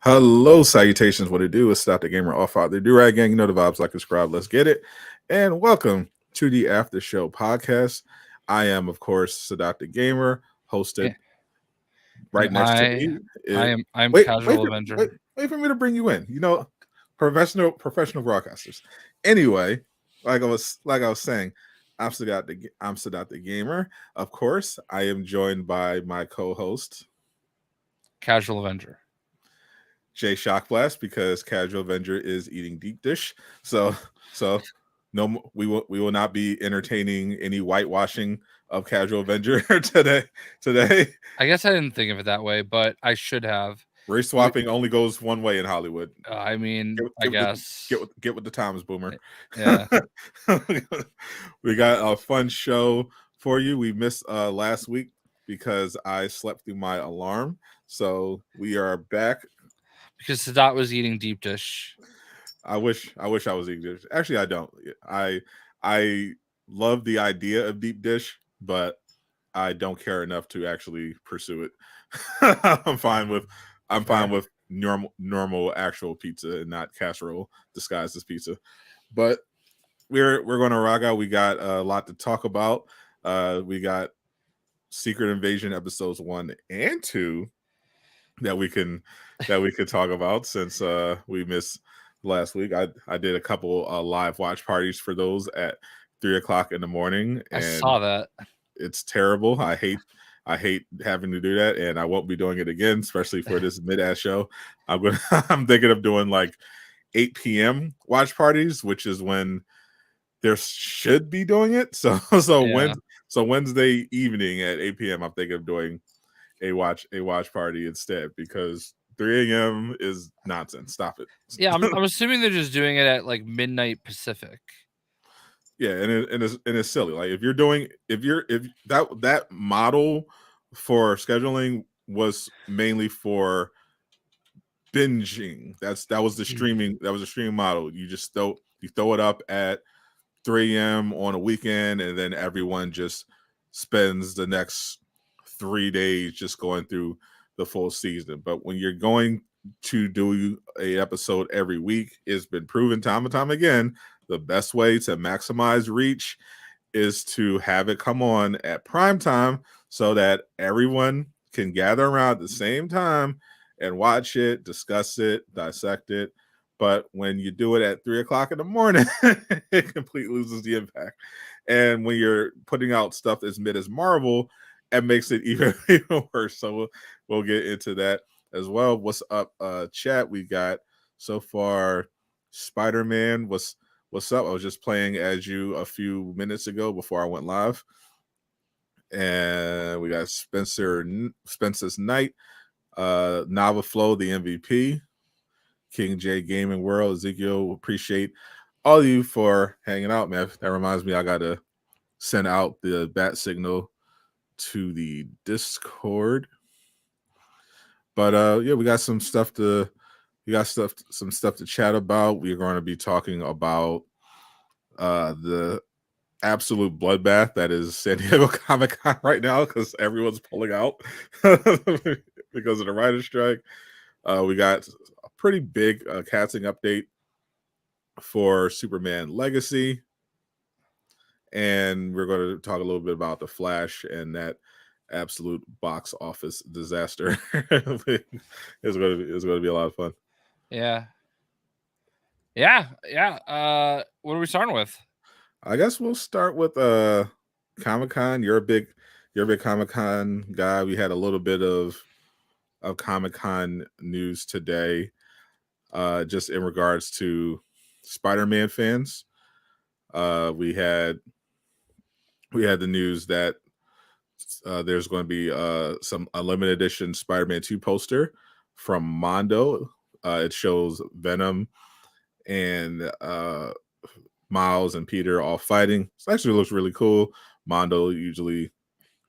Hello, salutations. What it do is Stop the Gamer off out the do-rag gang. You know the vibes, like, subscribe, let's get it. And welcome to the Aftershow Podcast. I am, of course, Sadat the Gamer, hosted right And next to I, me. I'm Wait, Casual Avenger. wait for me to bring you in. You know, professional broadcasters. Anyway, like I was saying, I'm Sadat the Gamer. Of course, I am joined by my co-host Casual Avenger. Jay Shockblast, because Casual Avenger is eating deep dish. So no, we will not be entertaining any whitewashing of Casual Avenger today. I guess I didn't think of it that way, but I should have. Race swapping only goes one way in Hollywood. I mean, I guess. Get with the times, boomer. Yeah. We got a fun show for you. We missed last week because I slept through my alarm. So we are back. Because Sadat was eating deep dish. I wish I was eating dish. Actually, I don't. I love the idea of deep dish, but I don't care enough to actually pursue it. I'm fine with normal actual pizza and not casserole disguised as pizza. But we're going to rock out. We got a lot to talk about. We got Secret Invasion episodes 1 and 2 that we can talk about since we missed last week. I did a couple live watch parties for those at 3:00 in the morning. I saw that. It's terrible. I hate having to do that, and I won't be doing it again, especially for this mid-ass show. I'm thinking of doing like 8 p.m. watch parties, which is when there should be doing it. So Wednesday evening at 8 p.m. I'm thinking of doing a watch party instead, because 3 a.m. is nonsense. Stop it. Yeah, I'm assuming they're just doing it at like midnight Pacific. Yeah, and it's silly. Like if that model for scheduling was mainly for binging. That was the streaming model. You just throw it up at 3 a.m. on a weekend, and then everyone just spends the next 3 days just going through the full season. But when you're going to do a episode every week, it's been proven time and time again, the best way to maximize reach is to have it come on at prime time so that everyone can gather around at the same time and watch it, discuss it, dissect it. But when you do it at 3:00 in the morning, it completely loses the impact. And when you're putting out stuff as mid as Marvel, it makes it even worse. So we'll get into that as well. What's up, chat? We got so far Spider-Man. What's up? I was just playing as you a few minutes ago before I went live. And we got Spencer's Knight, Nava Flow, the MVP, King J Gaming World, Ezekiel. Appreciate all of you for hanging out, man. That reminds me, I gotta send out the bat signal to the Discord. But yeah, we got some stuff to chat about. We're going to be talking about the absolute bloodbath that is San Diego Comic-Con right now, because everyone's pulling out because of the writer's strike. We got a pretty big casting update for Superman Legacy, and we're going to talk a little bit about the Flash and that absolute box office disaster. It's going to be a lot of fun. Yeah. What are we starting with? I guess we'll start with Comic-Con. You're a big Comic-Con guy. We had a little bit of Comic-Con news today, just in regards to Spider-Man fans. We had the news that there's going to be some limited edition Spider-Man 2 poster from Mondo. It shows Venom and Miles and Peter all fighting. It actually looks really cool. Mondo usually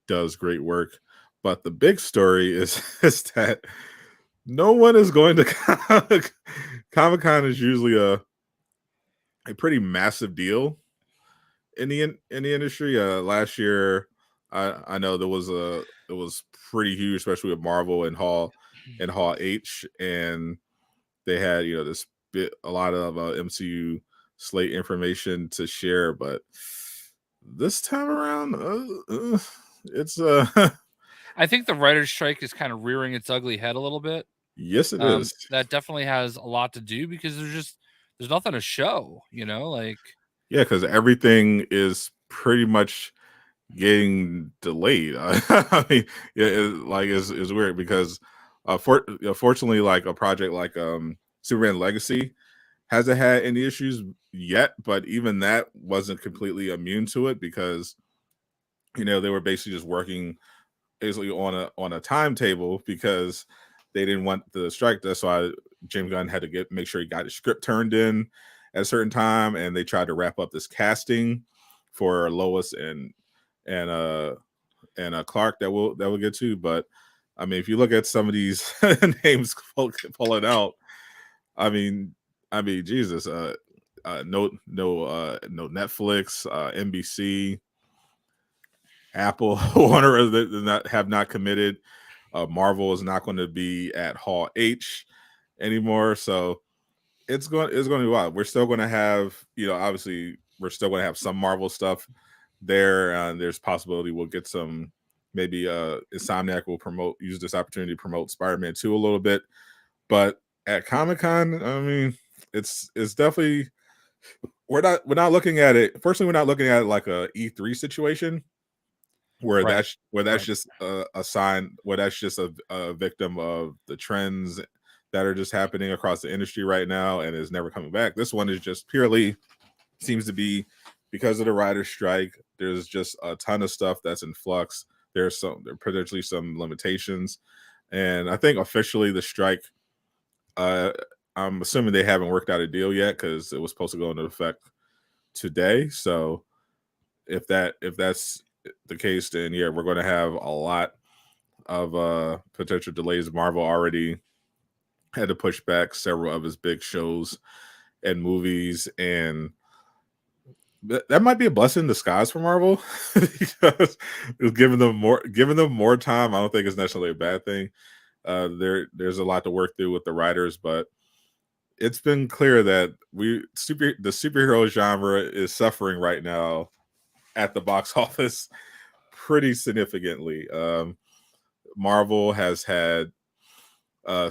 does great work. But the big story is that no one is going to Comic-Con. Is usually a pretty massive deal in the industry. Last year, I know it was pretty huge, especially with Marvel and Hall in Hall H, and they had this a lot of MCU slate information to share, but this time around, it's I think the writer's strike is kind of rearing its ugly head a little bit. yes, it is. That definitely has a lot to do because there's nothing to show, like Yeah, because everything is pretty much getting delayed. I mean, it's weird because fortunately, like a project like Superman Legacy hasn't had any issues yet, but even that wasn't completely immune to it because they were basically just working basically on a timetable because they didn't want the strike. That's why James Gunn had to make sure he got his script turned in at a certain time, and they tried to wrap up this casting for Lois and Clark that we'll get to. But I mean, if you look at some of these names pulling out, I mean, Jesus, no Netflix, NBC, Apple, Warner have not committed. Marvel is not going to be at Hall H anymore, so it's going to be wild. We're still going to have, obviously, we're still going to have some Marvel stuff there. There's possibility we'll get some. Maybe Insomniac will use this opportunity to promote Spider-Man 2 a little bit, but at Comic-Con, I mean, it's definitely we're not looking at it. Firstly, we're not looking at it like a E3 situation where right. that's just a sign, where that's just a victim of the trends that are just happening across the industry right now and is never coming back. This one is just purely seems to be because of the writer's strike. There's just a ton of stuff that's in flux. There potentially some limitations, and I think officially the strike. I'm assuming they haven't worked out a deal yet because it was supposed to go into effect today. So if that's the case, then yeah, we're going to have a lot of potential delays. Marvel already had to push back several of his big shows and movies, and that might be a blessing in disguise for Marvel because it's giving them more time. I don't think it's necessarily a bad thing. There's a lot to work through with the writers, but it's been clear that the superhero genre is suffering right now at the box office pretty significantly. Marvel has had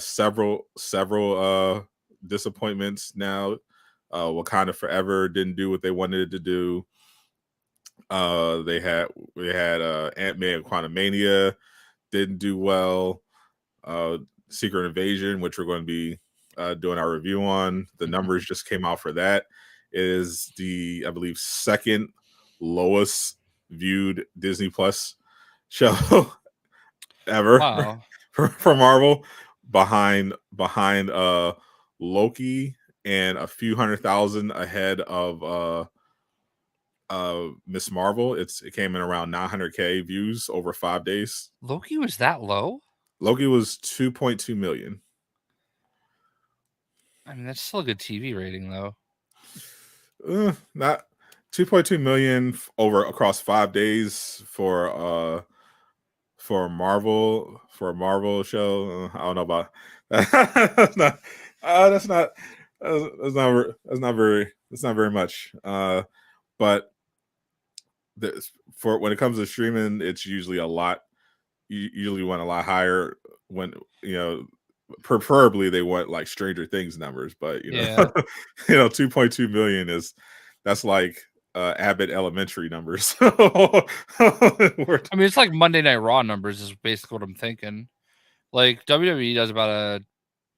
several disappointments now. Wakanda Forever didn't do what they wanted it to do. We had Ant-Man and Quantumania didn't do well. Secret Invasion, which we're going to be doing our review on. The numbers just came out for that. It is the, I believe, second lowest viewed Disney Plus show ever Wow. for Marvel, behind Loki and a few 100,000 ahead of Miss Marvel. It came in around 900K views over 5 days. Loki was that low? Loki was 2.2 million. I mean, that's still a good TV rating, though. Not 2.2 million across 5 days for a Marvel show. I don't know about that's not that's not very much. But for when it comes to streaming, it's usually a lot. You usually want a lot higher when preferably they want like Stranger Things numbers, but Yeah. 2.2 million that's like Abbott Elementary numbers. I mean, it's like Monday Night Raw numbers is basically what I'm thinking. Like WWE does about a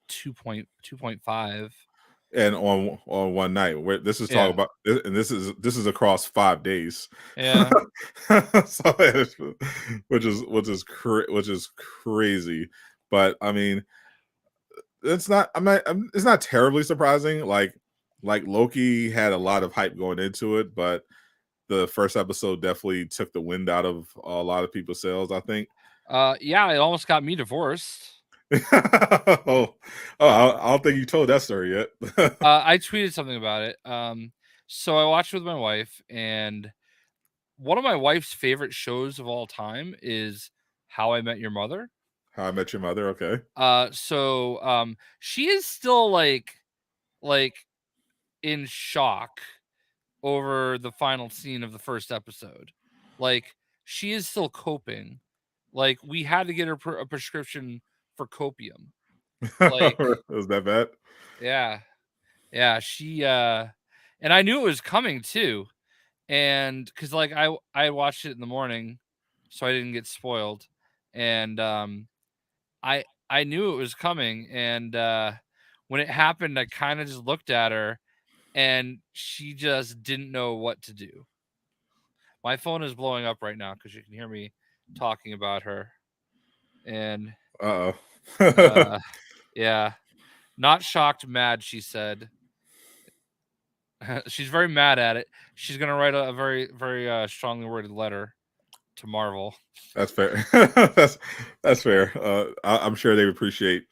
2.5. And on one night, where this is talking about, and this is across 5 days. Yeah. So which is crazy. But I mean, it's not. It's not terribly surprising. Like Loki had a lot of hype going into it, but the first episode definitely took the wind out of a lot of people's sails, I think. Yeah, it almost got me divorced. I don't think you told that story yet. I tweeted something about it. So I watched it with my wife, and one of my wife's favorite shows of all time is How I Met Your Mother. How I Met Your Mother. Okay. So she is still like in shock over the final scene of the first episode. Like she is still coping. Like we had to get her a prescription for copium. Like Was that bad? yeah. Yeah, she and I knew it was coming too. And cuz like I watched it in the morning so I didn't get spoiled. And I knew it was coming, and when it happened I kind of just looked at her and she just didn't know what to do. My phone is blowing up right now cuz you can hear me talking about her. And Uh oh. uh yeah, not shocked, mad, she said. She's very mad at it. She's gonna write a very, very strongly worded letter to Marvel. That's fair. That's fair. I'm sure they appreciate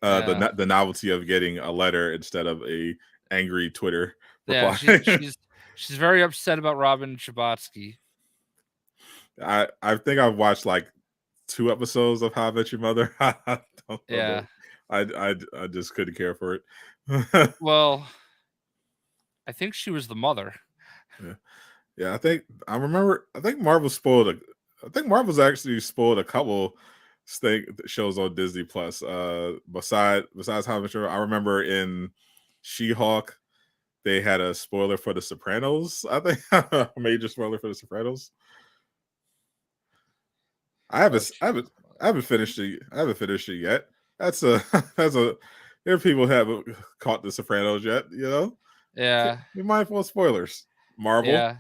Yeah, the novelty of getting a letter instead of a angry Twitter yeah. reply. She's very upset about Robin Schabotsky. I think I've watched like 2 episodes of How I Met Your Mother. I don't know. Yeah. I just couldn't care for it. Well, I think she was the mother. Yeah. Yeah, I think I remember. I think Marvel spoiled. I think Marvel's actually spoiled a couple shows on Disney Plus. Besides How Much I remember in She-Hulk, they had a spoiler for The Sopranos. I think a major spoiler for The Sopranos. I haven't. I haven't. I haven't finished it. I haven't finished it yet. That's a. That's a. There are people who haven't caught The Sopranos yet. You know. Yeah. Be mindful of spoilers. Marvel. Yeah.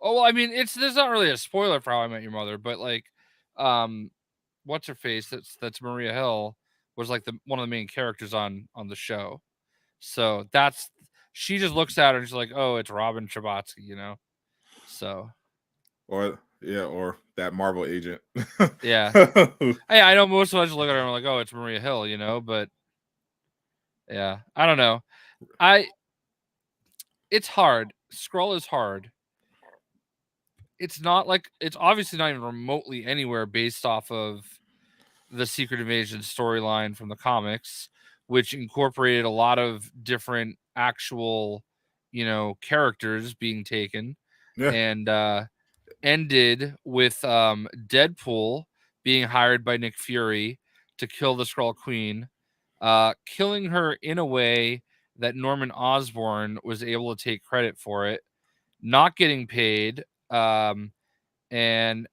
Oh well, I mean, there's not really a spoiler for How I Met Your Mother, but like, what's her face? That's Maria Hill was like one of the main characters on the show. So that's she just looks at her and she's like, oh, it's Robin Schabotsky, you know. So Or that Marvel agent. yeah, hey, I know most of us look at her and we're like, oh, it's Maria Hill, you know, but yeah, I don't know. It's hard. Skrull is hard. It's not like it's obviously not even remotely anywhere based off of the Secret Invasion storyline from the comics, which incorporated a lot of different actual, characters being taken, Yeah. and ended with Deadpool being hired by Nick Fury to kill the Skrull Queen, killing her in a way that Norman Osborn was able to take credit for it, not getting paid, and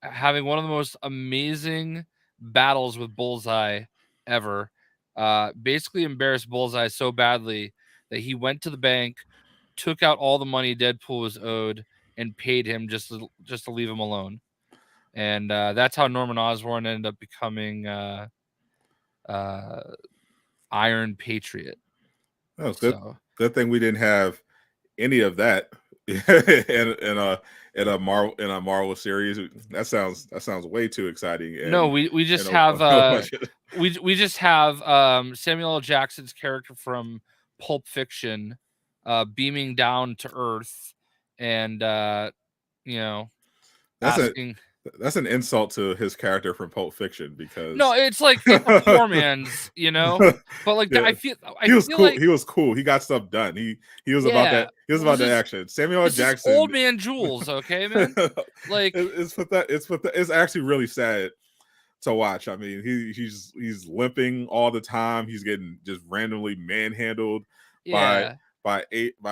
having one of the most amazing battles with Bullseye ever. Basically embarrassed Bullseye so badly that he went to the bank, took out all the money Deadpool was owed, and paid him just to leave him alone. And that's how Norman Osborn ended up becoming Iron Patriot. That was good. So Good thing we didn't have any of that in a Marvel series. That sounds way too exciting. No, we just have we just have Samuel L. Jackson's character from Pulp Fiction beaming down to Earth and that's asking. That's an insult to his character from Pulp Fiction because No, it's like it's a poor man's, but like yeah. I feel he was cool. Like, he was cool. He got stuff done. He was about that. He was about the action. Samuel L. Jackson, old man Jules. Okay, man. Like it's actually really sad to watch. I mean, he's limping all the time. He's getting just randomly manhandled by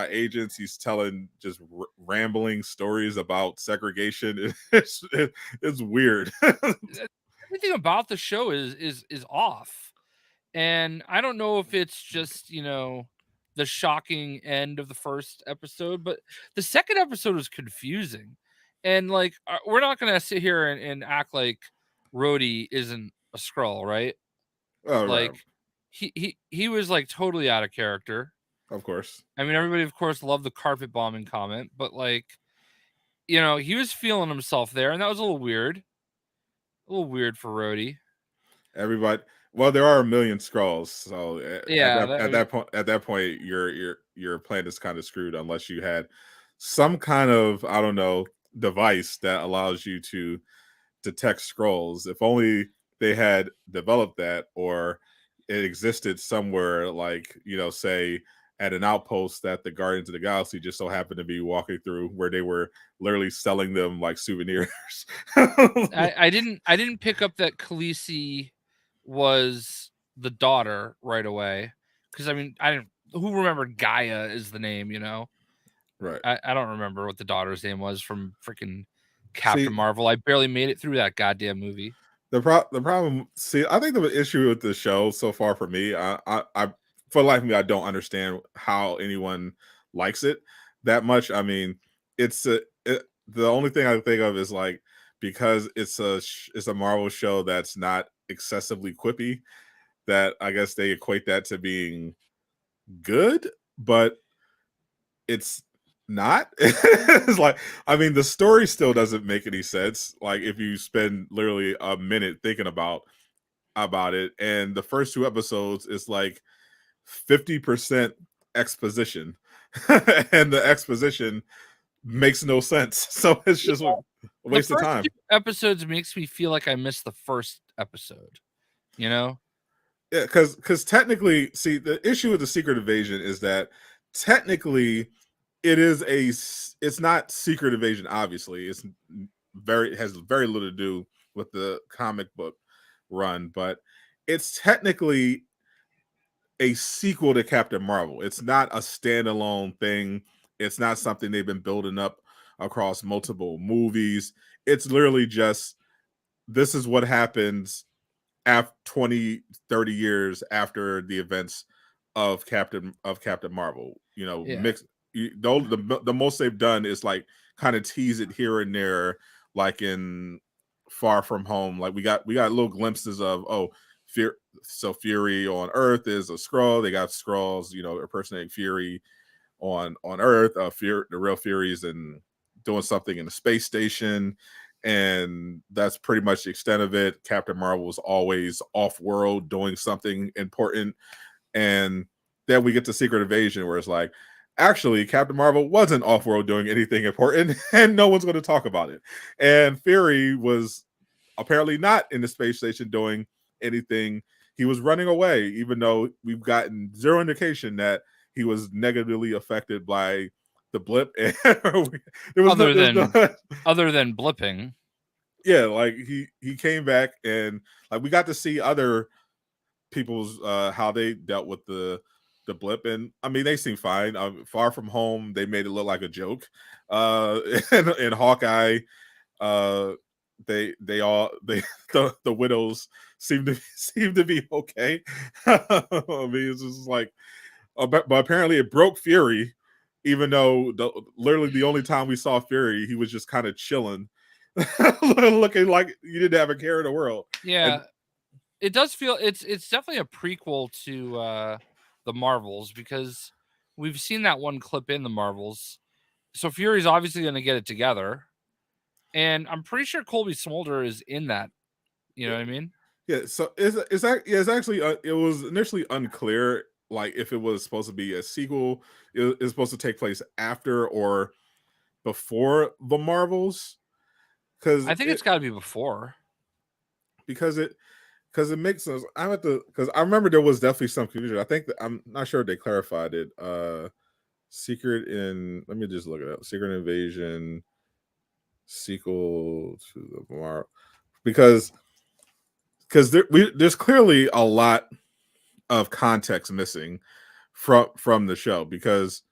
agents. He's telling just rambling stories about segregation. It's weird. Everything about the show is off, and I don't know if it's just the shocking end of the first episode, but the second episode was confusing, and like we're not gonna sit here and act like Rhodey isn't a Skrull, right? Oh, like right. he was like totally out of character. Of course. I mean, everybody, of course, loved the carpet bombing comment, but like, he was feeling himself there, and that was a little weird. A little weird for Rhodey. Everybody, well, there are a million Skrulls, so at that point, your plan is kind of screwed unless you had some kind of, I don't know, device that allows you to detect Skrulls. If only they had developed that, or it existed somewhere, like, say at an outpost that the Guardians of the Galaxy just so happened to be walking through, where they were literally selling them like souvenirs. I didn't pick up that Khaleesi was the daughter right away, because I mean, I didn't. Who remembered Gaia is the name? Right. I don't remember what the daughter's name was from freaking Captain See, Marvel. I barely made it through that goddamn movie. the problem. See, I think the issue with the show so far for me, for the life of me, I don't understand how anyone likes it that much. I mean, the only thing I can think of is like, because it's a Marvel show that's not excessively quippy, that I guess they equate that to being good, but it's not. It's like, I mean, the story still doesn't make any sense. Like, if you spend literally a minute thinking about it, and the first two episodes is like 50% exposition, and the exposition makes no sense. So it's just a The waste of first time. two episodes makes me feel like I missed the first episode. You know? Yeah, because technically, see, the issue with the Secret Invasion is that technically it's not Secret Invasion. Obviously, it has very little to do with the comic book run, but it's technically a sequel to Captain Marvel. It's not a standalone thing. It's not something they've been building up across multiple movies. It's literally just, this is what happens after 20, 30 years after the events of Captain Marvel. Yeah. The most they've done is like kind of tease it here and there, like in Far From Home. Like, we got little glimpses of, Fury on Earth is a Skrull. They got Skrulls, impersonating Fury on Earth. The real Fury's and doing something in the space station, and that's pretty much the extent of it. Captain Marvel is always off world doing something important, and then we get to Secret Invasion, where it's like, actually, Captain Marvel wasn't off world doing anything important, and no one's going to talk about it. And Fury was apparently not in the space station doing anything. He was running away, even though we've gotten zero indication that he was negatively affected by the blip. And Other there was than no other than blipping. yeah, like he came back, and like we got to see other people's how they dealt with the blip, and I mean, they seem fine. Far From Home, they made it look like a joke. In Hawkeye, uh they all they the widows seem to be okay. I mean, it's just like, but apparently it broke Fury, even though literally the only time we saw Fury, he was just kind of chilling, looking like you didn't have a care in the world. And Yeah. It does feel it's definitely a prequel to the Marvels, because we've seen that one clip in the Marvels. So Fury's obviously going to get it together, and I'm pretty sure Colby Smolder is in that. You know what I mean? yeah, so it's actually it was initially unclear, like, if it was supposed to be a sequel. It's supposed to take place after or before the Marvels, because I think it's got to be before. because it because it makes sense. I have to, because I remember there was definitely some confusion. I think that, I'm not sure if they clarified it. Secret in Let me just look it up. Secret Invasion sequel to the Marvel, because there's clearly a lot of context missing from the show, because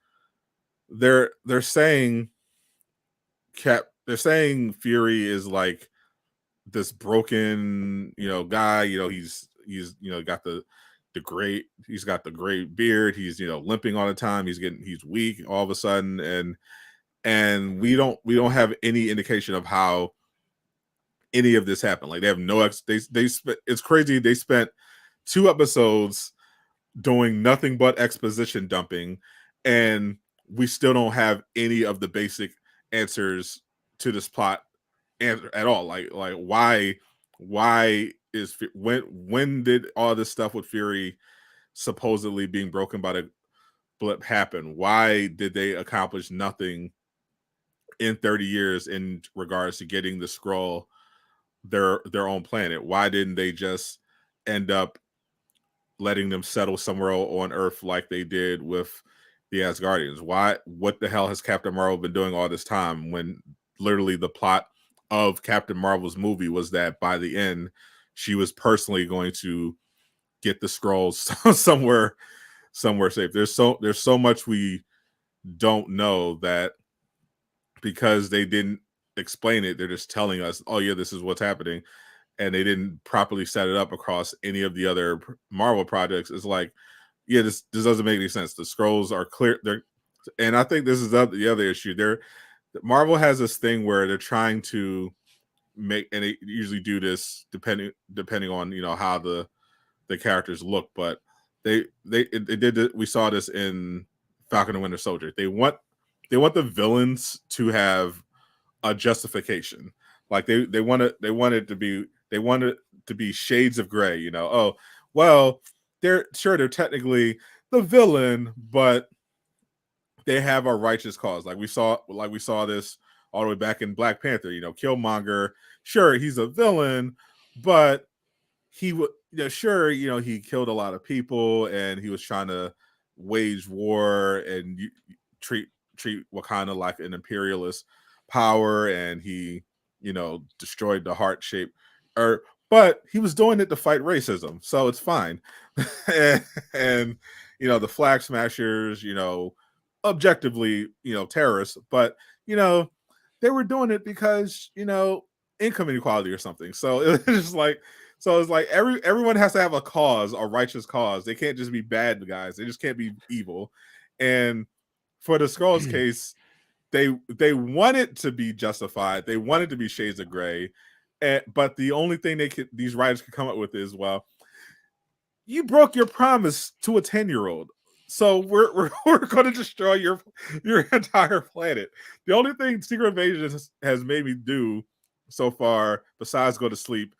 they're saying they're saying Fury is like this broken, guy. He's got he's got the great beard. He's, limping all the time. He's weak all of a sudden, and we don't have any indication of how any of this happened. Like, they have no they spent, it's crazy. They spent 2 episodes doing nothing but exposition dumping, and we still don't have any of the basic answers to this plot at all. Like, why is when did all this stuff with Fury supposedly being broken by the blip happen? Why did they accomplish nothing in 30 years in regards to getting the scroll their own planet? Why didn't they just end up letting them settle somewhere on Earth like they did with the Asgardians? Why? What the hell has Captain Marvel been doing all this time when literally the plot of Captain Marvel's movie was that by the end she was personally going to get the scrolls somewhere safe. There's so much we don't know that because they didn't explain it, they're just telling us, oh yeah, this is what's happening, and they didn't properly set it up across any of the other Marvel projects. It's like, yeah, this doesn't make any sense. The scrolls are clear. And I think this is the other issue. Marvel has this thing where they're trying to make, and they usually do this depending on how the characters look, but they did it. We saw this in Falcon and Winter Soldier. They want the villains to have a justification. Like they want it to be shades of gray. Oh well, they're technically the villain, but they have a righteous cause. Like we saw this all the way back in Black Panther. Killmonger, sure, he's a villain, but he would, sure, he killed a lot of people and he was trying to wage war and treat Wakanda like an imperialist power, and he, destroyed the heart shape, but he was doing it to fight racism, so it's fine. and the Flag Smashers, objectively, terrorists, but they were doing it because income inequality or something. So it's just like, everyone has to have a cause, a righteous cause. They can't just be bad guys. They just can't be evil. And for the Skrulls case, they want it to be justified. They want it to be shades of gray. But the only thing these writers could come up with is, well, you broke your promise to a 10-year-old. So we're going to destroy your entire planet. The only thing Secret Invasion has made me do so far, besides go to sleep,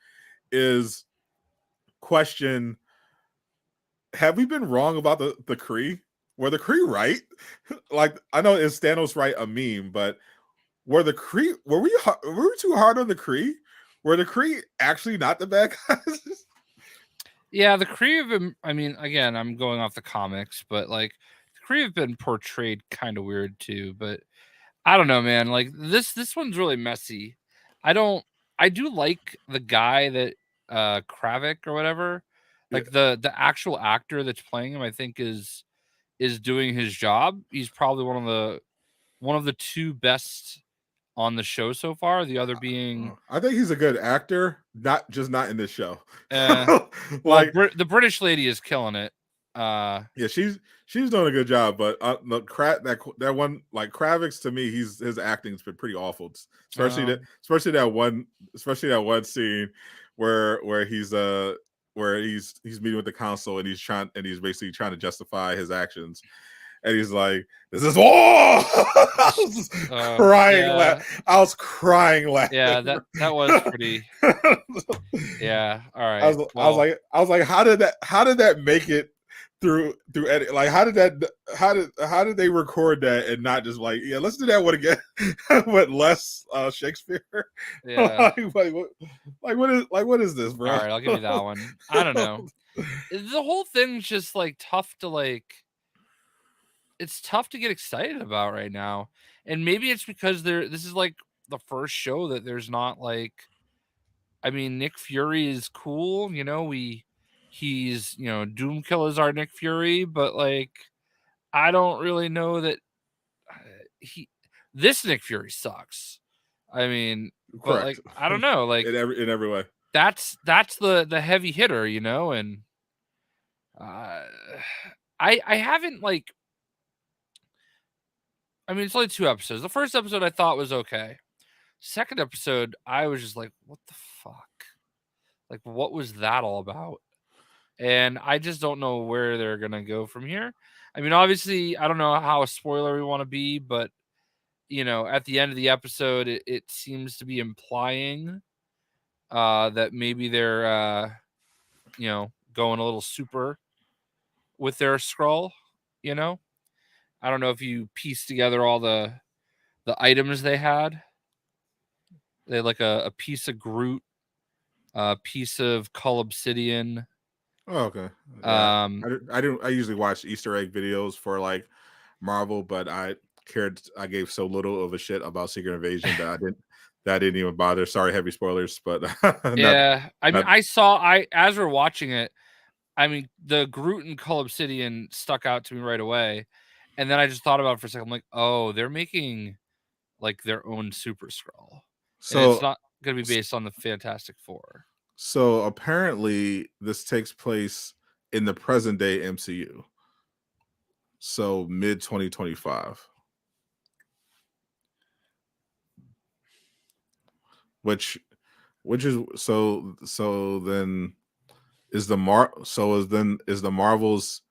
is question: have we been wrong about the Kree? Were the Kree right? Like, I know, is Thanos right a meme, but were we too hard on the Kree? Were the Kree actually not the bad guys? Yeah, the Kree have been, I mean, again, I'm going off the comics, but like the Kree have been portrayed kind of weird too. But I don't know, man. Like this one's really messy. I do like the guy that Kravik or whatever. Like the actual actor that's playing him, I think is doing his job. He's probably one of the two best on the show so far. The other being, I think he's a good actor, not in this show. Like, well, the British lady is killing it. Yeah, she's doing a good job, but that one, like Kravik's, to me, his acting's been pretty awful. Especially that one scene where he's meeting with the council and he's basically trying to justify his actions. And he's like, "This is war." I was crying. Yeah. I was crying laughing. Yeah, that was pretty. Yeah. All right. I was like, how did that make it through edit? Like, how did they record that and not just like, yeah, let's do that one again, but less Shakespeare? Yeah. what is this, bro? All right, I'll give you that one. I don't know. The whole thing's just like tough to like. It's tough to get excited about right now, and maybe it's because this is like the first show that there's not like. I mean, Nick Fury is cool, he's Doomkill is our Nick Fury, but like I don't really know that this Nick Fury sucks. I mean, but like I don't know, like in every way. That's the heavy hitter, and I haven't like. I mean, it's only 2 episodes. The first episode I thought was okay. Second episode, I was just like, what the fuck? Like, what was that all about? And I just don't know where they're going to go from here. I mean, obviously, I don't know how a spoiler we want to be, but, at the end of the episode, it seems to be implying that maybe they're, going a little super with their Skrull, I don't know if you piece together all the items they had. They had like a piece of Groot, a piece of Cull Obsidian. Oh, okay. Yeah, Um, I didn't. I usually watch Easter egg videos for like Marvel, but I cared. I gave so little of a shit about Secret Invasion that I didn't even bother. Sorry, heavy spoilers, but not yeah, I mean, not. I as we're watching it, I mean, the Groot and Cull Obsidian stuck out to me right away, and then I just thought about it for a second. I'm like, oh, they're making like their own Super Skrull, and it's So not going to be based on the Fantastic Four. so apparently this takes place in the present day MCU. So mid 2025, which is so then is the Marvels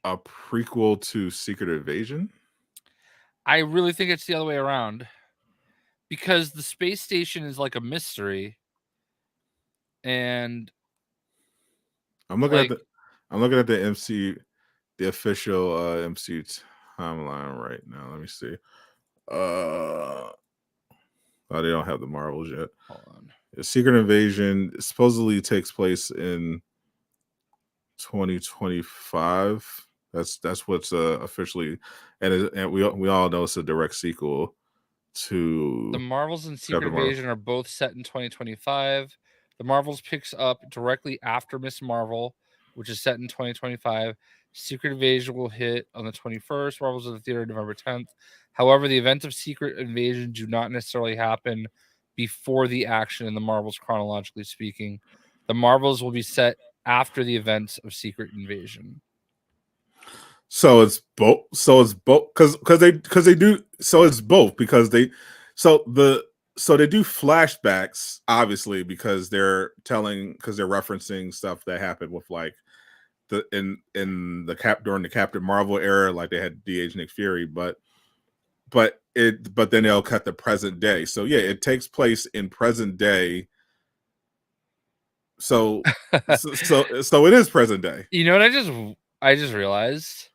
a prequel to Secret Invasion? I really think it's the other way around because the space station is like a mystery, and I'm looking at like the MC, the official MCU timeline right now. Let me see. Oh, they don't have the Marvels yet. hold on. The Secret Invasion supposedly takes place in 2025. That's what's officially, and we all know it's a direct sequel The to Marvels and Secret Captain Marvel. Invasion are both set in 2025. The Marvels picks up directly after Miss Marvel, which is set in 2025. Secret Invasion will hit on the 21st. Marvels in the theater November 10th. However, the events of Secret Invasion do not necessarily happen before the action in the Marvels, chronologically speaking. The Marvels will be set after the events of Secret Invasion. So it's both. So it's both because they do. So it's both because they so the so they do flashbacks obviously because they're referencing stuff that happened with like the in the cap during the Captain Marvel era, like they had DH Nick Fury, but then they'll cut the present day. So yeah, it takes place in present day. So so it is present day. You know what I just realized?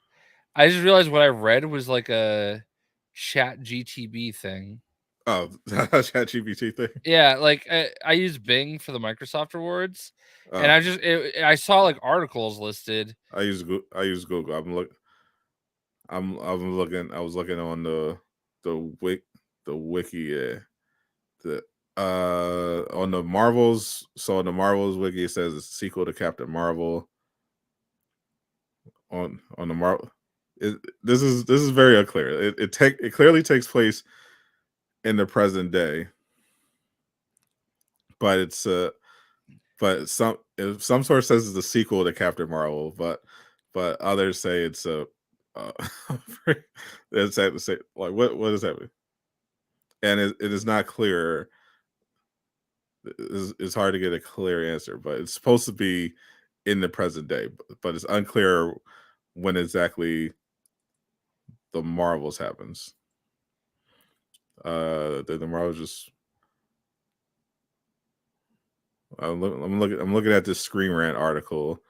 I just realized what I read was like a chat GTB thing. Oh, chat GPT thing. Yeah, like I use Bing for the Microsoft rewards, and Oh, I saw like articles listed. I use Google. I'm looking. I was looking on the the wiki. Yeah, the on the Marvels. So on the Marvels wiki, it says it's a sequel to Captain Marvel. On the Marvel, this is very unclear. It clearly takes place in the present day, but it's but some source says it's a sequel to Captain Marvel, but others say it's a uh, it's at the same like what does that mean? And it is not clear. It's hard to get a clear answer, but it's supposed to be in the present day, but it's unclear when exactly the Marvels happens. The Marvels just I'm looking at this Screen Rant article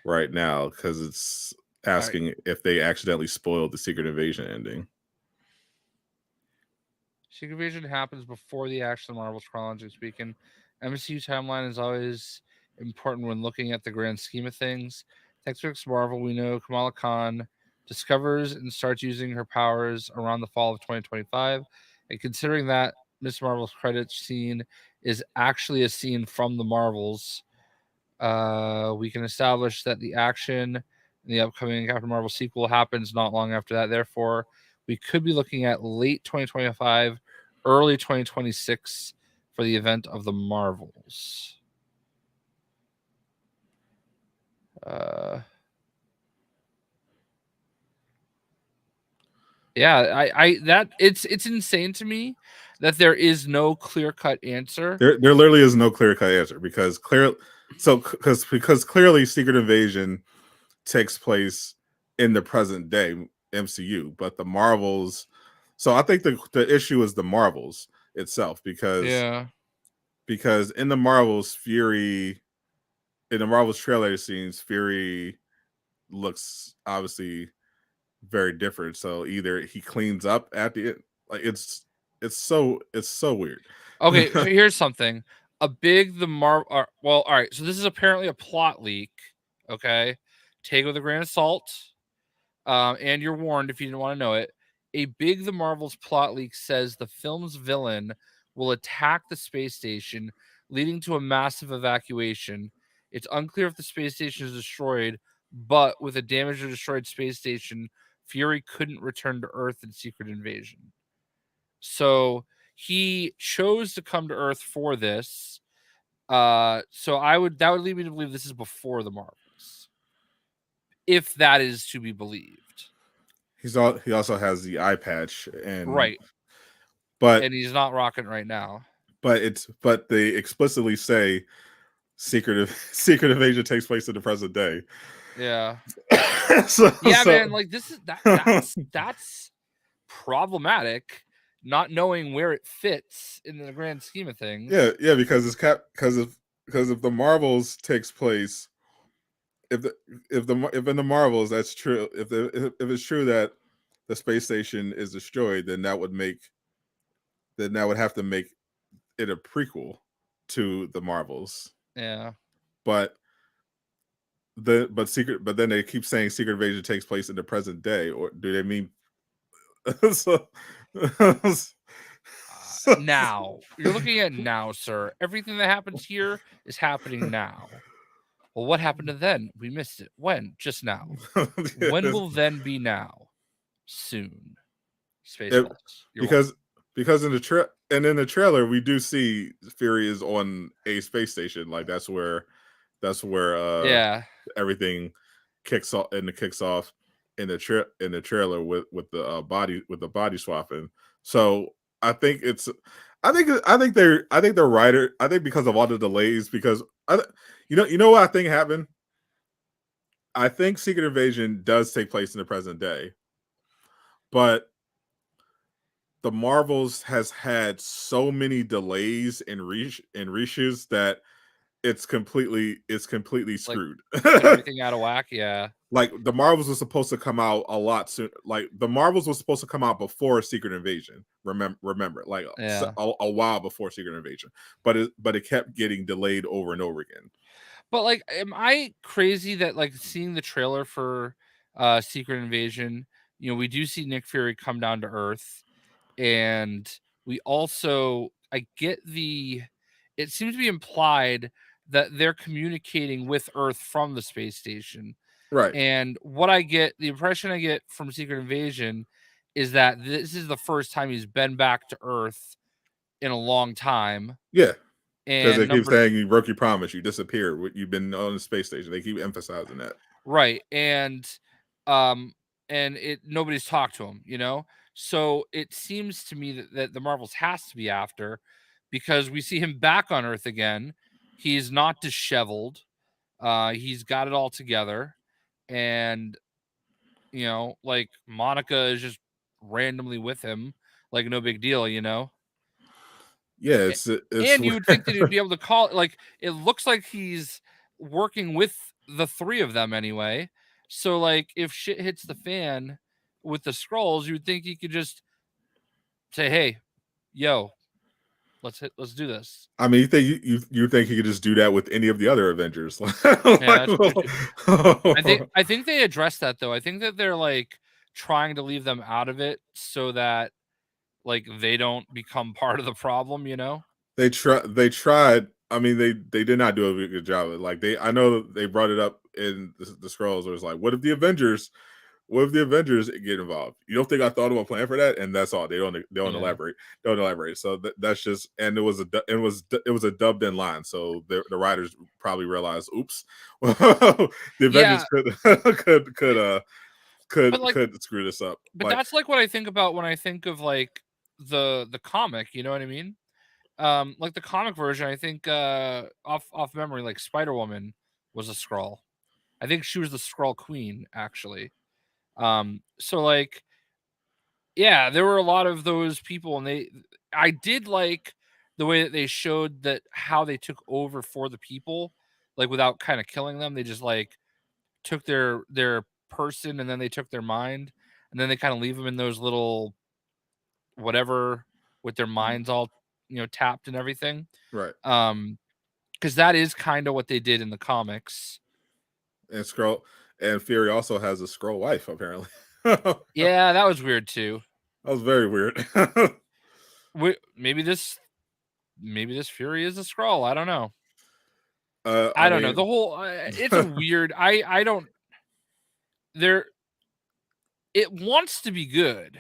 right now because it's All right, asking if they accidentally spoiled the Secret Invasion ending. Secret Invasion happens before the action of Marvel's, chronologically speaking. MCU timeline is always important when looking at the grand scheme of things. Thanks to Marvel, we know Kamala Khan discovers and starts using her powers around the fall of 2025. And considering that Miss Marvel's credits scene is actually a scene from the Marvels, we can establish that the action in the upcoming Captain Marvel sequel happens not long after that. Therefore, we could be looking at late 2025, early 2026 for the event of the Marvels. Uh, yeah, I that it's insane to me that there is no clear cut answer. There literally is no clear cut answer because because clearly Secret Invasion takes place in the present day MCU, but the Marvels. So I think the issue is the Marvels itself Yeah. because in the Marvels Fury in the Marvels trailer scenes Fury looks obviously very different. So either he cleans up at the end, like it's so weird. Okay, here's something. Well, all right. So this is apparently a plot leak. Okay, take it with a grain of salt. And you're warned if you didn't want to know it. A big The Marvels plot leak says the film's villain will attack the space station, leading to a massive evacuation. It's unclear if the space station is destroyed, but with a damaged or destroyed space station, Fury couldn't return to Earth in Secret Invasion. So he chose to come to Earth for this. So that would lead me to believe this is before the Marvels, if that is to be believed. He also has the eye patch, Right. but And he's not rocking right now. but they explicitly say Secret Invasion takes place in the present day. Yeah. so, Yeah, so man, like this is that's problematic, not knowing where it fits in the grand scheme of things. yeah, because it's because if the Marvels takes place, if in the Marvels that's true, if it's true that the space station is destroyed, then that would have to make it a prequel to the Marvels. Yeah. But but then they keep saying Secret Invasion takes place in the present day, or do they mean so, Now. You're looking at now, sir. Everything that happens here is happening now. Well, what happened to then? We missed it. When? Just now. When will then be now? Soon. Spaceballs. Because in the trailer we do see Fury is on a space station. Like that's where Yeah. everything kicks off in the trailer with the body swapping. So I think the writer, I think because of all the delays, because you know what I think happened. I think Secret Invasion does take place in the present day, but the Marvels has had so many delays and reshoots that it's completely screwed. Threw everything out of whack. Yeah. Like the Marvels was supposed to come out a lot soon. Like the Marvels was supposed to come out before Secret Invasion. Remember, like Yeah. a while before Secret Invasion, but it kept getting delayed over and over again. But like, am I crazy that like seeing the trailer for Secret Invasion, we do see Nick Fury come down to Earth, and we also I get it seems to be implied that they're communicating with Earth from the space station. Right. And the impression I get from Secret Invasion is that this is the first time he's been back to Earth in a long time. Yeah. Because And they keep saying you broke your promise, you disappeared, you've been on the space station. They keep emphasizing that. Right. And nobody's talked to him. So it seems to me that the Marvels has to be after, because we see him back on Earth again. He's not disheveled. He's got it all together. And like Monica is just randomly with him, like no big deal. Yeah, it's And you would think that he'd be able to call, like, it looks like he's working with the three of them anyway. So like if shit hits the fan with the Skrulls, you would think he could just say, "Hey, yo, let's do this." I mean, you think he could just do that with any of the other Avengers? Yeah, that's true too. I think they addressed that though. I think that they're like trying to leave them out of it so that like they don't become part of the problem. They tried. I mean, they did not do a good job of it. Like I know they brought it up in the Skrulls. It was like, what if the Avengers get involved? You don't think I thought of a plan for that? And that's all. They don't elaborate. Don't elaborate. So that's just, and it was a dubbed in line. So the writers probably realized, oops, the Avengers could screw this up. But that's like what I think about when I think of like the comic. You know what I mean? Like the comic version, I think off memory, like Spider-Woman was a Skrull. I think she was the Skrull Queen, actually. So like, yeah, there were a lot of those people, and I did like the way that they showed that how they took over for the people, like without kind of killing them. They just like took their person, and then they took their mind, and then they kind of leave them in those little whatever with their minds all tapped and everything. Right. Because that is kind of what they did in the comics. And Fury also has a Skrull wife, apparently. Yeah, that was weird too. That was very weird. Maybe this Fury is a Skrull. I don't know. I I don't know. mean, The whole it's a weird. I don't. There. It wants to be good.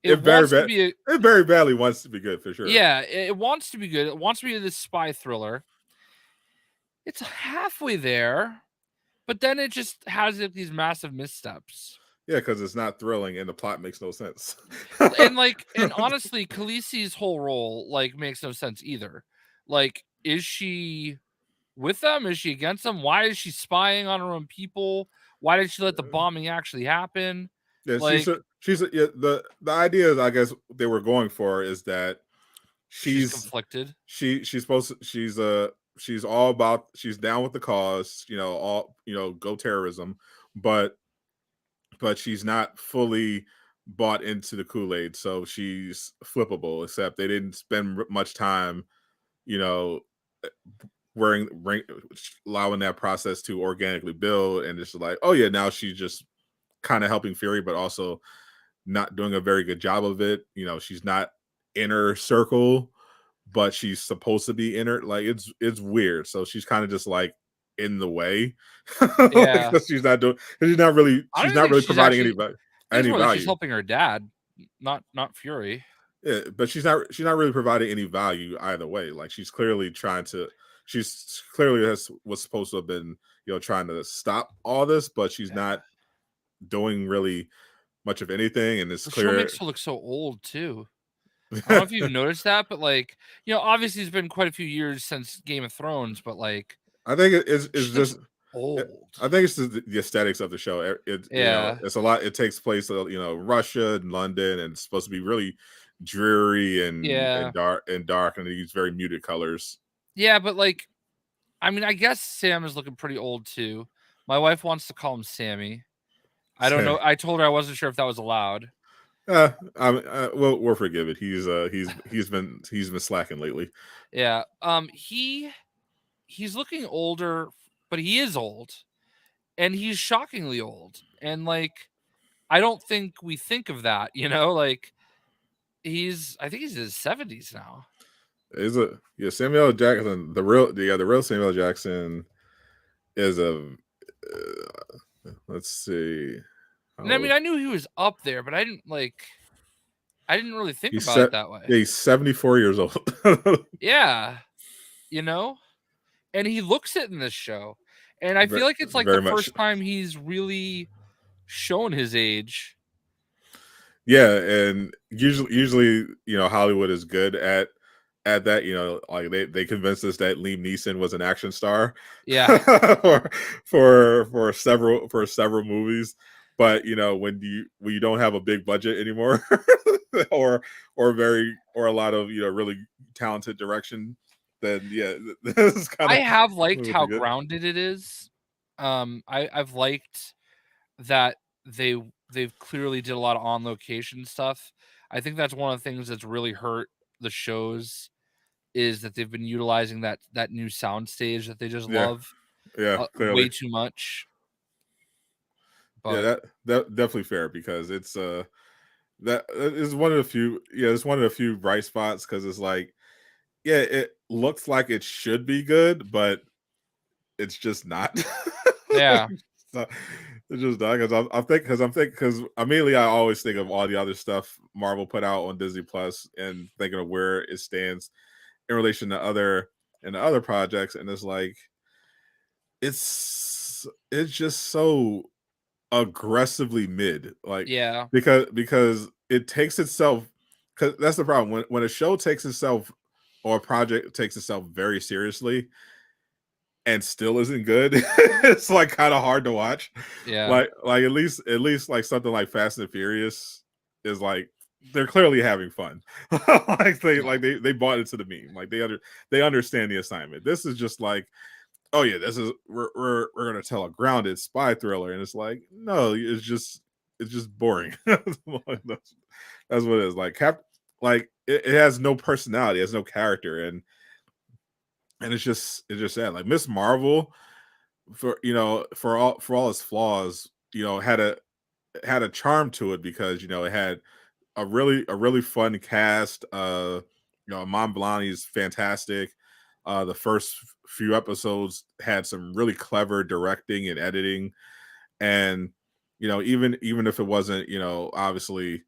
It wants to be. It very badly wants to be good for sure. Yeah, it wants to be good. It wants to be this spy thriller. It's halfway there, but then it just has these massive missteps. Yeah, because it's not thrilling and the plot makes no sense. and honestly, Khaleesi's whole role makes no sense either. Is she with them? Is she against them? Why is she spying on her own people? Why did she let the bombing actually happen? Yeah, the idea I guess they were going for is that she's conflicted. She's down with the cause, go terrorism, but she's not fully bought into the Kool-Aid, so she's flippable, except they didn't spend much time, allowing that process to organically build, and it's like, oh yeah, now she's just kind of helping Fury, but also not doing a very good job of it. She's not inner circle, but she's supposed to be inner. Like it's weird. So she's kind of just like in the way. Yeah, she's not really providing any value. She's helping her dad, not Fury. Yeah, but she's not really providing any value either way. Like she's clearly was supposed to have been trying to stop all this, but she's not doing really much of anything, and it's clear. Show makes her look so old too. I don't know if you've noticed that, but obviously it's been quite a few years since Game of Thrones, but I think it's just old. I think it's just the aesthetics of the show. It's a lot. It takes place, Russia and London, and it's supposed to be really dreary and dark, and they use very muted colors. Yeah, but I guess Sam is looking pretty old too. My wife wants to call him Sammy. I don't know. I told her I wasn't sure if that was allowed. Well, we'll forgive it. He's been slacking lately. Yeah. He's looking older, but he is old, and he's shockingly old. And I don't think we think of that. I think he's in his 70s now. Samuel L. Jackson, the real Samuel L. Jackson is let's see. And I knew he was up there, but I didn't really think about it that way. Yeah, he's 74 years old. Yeah. And he looks it in this show. And I feel like it's the first time he's really shown his age. Yeah, and usually, Hollywood is good at that. They convinced us that Liam Neeson was an action star. Yeah. for several movies. But when you don't have a big budget anymore, or a lot of really talented direction, then this is kind of. I have liked how grounded it is. I've liked that they've clearly did a lot of on location stuff. I think that's one of the things that's really hurt the shows is that they've been utilizing that new sound stage that they just love. Yeah, way too much. But that definitely fair, because it's that is one of the few it's one of the few bright spots, because it's it looks like it should be good, but it's just not. Yeah. It's just not, because immediately I always think of all the other stuff Marvel put out on Disney Plus, and thinking of where it stands in relation to other projects, and it's just so aggressively mid, because it takes itself, because that's the problem when a show takes itself, or a project takes itself very seriously and still isn't good. It's kind of hard to watch. Yeah, at least something like Fast and Furious is they're clearly having fun. They bought into the meme. They understand the assignment. This is just oh yeah, this is we're gonna tell a grounded spy thriller, and it's no, it's just boring. That's what it is. it has no personality, it has no character, and it's just sad. Like Miss Marvel, for for all its flaws, had a charm to it because it had a really fun cast. Mont Blancy's fantastic. The first few episodes had some really clever directing and editing, and even if it wasn't obviously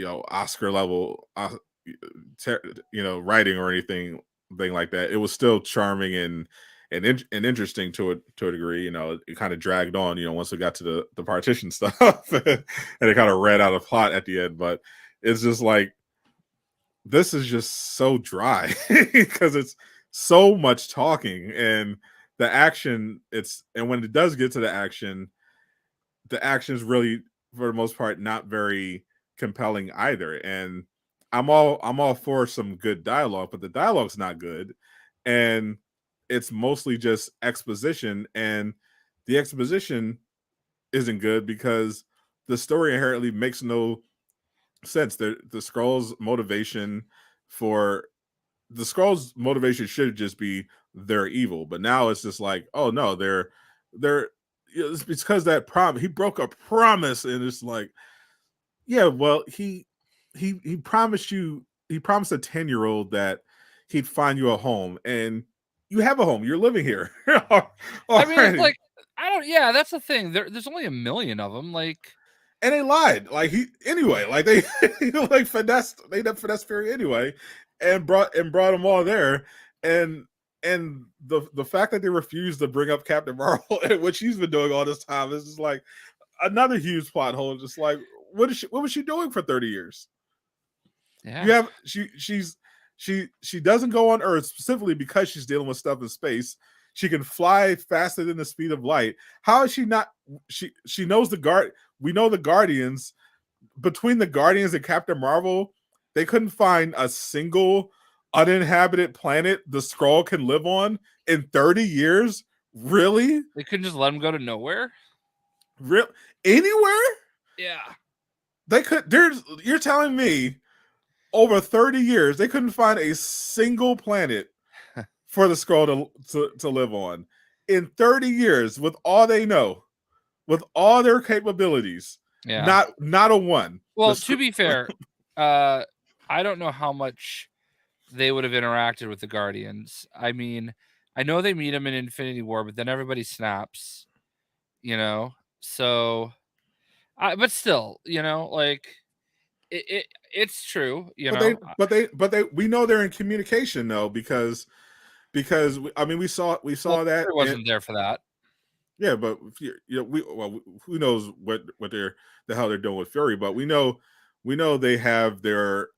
Oscar level writing or anything like that, it was still charming and interesting to a degree. It kind of dragged on once we got to the partition stuff and it kind of ran out of plot at the end. But it's just like, this is just so dry because it's so much talking, and the action, and when it does get to the action is really, for the most part, not very compelling either. And I'm all for some good dialogue, but the dialogue's not good, and it's mostly just exposition, and the exposition isn't good because the story inherently makes no sense. The Skrulls' motivation should just be they're evil, but now it's just like, oh no, they're it's because that he broke a promise, and it's like, yeah, well, he promised he promised a 10-year-old that he'd find you a home, and you have a home, you're living here. I mean, it's like, yeah, that's the thing. There's only 1 million of them. Like, and they lied. Like they like finessed Fury anyway, and brought them all there, and the fact that they refused to bring up Captain Marvel, which she's been doing all this time, is just like another huge plot hole. Just like, what was she doing for 30 years? Yeah, she doesn't go on Earth specifically because she's dealing with stuff in space. She can fly faster than the speed of light. How is she not? She knows we know the Guardians. Between the Guardians and Captain Marvel, they couldn't find a single uninhabited planet the Skrull can live on in 30 years. Really? they couldn't just let them go to nowhere. Real anywhere? Yeah, They could. You're telling me over 30 years they couldn't find a single planet for the Skrull to live on in 30 years with all they know, with all their capabilities. Yeah. Not a one. Well, to be fair, I don't know how much they would have interacted with the Guardians. I mean, I know they meet them in Infinity War, but then everybody snaps, So, but still, like it's true, But they we know they're in communication though, because I mean we saw that wasn't there for that. Yeah, but who knows what the hell they're doing with Fury? But we know they have their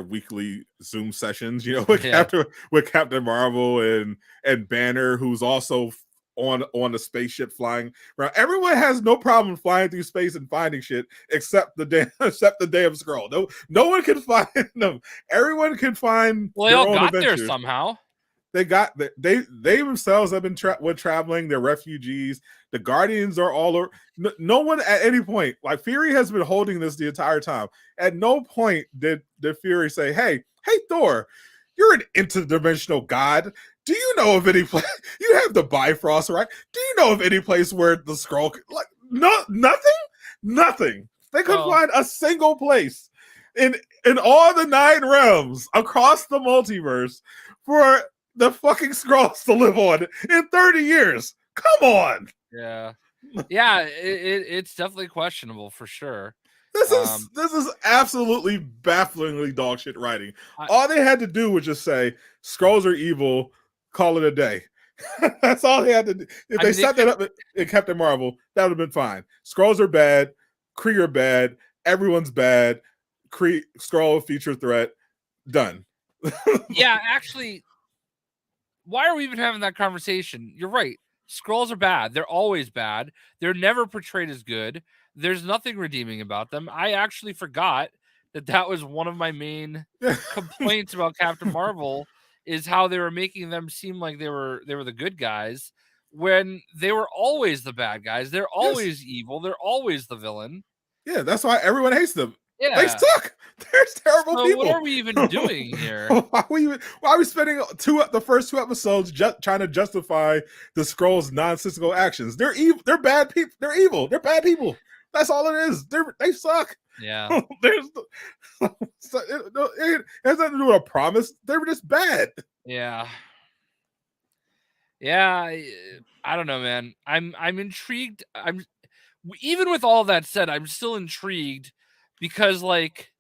weekly Zoom sessions, with Captain Marvel and Banner, who's also on the spaceship flying around. Everyone has no problem flying through space and finding shit except the damn Skrull. No one can find them. Everyone can find. Well, they all got there somehow. They themselves have been traveling. They're refugees. The Guardians are all over. No one at any point, like Fury has been holding this the entire time. At no point did Fury say, hey Thor, you're an interdimensional god. Do you know of any place? You have the Bifrost, right? Do you know of any place where the Skrull, like, nothing. They couldn't find a single place in all the 9 realms across the multiverse for the fucking Skrulls to live on in 30 years. Come on. Yeah. It's definitely questionable for sure. This is absolutely bafflingly dog shit writing. All they had to do was just say Skrulls are evil, call it a day. That's all they had to do. If they set that up in Captain Marvel, that would have been fine. Skrulls are bad, Kree are bad, everyone's bad, Skrull feature threat, done. Yeah, actually, why are we even having that conversation? You're right. Skrulls are bad. They're always bad. They're never portrayed as good. There's nothing redeeming about them. I actually forgot that was one of my main complaints about Captain Marvel, is how they were making them seem like they were the good guys when they were always the bad guys. They're always evil. They're always the villain. Yeah, that's why everyone hates them. They Yeah. suck. There's terrible So what people. are we even doing here? Why are we spending the first two episodes trying to justify the Skrulls' nonsensical actions? They're evil. They're bad people. They're evil. They're bad people. That's all it is. They suck. Yeah. There's it has nothing to do with a promise. They were just bad. Yeah. Yeah, I don't know, man. I'm intrigued. Even with all that said, I'm still intrigued because like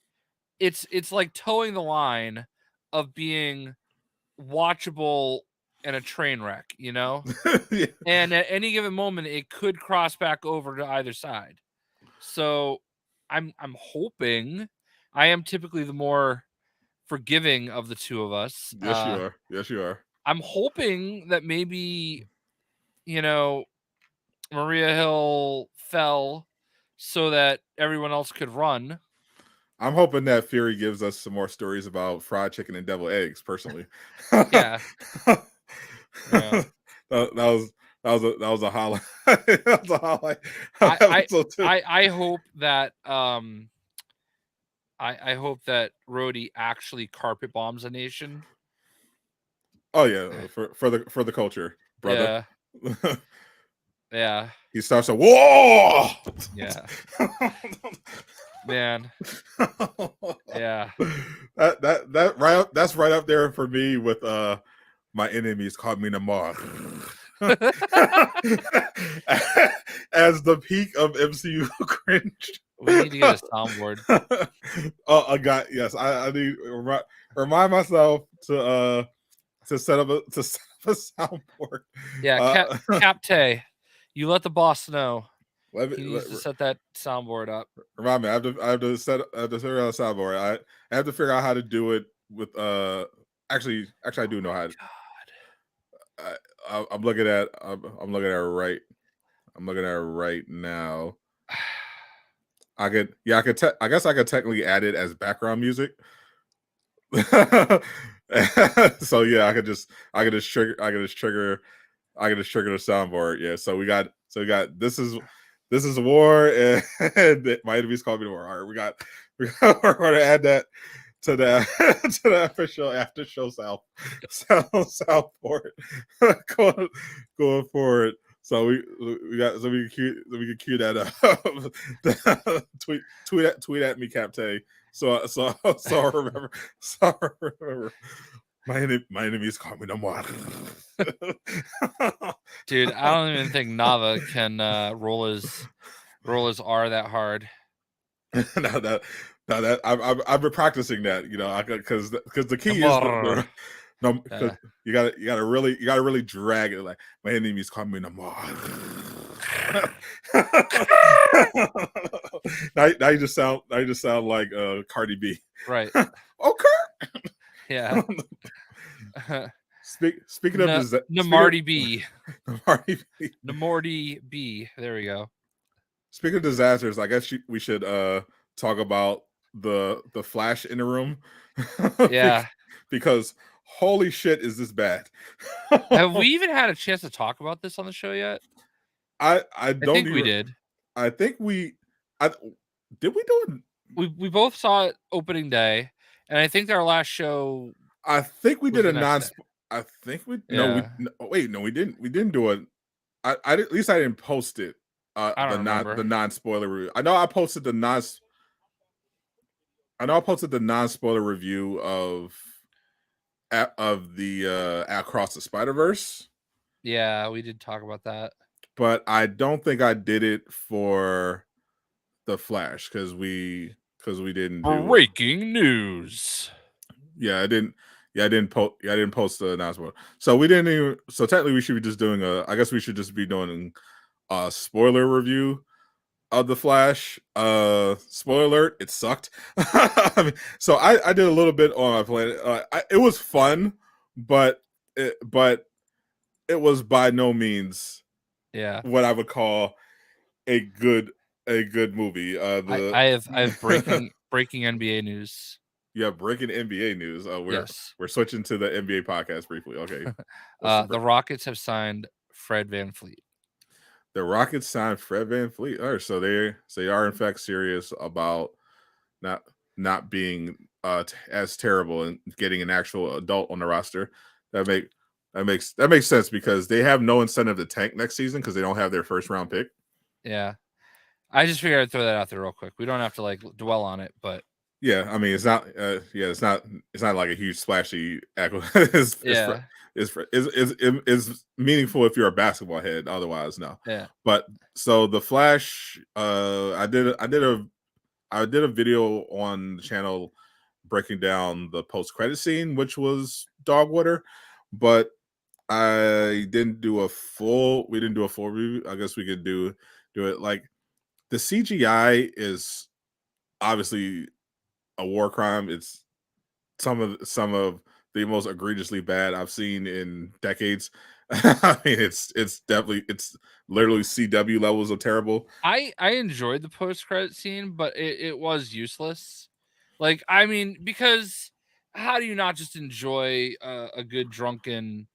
it's like towing the line of being watchable in a train wreck, you know? Yeah. And at any given moment it could cross back over to either side. So I'm hoping. I am typically the more forgiving of the two of us. Yes, you are. Yes, you are. I'm hoping that maybe, you know, Maria Hill fell so that everyone else could run. I'm hoping that Fury gives us some more stories about fried chicken and deviled eggs. Personally, Yeah. Yeah. that was a highlight. That was a highlight. Episode two. I hope that I hope that Rhodey actually carpet bombs a nation. Oh yeah, for the culture, brother. Yeah. Yeah. He starts a war. Yeah. Man. Yeah. That right up, that's right up there for me with my enemies called me Namor. As the peak of MCU cringe. We need to get a soundboard. I got I need remind myself to set up a soundboard. Yeah, Capte, you let the boss know. He needs to set that soundboard up. Remind me, I have to figure out a soundboard. I have to figure out how to do it with actually I do know how to. I'm looking at I'm looking at it right. I'm looking at it right now. I could I guess I could technically add it as background music. So yeah, I could just trigger the soundboard. Yeah, so we got this is war and my enemies call me the war. All right, we're gonna add that to the to the official Aftershow soundboard going forward. So we can cue that up. tweet at me, Capte. So I remember. My enemies call me no more. Dude, I don't even think Nava can roll his R that hard. now that I've been practicing that, you know, because the key is because you gotta really drag it. Like my enemies call me no more. now you just sound like Cardi B. Right. Okay. Yeah. Speaking of Namarty B. Namarty B. There we go. Speaking of disasters, I guess we should talk about the Flash in the room. Yeah. Because holy shit, is this bad? Have we even had a chance to talk about this on the show yet? I think we did. I think we did we do it? We both saw it opening day, and I think our last show. I think we did a non. I think we wait, no, we didn't. We didn't do it. I at least I didn't post it. I don't remember the non-spoiler review. I know I posted the non-spoiler review of the Across the Spider-Verse. Yeah, we did talk about that. But I don't think I did it for the Flash because we didn't breaking news. Yeah, I didn't post the announcement. So we didn't even. So technically, we should be just doing I guess we should just be doing a spoiler review of the Flash. Spoiler alert: it sucked. I mean, so I did a little bit on my planet. It was fun, but it was by no means what I would call a good movie. I have breaking NBA news. Yeah, breaking NBA news. We're switching to the NBA podcast briefly. Okay. The Rockets have signed Fred VanVleet. The Rockets signed Fred VanVleet. All right, so they are in fact serious about not not being as terrible and getting an actual adult on the roster. That make that makes sense because they have no incentive to tank next season because they don't have their first round pick. Yeah. I just figured I'd throw that out there real quick. We don't have to like dwell on it, but Yeah, I mean it's not. It's not like a huge splashy. it's, it's, yeah, it's meaningful if you're a basketball head. Otherwise, no. yeah. But so the Flash, I did a video on the channel breaking down the post credit scene, which was dog water, but I didn't do a full. We didn't do a full review. I guess we could do it. Like the CGI is obviously a war crime. It's some of the most egregiously bad I've seen in decades. I mean, it's definitely it's literally CW levels of terrible. I enjoyed the post credit scene, but it was useless. Like, I mean, because how do you not just enjoy a good drunken,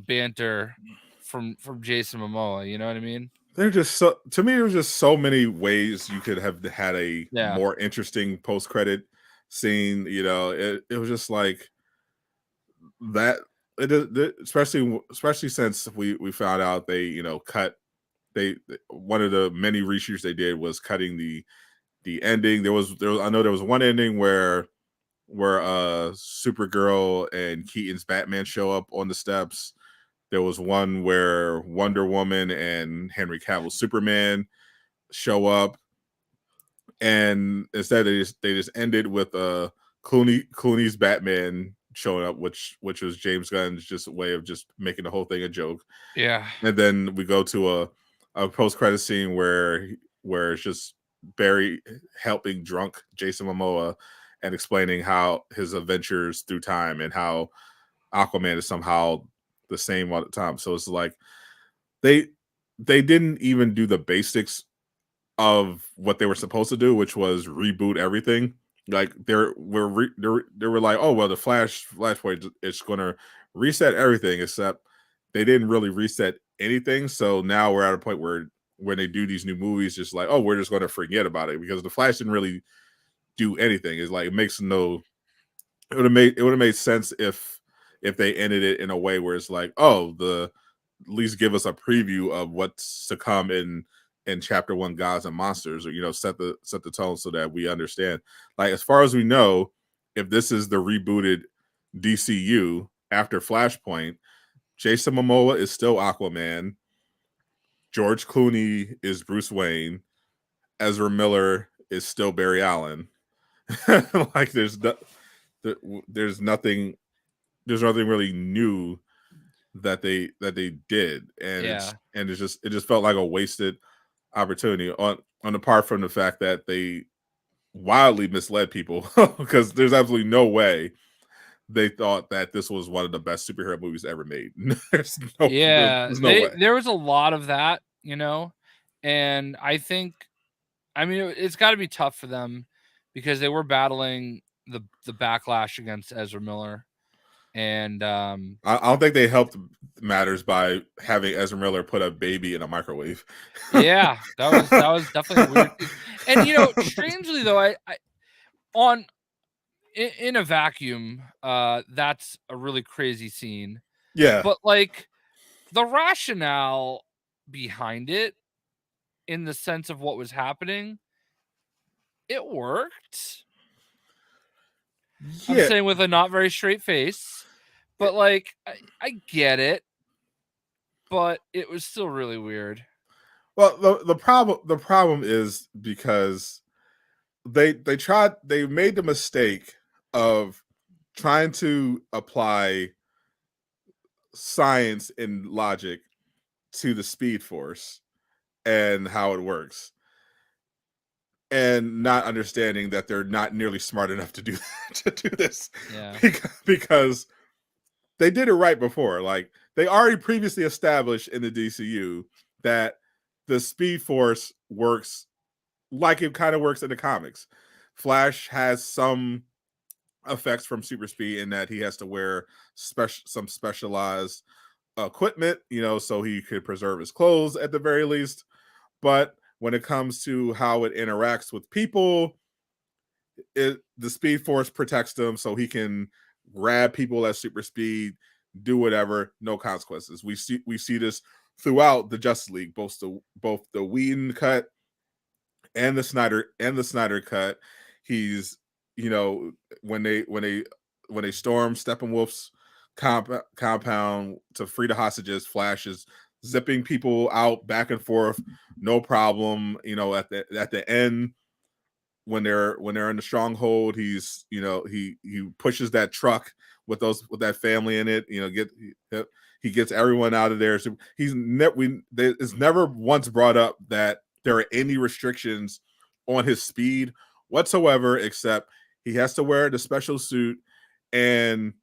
banter from Jason Momoa? You know what I mean? They're just so to me. There's just so many ways you could have had a Yeah, more interesting post credit scene. It was just like that. Especially since we found out they cut they one of the many reshoots they did was cutting the ending. There was I know there was one ending where Supergirl and Keaton's Batman show up on the steps. There was one where Wonder Woman and Henry Cavill's Superman show up, and instead they just ended with Clooney's Batman showing up, which was James Gunn's just way of just making the whole thing a joke. yeah, And then we go to a post credit scene where it's just Barry helping drunk Jason Momoa and explaining how his adventures through time and how Aquaman is somehow the same all the time. So it's like they they didn't even do the basics of what they were supposed to do, which was reboot everything. Like they were like, oh well, the Flashpoint is going to reset everything, except they didn't really reset anything. So now we're at a point where when they do these new movies, just like, oh, we're just going to forget about it because the Flash didn't really do anything. It's like it makes no. It would have made sense if they ended it in a way where it's like, oh, the at least give us a preview of what's to come in chapter one, Gods and Monsters, or set the tone so that we understand. Like as far as we know, if this is the rebooted DCU after Flashpoint, Jason Momoa is still Aquaman, George Clooney is Bruce Wayne, Ezra Miller is still Barry Allen. Like there's nothing really new that they did, and yeah, it just felt like a wasted opportunity on apart from the fact that they wildly misled people because there's absolutely no way they thought that this was one of the best superhero movies ever made. yeah. There's no way. There was a lot of that, and I think, I mean, it's got to be tough for them because they were battling the backlash against Ezra Miller, and I don't think they helped matters by having Ezra Miller put a baby in a microwave. yeah, that was definitely a weird thing. And strangely though, I on in a vacuum, that's a really crazy scene. Yeah, But like the rationale behind it, in the sense of what was happening, it worked. I'm yeah. saying with a not very straight face, but like I get it, but it was still really weird. Well, the problem is because they made the mistake of trying to apply science and logic to the Speed Force and how it works, and not understanding that they're not nearly smart enough to do to do this Yeah. because they did it right before. Like they already previously established in the DCU that the Speed Force works like it kind of works in the comics. Flash has some effects from super speed in that he has to wear some specialized equipment, so he could preserve his clothes at the very least. But when it comes to how it interacts with people, the Speed Force protects them, so he can grab people at super speed, do whatever, no consequences. We see this throughout the Justice League, both the Whedon cut and the Snyder cut. He's, you know, when they storm Steppenwolf's compound to free the hostages, Flash is zipping people out back and forth, no problem. You know, at the end, when they're in the stronghold, he's, you know, he pushes that truck with that family in it. You know, he gets everyone out of there. So it's never once brought up that there are any restrictions on his speed whatsoever, except he has to wear the special suit, and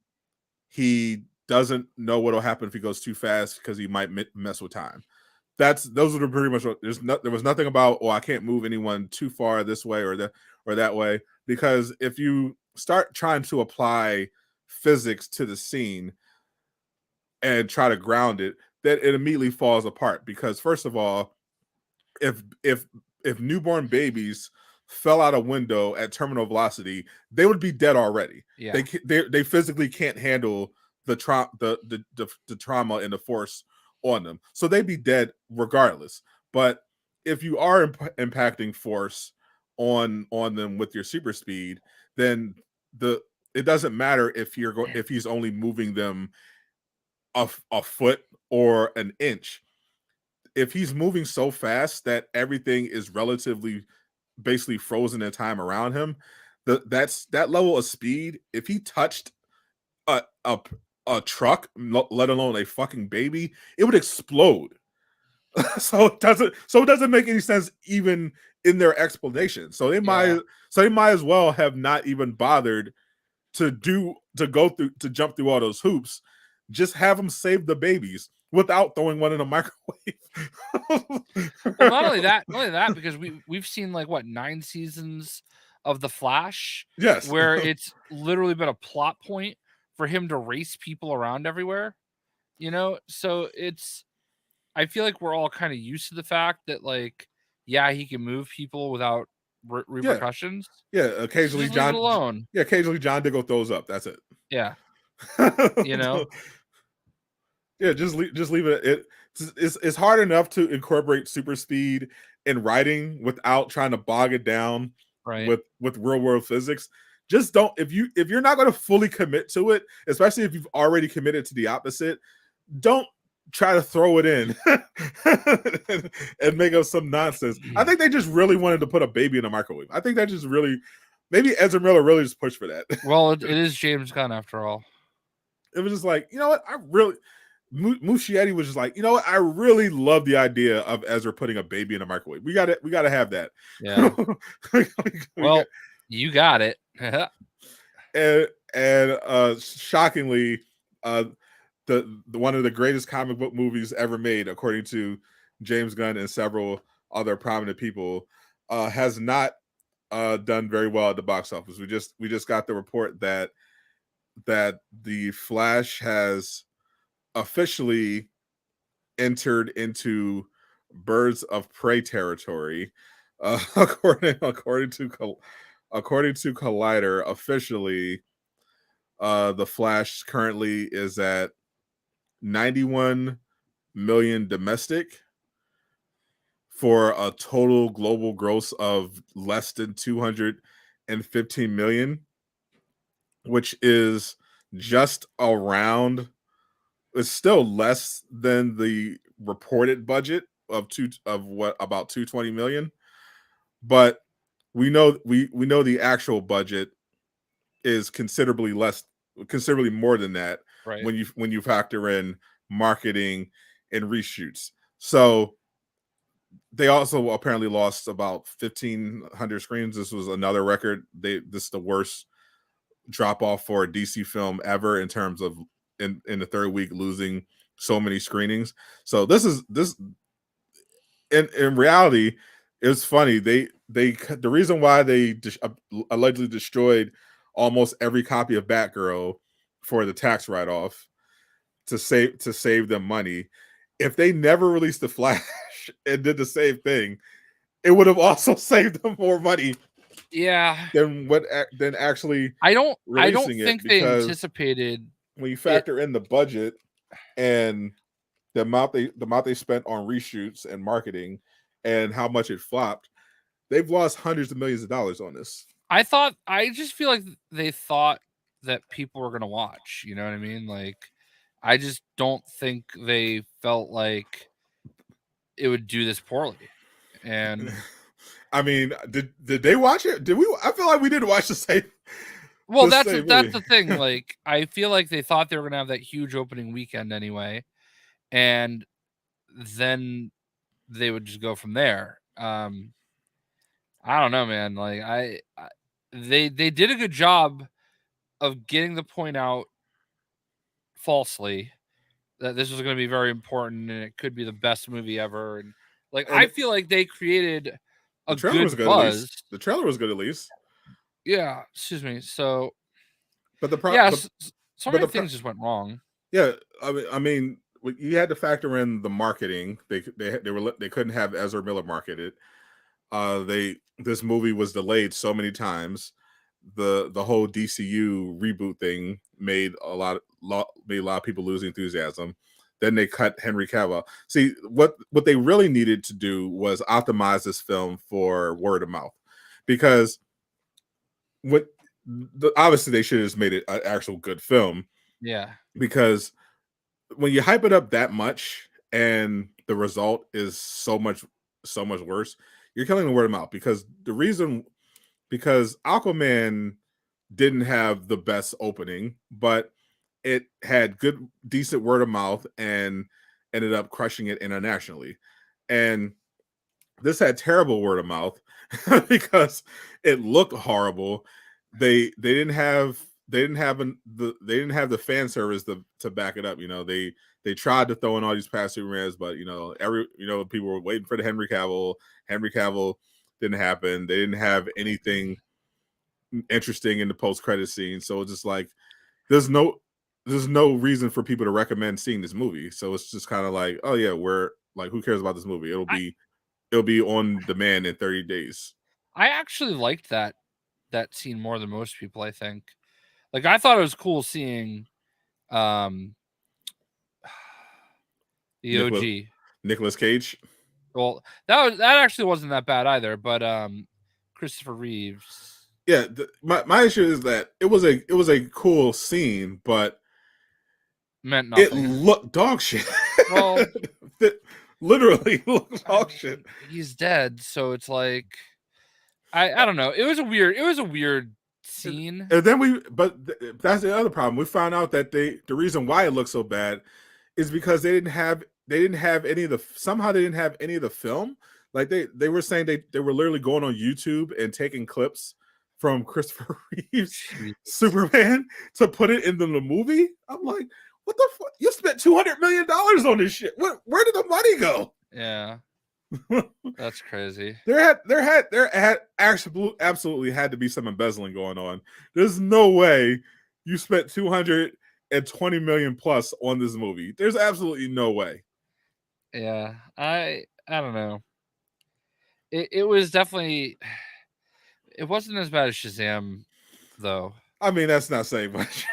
he doesn't know what'll happen if he goes too fast because he might mess with time. Those are pretty much. There was nothing about, I can't move anyone too far this way or that way, because if you start trying to apply physics to the scene and try to ground it, then it immediately falls apart. Because first of all, if newborn babies fell out a window at terminal velocity, they would be dead already. Yeah. They physically can't handle the trauma and the force on them, so they'd be dead regardless. But if you are impacting force on them with your super speed, then it doesn't matter if he's only moving them a foot or an inch. If he's moving so fast that everything is relatively basically frozen in time around him, that level of speed, if he touched a truck, let alone a fucking baby, it would explode. So it doesn't make any sense even in their explanation. So they might as well have not even bothered to jump through all those hoops. Just have them save the babies without throwing one in a microwave. Well, not only that, because we've seen 9 seasons of The Flash, yes, where it's literally been a plot point for him to race people around everywhere, you know. So I feel like we're all kind of used to the fact that he can move people without repercussions. Yeah, occasionally Just leave it alone. Yeah, occasionally John Diggle throws up. That's it. Yeah. You know. Yeah, just leave it. It's hard enough to incorporate super speed in writing without trying to bog it down with real world physics. Just don't, if you're not going to fully commit to it, especially if you've already committed to the opposite, don't try to throw it in and make up some nonsense. I think they just really wanted to put a baby in a microwave. I think that just really, maybe Ezra Miller really just pushed for that. Well, it is James Gunn after all. It was just like, you know what, Muschietti was just like, you know what, I really love the idea of Ezra putting a baby in a microwave. We got to have that. Yeah. You got it. and shockingly, the one of the greatest comic book movies ever made, according to James Gunn and several other prominent people, has not done very well at the box office. We just got the report that the Flash has officially entered into Birds of Prey territory, according to Collider. Officially, the Flash currently is at 91 million domestic for a total global gross of less than 215 million, which is just around, it's still less than the reported budget of about 220 million, but we know the actual budget is considerably more than that, right, when you factor in marketing and reshoots. So they also apparently lost about 1,500 screens. This was another record. This is the worst drop off for a DC film ever in terms of in the third week losing so many screenings. So this in reality, it's funny. The reason why they allegedly destroyed almost every copy of Batgirl for the tax write-off to save them money. If they never released the Flash and did the same thing, it would have also saved them more money. Yeah, than actually I don't releasing it, think they because anticipated when you it. factor in the budget and the amount they spent on reshoots and marketing and how much it flopped, they've lost hundreds of millions of dollars on this. I just feel like they thought that people were gonna watch. You know what I mean? Like, I just don't think they felt like it would do this poorly. And I mean, did they watch it? Did we? I feel like we didn't watch well, the same that's movie. the thing. Like, I feel like they thought they were gonna have that huge opening weekend anyway, and then they would just go from there. I don't know, man. Like, they did a good job of getting the point out falsely that this was going to be very important and it could be the best movie ever. And like, I And feel like they created the a trailer was good good at least. buzz. The trailer was good at least. Yeah, excuse me. So But the pro, yeah, but so but many the pro, things just went wrong. yeah. I mean, you had to factor in the marketing. They couldn't have Ezra Miller marketed. This movie was delayed so many times. The whole DCU reboot thing made a lot of people lose enthusiasm. Then they cut Henry Cavill. See, what they really needed to do was optimize this film for word of mouth, because obviously they should have just made it an actual good film, Yeah. because when you hype it up that much and the result is so much worse, you're killing the word of mouth. Because Aquaman didn't have the best opening, but it had good, decent word of mouth and ended up crushing it internationally. And this had terrible word of mouth because it looked horrible. They didn't have the fan service to back it up. They tried to throw in all these past Supermans, but people were waiting for the Henry Cavill. Henry Cavill didn't happen. They didn't have anything interesting in the post credit scene, so it's just like there's no reason for people to recommend seeing this movie. So it's just kind of like, oh yeah, we're like, who cares about this movie? It'll be on demand in 30 days. I actually liked that scene more than most people, I think. Like, I thought it was cool seeing um the OG. Nicolas Cage. Well, that actually wasn't that bad either, but Christopher Reeves. Yeah, my issue is that it was a cool scene, but Meant it nothing. looked dog shit. Well, it literally looked dog shit. He's dead, so it's like I don't know. It was a weird scene. And then that's the other problem. We found out that the reason why it looked so bad is because they didn't have any of the film. Like they were saying they were literally going on YouTube and taking clips from Christopher Reeves Superman to put it into the movie. I'm like, what the fuck? You spent $200 million on this shit. Where did the money go? Yeah. That's crazy. There had absolutely had to be some embezzling going on. There's no way you spent 220 million plus on this movie. There's absolutely no way. Yeah. I don't know. It was definitely, it wasn't as bad as Shazam though. I mean, that's not saying much.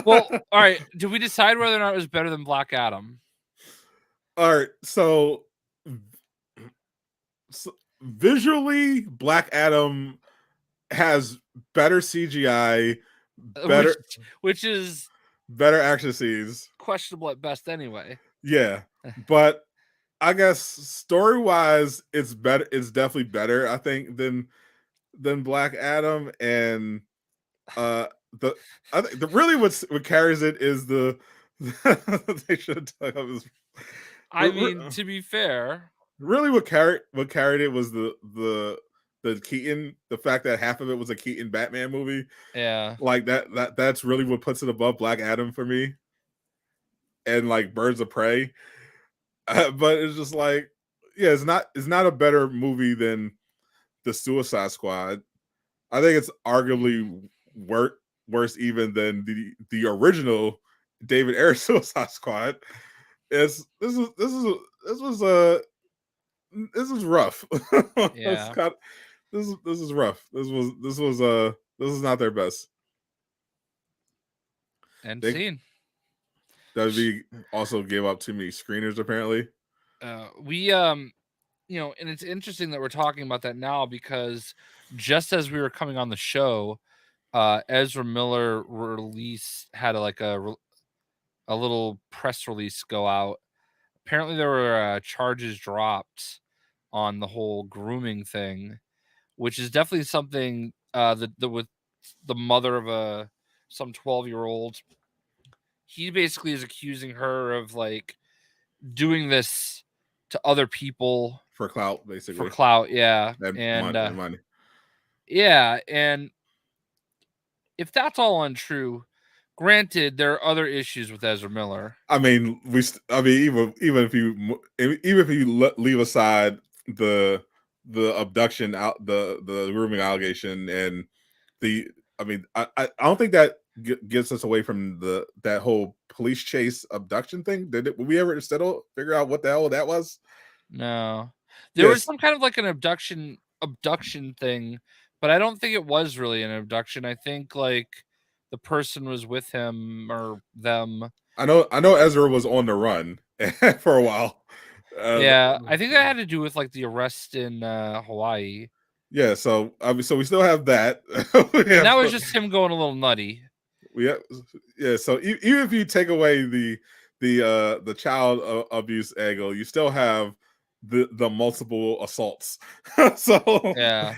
Well, all right. Did we decide whether or not it was better than Black Adam? All right, so visually, Black Adam has better CGI, which is better action scenes, questionable at best anyway. Yeah, but I guess story wise, it's better. It's definitely better, I think, than Black Adam. And I think really what carries it is the they should have done this. I mean, to be fair, really what carried it was the Keaton, the fact that half of it was a Keaton Batman movie. Yeah, like that's really what puts it above Black Adam for me. And like Birds of Prey, but it's just like, yeah, it's not a better movie than the Suicide Squad. I think it's arguably worse even than the original David Ayer Suicide Squad. This was rough. Yeah. this is rough. This is not their best. And They scene. WB also gave up too many screeners apparently. We and it's interesting that we're talking about that now because just as we were coming on the show, Ezra Miller had a little press release go out. Apparently, there were charges dropped on the whole grooming thing, which is definitely something that with the mother of some 12-year-old. He basically is accusing her of like doing this to other people For clout, for basically. clout. Yeah, And and money. yeah, and if that's all untrue, granted, there are other issues with Ezra Miller. I mean, even if you leave aside the abduction out the grooming allegation and the I don't think that gets us away from that whole police chase abduction thing. Did we ever figure out what the hell that was? No, there was Yes, some kind of like an abduction thing, but I don't think it was really an abduction. I think like the person was with him or them. I know Ezra was on the run for a while. Yeah, I think that had to do with like the arrest in Hawaii. Yeah, so so we still have that. And that was just him going a little nutty. Yeah. So even if you take away the child abuse angle, you still have the multiple assaults. So Yeah,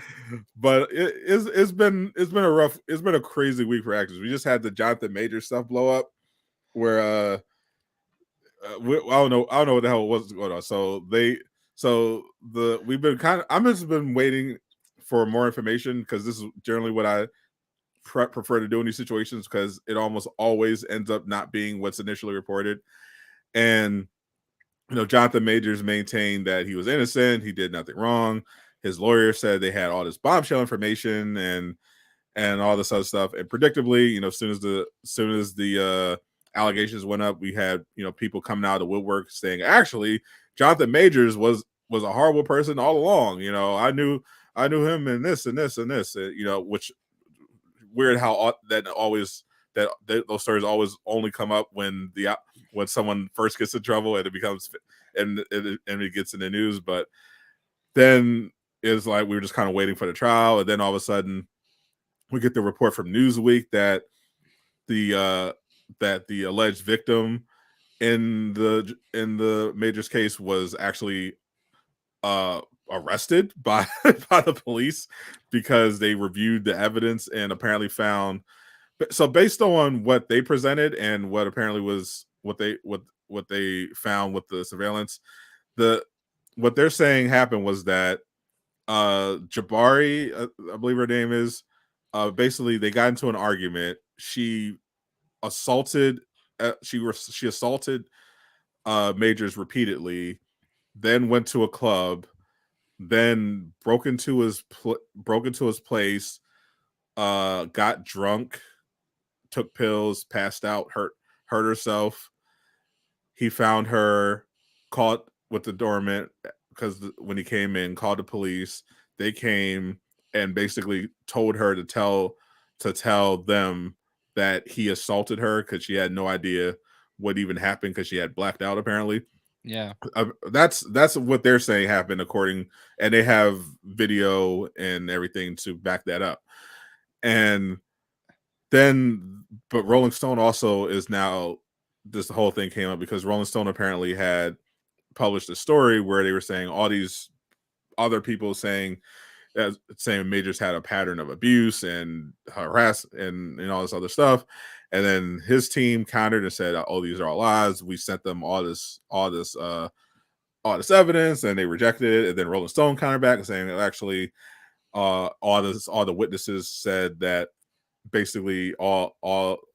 but it's been a crazy week for actors. We just had the Jonathan Major stuff blow up where I don't know what the hell was going on. We've been I've just been waiting for more information because this is generally what I prefer to do in these situations because it almost always ends up not being what's initially reported. And Jonathan Majors maintained that he was innocent, he did nothing wrong. His lawyer said they had all this bombshell information and all this other stuff. And predictably, as soon as the allegations went up, we had people coming out of the woodwork saying, actually, Jonathan Majors was a horrible person all along. I knew him and this and this and this. Which weird how those stories always only come up when someone first gets in trouble and it becomes and it gets in the news. But then it's like we were just kind of waiting for the trial, and then all of a sudden we get the report from Newsweek that the alleged victim in the Majors case was actually arrested by by the police because they reviewed the evidence and apparently found. So based on what they presented and what apparently was what they found with the surveillance, what they're saying happened was that Jabari, I believe her name is, basically they got into an argument. She assaulted she assaulted Majors repeatedly, then went to a club, then broke into his place, got drunk, took pills, passed out, hurt herself. He found her, caught with the doorman because when he came in, called the police. They came and basically told her to tell them that he assaulted her because she had no idea what even happened because she had blacked out apparently. yeah. That's what they're saying happened and they have video and everything to back that up. And then, but Rolling Stone also is now, this whole thing came up because Rolling Stone apparently had published a story where they were saying all these other people saying Majors had a pattern of abuse and harass and all this other stuff. And then his team countered and said, "Oh, these are all lies. We sent them all this evidence, and they rejected it." And then Rolling Stone countered back and saying, "Actually, all the witnesses said that basically all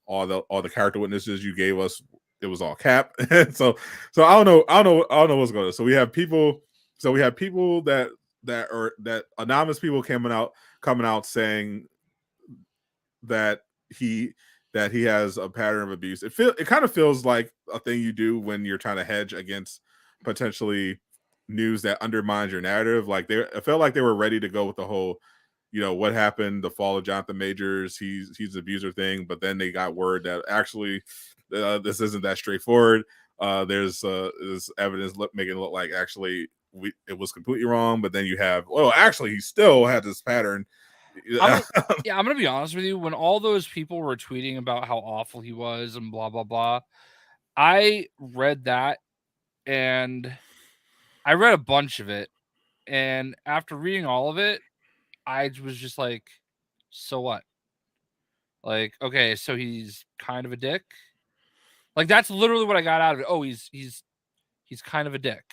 the character witnesses you gave us, it was all cap." so I don't know what's going on. So we have people that anonymous people coming out saying that he has a pattern of abuse. It kind of feels like a thing you do when you're trying to hedge against potentially news that undermines your narrative. Like I felt like they were ready to go with the whole, what happened, the fall of Jonathan Majors, he's an abuser thing, but then they got word that actually this isn't that straightforward. There's evidence making it look like actually it was completely wrong, but then you have, actually he still had this pattern. I'm gonna be honest with you. When all those people were tweeting about how awful he was and blah blah blah, I read that and I read a bunch of it, and after reading all of it, I was just like, so what? Like, okay, so he's kind of a dick. Like that's literally what I got out of it. Oh, he's kind of a dick.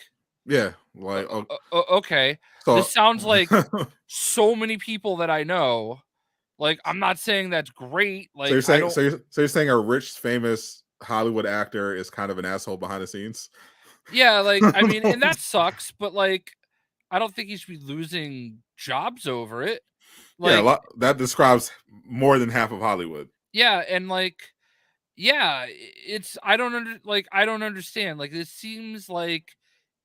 Yeah, like okay. so This sounds like so many people that I know. Like, I'm not saying that's great. Like, so you're saying so you're saying a rich, famous Hollywood actor is kind of an asshole behind the scenes? Yeah, like I mean, and that sucks, but like I don't think he should be losing jobs over it. Like, yeah, that describes more than half of Hollywood. Yeah, and like, yeah, it's I don't understand. Like, this seems like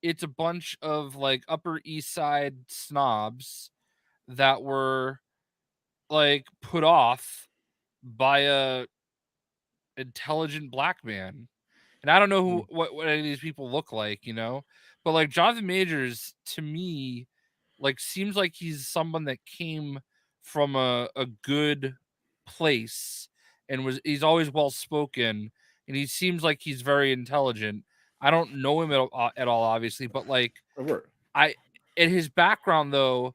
it's a bunch of like Upper East Side snobs that were like put off by a intelligent black man. And I don't know what any of these people look like, but like Jonathan Majors to me like seems like he's someone that came from a good place and he's always well spoken, and he seems like he's very intelligent. I don't know him at all obviously, but like I in his background though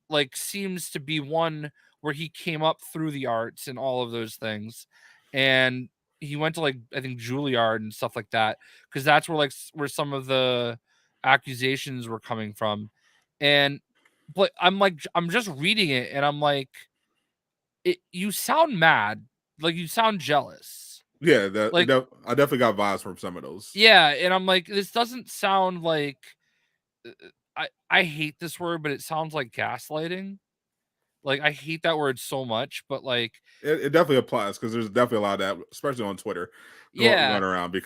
like seems to be one where he came up through the arts and all of those things, and he went to like I think Juilliard and stuff like that, because that's where some of the accusations were coming from. And but I'm just reading it and I'm like, you sound mad, like you sound jealous. Yeah, like I definitely got vibes from some of those. yeah, and I'm like, this doesn't sound like I hate this word, but it sounds like gaslighting. Like, I hate that word so much, but like it definitely applies because there's definitely a lot of that, especially on Twitter, going around and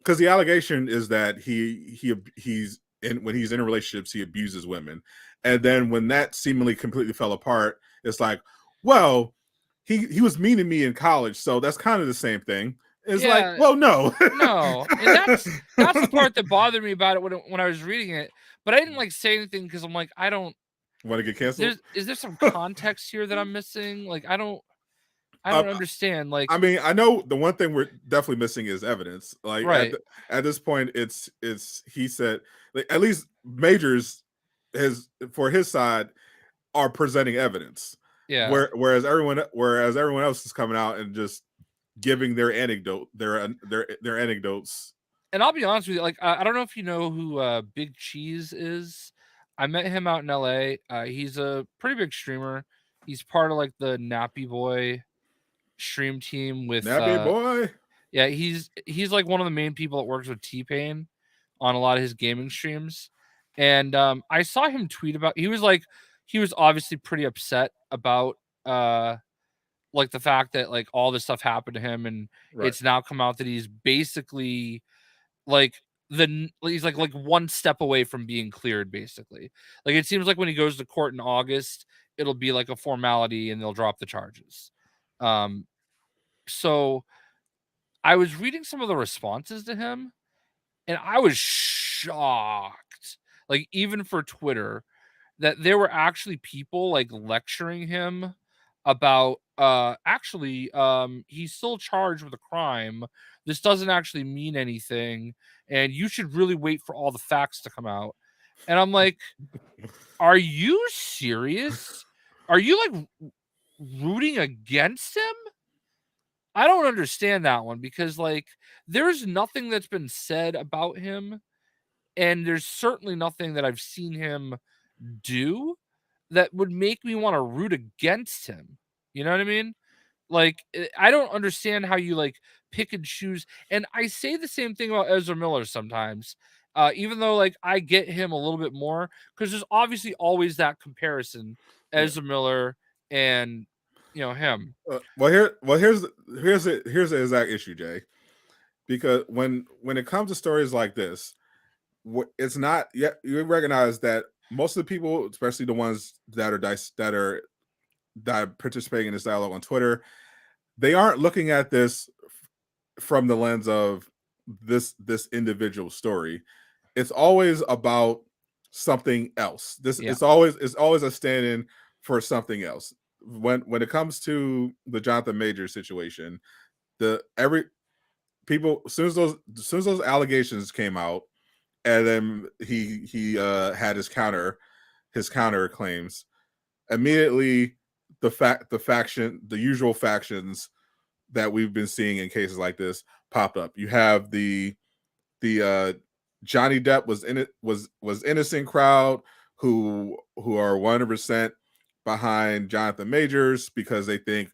because the allegation is that he's when he's in relationships he abuses women, and then when that seemingly completely fell apart, it's like, well, he was mean to me in college, so that's kind of the same thing. It's like, well, no, and that's the part that bothered me about it when I was reading it, but I didn't like say anything because I'm like, I don't want to get canceled. Is there some context here that I'm missing? Like, I don't understand. Like, I mean, I know the one thing we're definitely missing is evidence. Like, right. at this point, it's he said, like, at least Majors for his side are presenting evidence. Yeah. Whereas everyone else is coming out and just giving their anecdotes. And I'll be honest with you, like, I don't know if you know who Big Cheese is. I met him out in LA. He's a pretty big streamer. He's part of like the Nappy Boy stream team with Nappy Boy. Yeah, he's like one of the main people that works with T-Pain on a lot of his gaming streams. And I saw him tweet about he was obviously pretty upset about like the fact that like all this stuff happened to him, and it's now come out that he's basically like he's like one step away from being cleared, basically. Like, it seems like when he goes to court in August, it'll be like a formality and they'll drop the charges. So I was reading some of the responses to him and I was shocked, like, even for Twitter, that there were actually people like lecturing him about actually he's still charged with a crime. This doesn't actually mean anything, and you should really wait for all the facts to come out. And I'm like, are you serious? Are you like rooting against him? I don't understand that one, because like there's nothing that's been said about him, and there's certainly nothing that I've seen him do that would make me want to root against him. You know what I mean? Like, I don't understand how you like pick and choose. And I say the same thing about Ezra Miller sometimes, even though like I get him a little bit more, because there's obviously always that comparison, Ezra Miller and him. Here's the exact issue, Jay. Because when it comes to stories like this, it's not yet. You recognize that most of the people, especially the ones that are participating in this dialogue on Twitter, they aren't looking at this from the lens of this individual story. It's always about something else. This Yeah. it's always a stand-in for something else. When it comes to the Jonathan Majors situation, the every people as soon as those allegations came out, and then he had his counter claims, immediately the usual factions that we've been seeing in cases like this popped up. You have the Johnny Depp was innocent crowd who are 100% behind Jonathan Majors because they think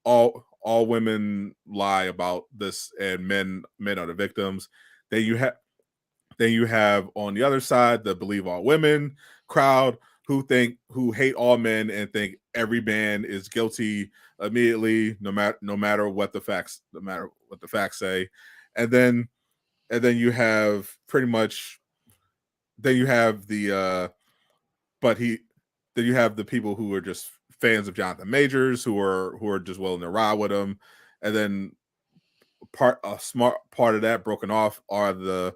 all women lie about this and men are the victims. Then you have on the other side the believe all women crowd who hate all men and think every man is guilty immediately, no matter what the facts say. And then you have pretty much then you have the but he then you have the people who are just fans of Jonathan Majors who are just willing to ride with him. And then a smart part of that broken off are the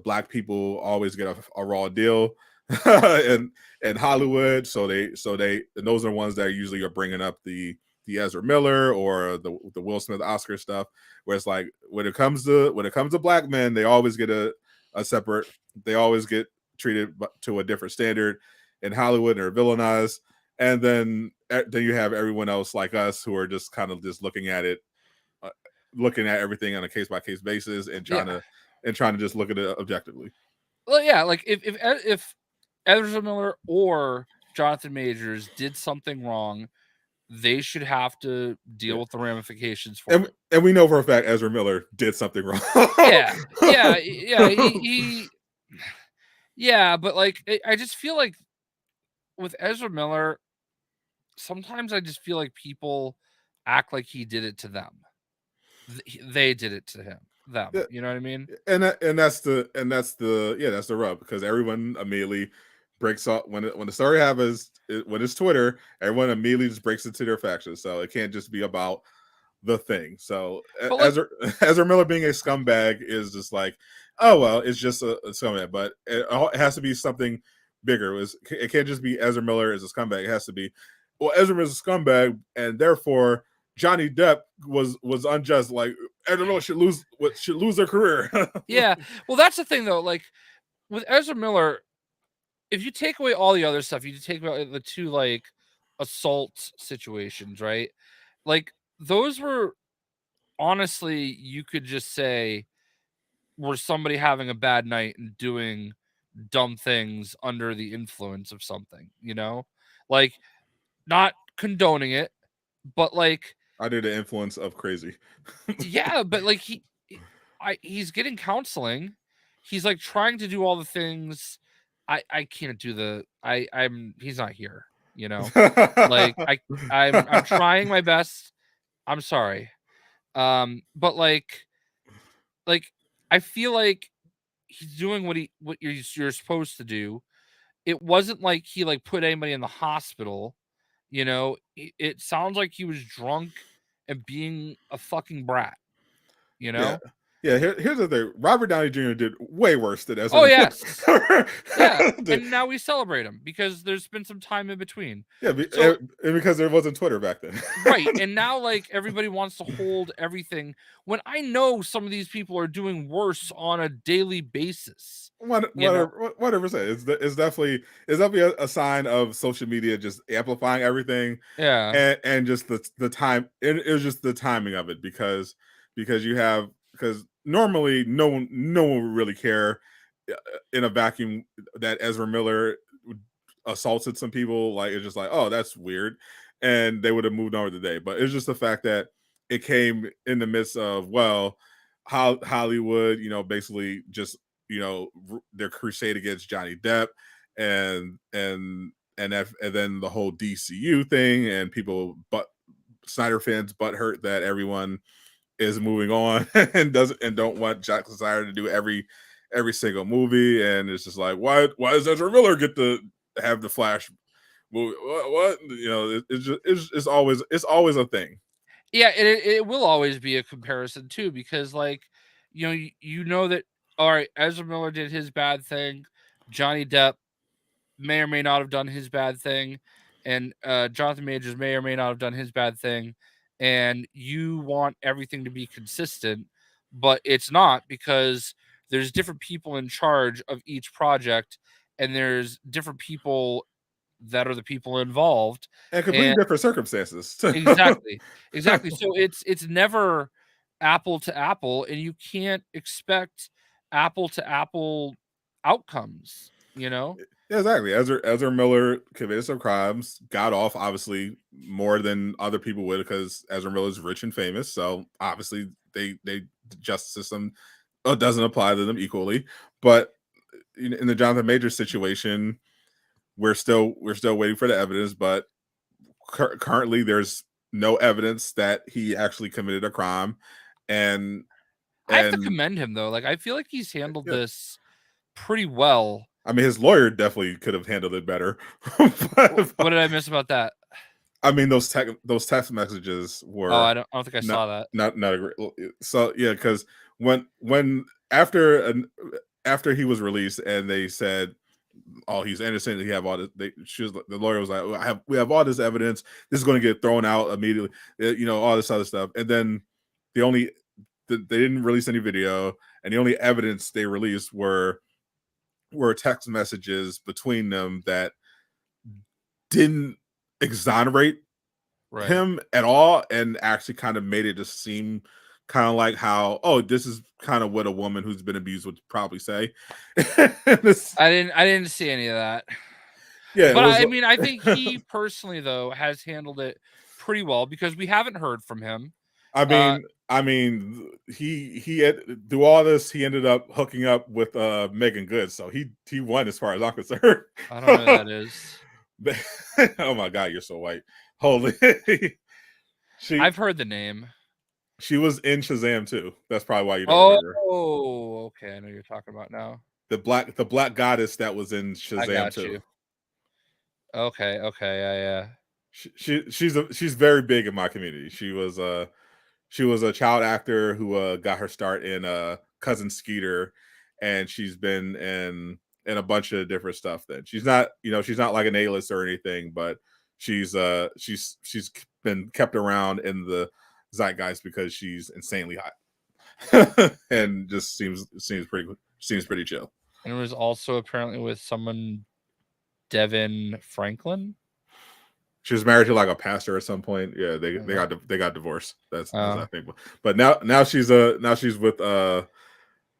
black people always get a raw deal in Hollywood. And those are the ones that usually are bringing up the Ezra Miller or the Will Smith Oscar stuff, where it's like when it comes to black men, they always get a separate, they always get treated to a different standard in Hollywood and are villainized. And then you have everyone else like us who are just kind of just looking at it, looking at everything on a case by case basis and trying to just look at it objectively. Well, yeah, like if Ezra Miller or Jonathan Majors did something wrong, they should have to deal with the ramifications for it. And we know for a fact Ezra Miller did something wrong. yeah. Yeah, but like I just feel like with Ezra Miller, sometimes I just feel like people act like he did it to them. They did it to him. Them. Yeah. You know what I mean? And that's the rub, because everyone immediately breaks off when the story happens. When it's Twitter, everyone immediately just breaks into their faction. So it can't just be about the thing. So Like, Ezra Miller being a scumbag is just like, oh well, it's just a scumbag. But it has to be something bigger. It can't just be Ezra Miller is a scumbag. It has to be, well, Ezra Miller is a scumbag, and therefore Johnny Depp was unjust. Like, Ezra Miller should lose their career. Yeah, well, that's the thing though. Like with Ezra Miller, if you take away all the other stuff, you take away the two like assault situations, right? Like those were honestly, you could just say, were somebody having a bad night and doing dumb things under the influence of something, you know? Like not condoning it, but like Under the influence of crazy. yeah, but like he's getting counseling. He's like trying to do all the things. I can't do the I'm he's not here, you know? Like I'm trying my best. I'm sorry. But like I feel like he's doing what you're supposed to do. It wasn't like he like put anybody in the hospital, you know. It sounds like he was drunk and being a fucking brat, you know. Yeah. Here's the thing: Robert Downey Jr. did way worse than Ezra. Oh yes, yeah. And now we celebrate him because there's been some time in between. Yeah, and because there wasn't Twitter back then, right? And now, like everybody wants to hold everything when I know some of these people are doing worse on a daily basis. Whatever. Say it's definitely a sign of social media just amplifying everything. Yeah, and just the time. It was just the timing of it because normally no one would really care in a vacuum that Ezra Miller assaulted some people. Like, it's just like, oh, that's weird, and they would have moved on with the day. But it's just the fact that it came in the midst of, well, how Hollywood, basically just their crusade against Johnny Depp, and then the whole DCU thing, and people Snyder fans butt hurt that everyone is moving on and don't want Jack Snyder to do every single movie, and it's just like, why does Ezra Miller get to have the Flash movie? What? You know, it's always a thing. Yeah, it will always be a comparison too, because like, you know that, all right, Ezra Miller did his bad thing, Johnny Depp may or may not have done his bad thing, and Jonathan Majors may or may not have done his bad thing, and you want everything to be consistent, but it's not, because there's different people in charge of each project, and there's different people that are the people involved, And completely and different circumstances. exactly, exactly. So it's never apple to apple, and you can't expect apple to apple outcomes. Yeah, exactly. Ezra Miller committed some crimes, got off obviously more than other people would because Ezra Miller's rich and famous. So obviously the justice system doesn't apply to them equally. But in the Jonathan Majors situation, we're still waiting for the evidence. But currently, there's no evidence that he actually committed a crime, and I have to commend him though. Like, I feel like he's handled this pretty well. I mean, his lawyer definitely could have handled it better. What did I miss about that? I mean, those text messages were. Oh, I don't think I saw that. Not a great. So yeah, because when after he was released and they said, "Oh, he's innocent," he have all this. The lawyer was like, "We have all this evidence. This is going to get thrown out immediately." All this other stuff, and then they didn't release any video, and the only evidence they released were text messages between them that didn't exonerate him at all, and actually kind of made it just seem kind of like how, oh, this is kind of what a woman who's been abused would probably say. I didn't see any of that. Yeah, but I mean, I think he personally though has handled it pretty well, because we haven't heard from him. I mean, he had, through all this, he ended up hooking up with Megan Good, so he won as far as I'm concerned. I don't know who that is. Oh my god, you're so white. Holy. I've heard the name. She was in Shazam too. That's probably why you don't remember. Oh, okay. I know you're talking about now. The black goddess that was in Shazam too. You. Okay, yeah. She's very big in my community. She was a child actor who got her start in Cousin Skeeter, and she's been in a bunch of different stuff. Then she's not like an A-list or anything, but she's been kept around in the zeitgeist because she's insanely hot and just seems pretty chill. And it was also apparently with someone, Devin Franklin. She was married to like a pastor at some point. Yeah, they got divorced. That's I think. But now she's with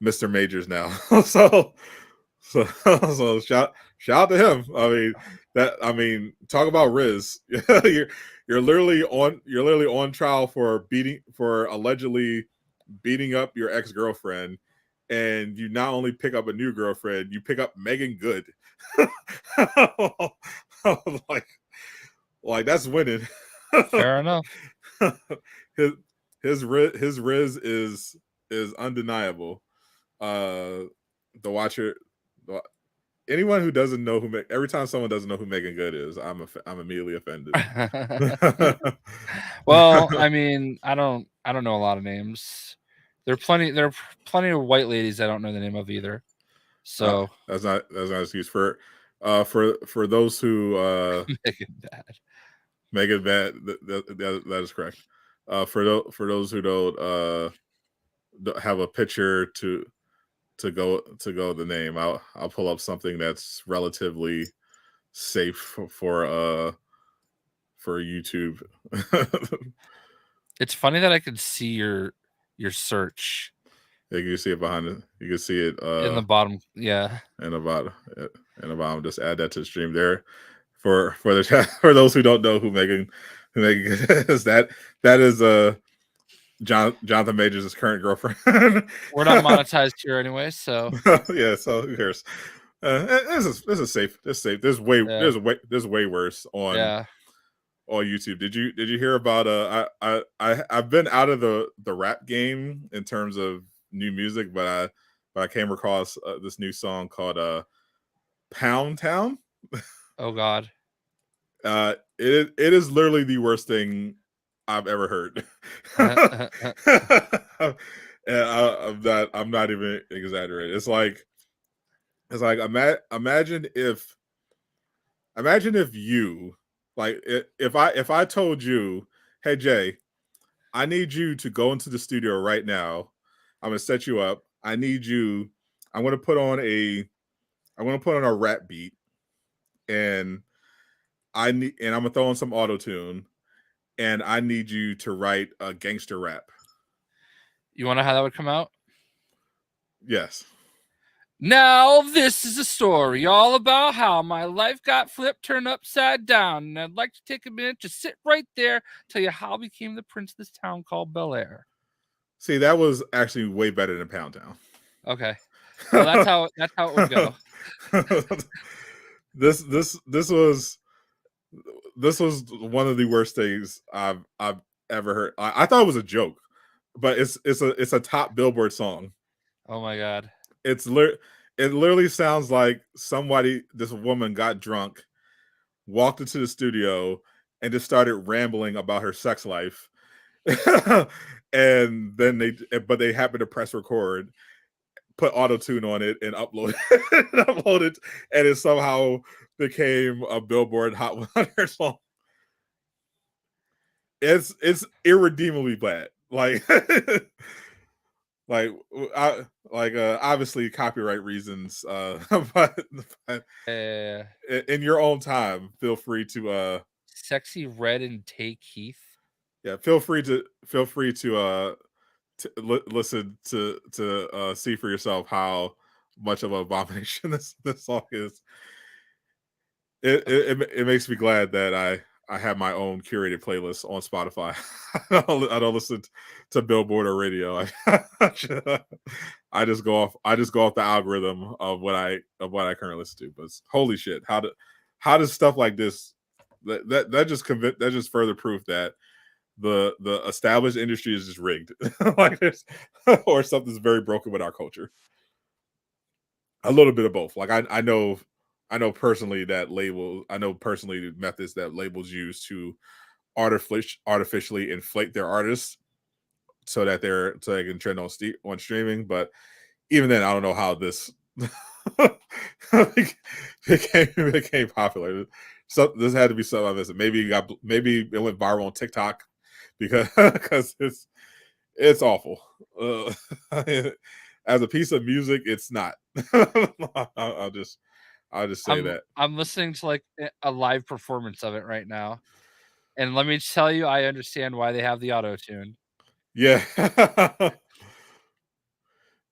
Mr. Majors now. so shout out to him. I mean, talk about Riz. you're literally on trial for allegedly beating up your ex-girlfriend, and you not only pick up a new girlfriend, you pick up Megan Good. Like that's winning. Fair enough. His Riz is undeniable. The watcher, anyone who doesn't know every time someone doesn't know who Megan Good is, I'm immediately offended. Well, I mean, I don't know a lot of names. There are plenty of white ladies I don't know the name of either. So that's not an excuse for those who Megan Bad. That is correct. For those who don't have a picture to go the name, I'll pull up something that's relatively safe for YouTube. It's funny that I can see your search. Yeah, you can see it behind it. You can see it in the bottom. Yeah, in the bottom. Just add that to the stream there. For the chat, for those who don't know who Megan is, that is Jonathan Majors' current girlfriend. We're not monetized here anyway, so yeah. So who cares? This is safe. This is safe. There's way worse on YouTube. Did you hear about I've been out of the rap game in terms of new music, but but I came across this new song called Pound Town. Oh God. It is literally the worst thing I've ever heard. And I'm not even exaggerating. It's like imagine if you, like, if I told you, hey Jay, I need you to go into the studio right now. I'm gonna set you up. I'm gonna put on a rap beat, and I'm gonna throw on some auto tune, and I need you to write a gangster rap. You want to know how that would come out? Yes. Now this is a story all about how my life got flipped, turned upside down, and I'd like to take a minute to sit right there, tell you how I became the prince of this town called Bel Air. See, that was actually way better than Pound Town. Okay, well that's how it would go. This was one of the worst things I've ever heard. I thought it was a joke, but it's a top Billboard song. Oh my God. It literally sounds like this woman got drunk, walked into the studio, and just started rambling about her sex life. And then they happened to press record, put auto tune on it, and upload it, and it somehow became a Billboard Hot 100 song. It's irredeemably bad. Obviously copyright reasons, but in your own time, feel free to Sexy Red and Take Keith. feel free to listen to see for yourself how much of an abomination this song is. It makes me glad that I have my own curated playlist on Spotify. I don't listen to Billboard or radio. I just go off the algorithm of what I currently listen to. But holy shit, how does stuff like this that just further proof that the established industry is just rigged, like this, or something's very broken with our culture. A little bit of both. Like I know personally the methods that labels use to artificially inflate their artists so that they can trend on streaming. But even then, I don't know how this became popular. So this had to be something I missed. Maybe it went viral on TikTok because it's awful. As a piece of music, it's not. I'll just say that. I'm listening to like a live performance of it right now, and let me tell you, I understand why they have the auto tune. Yeah.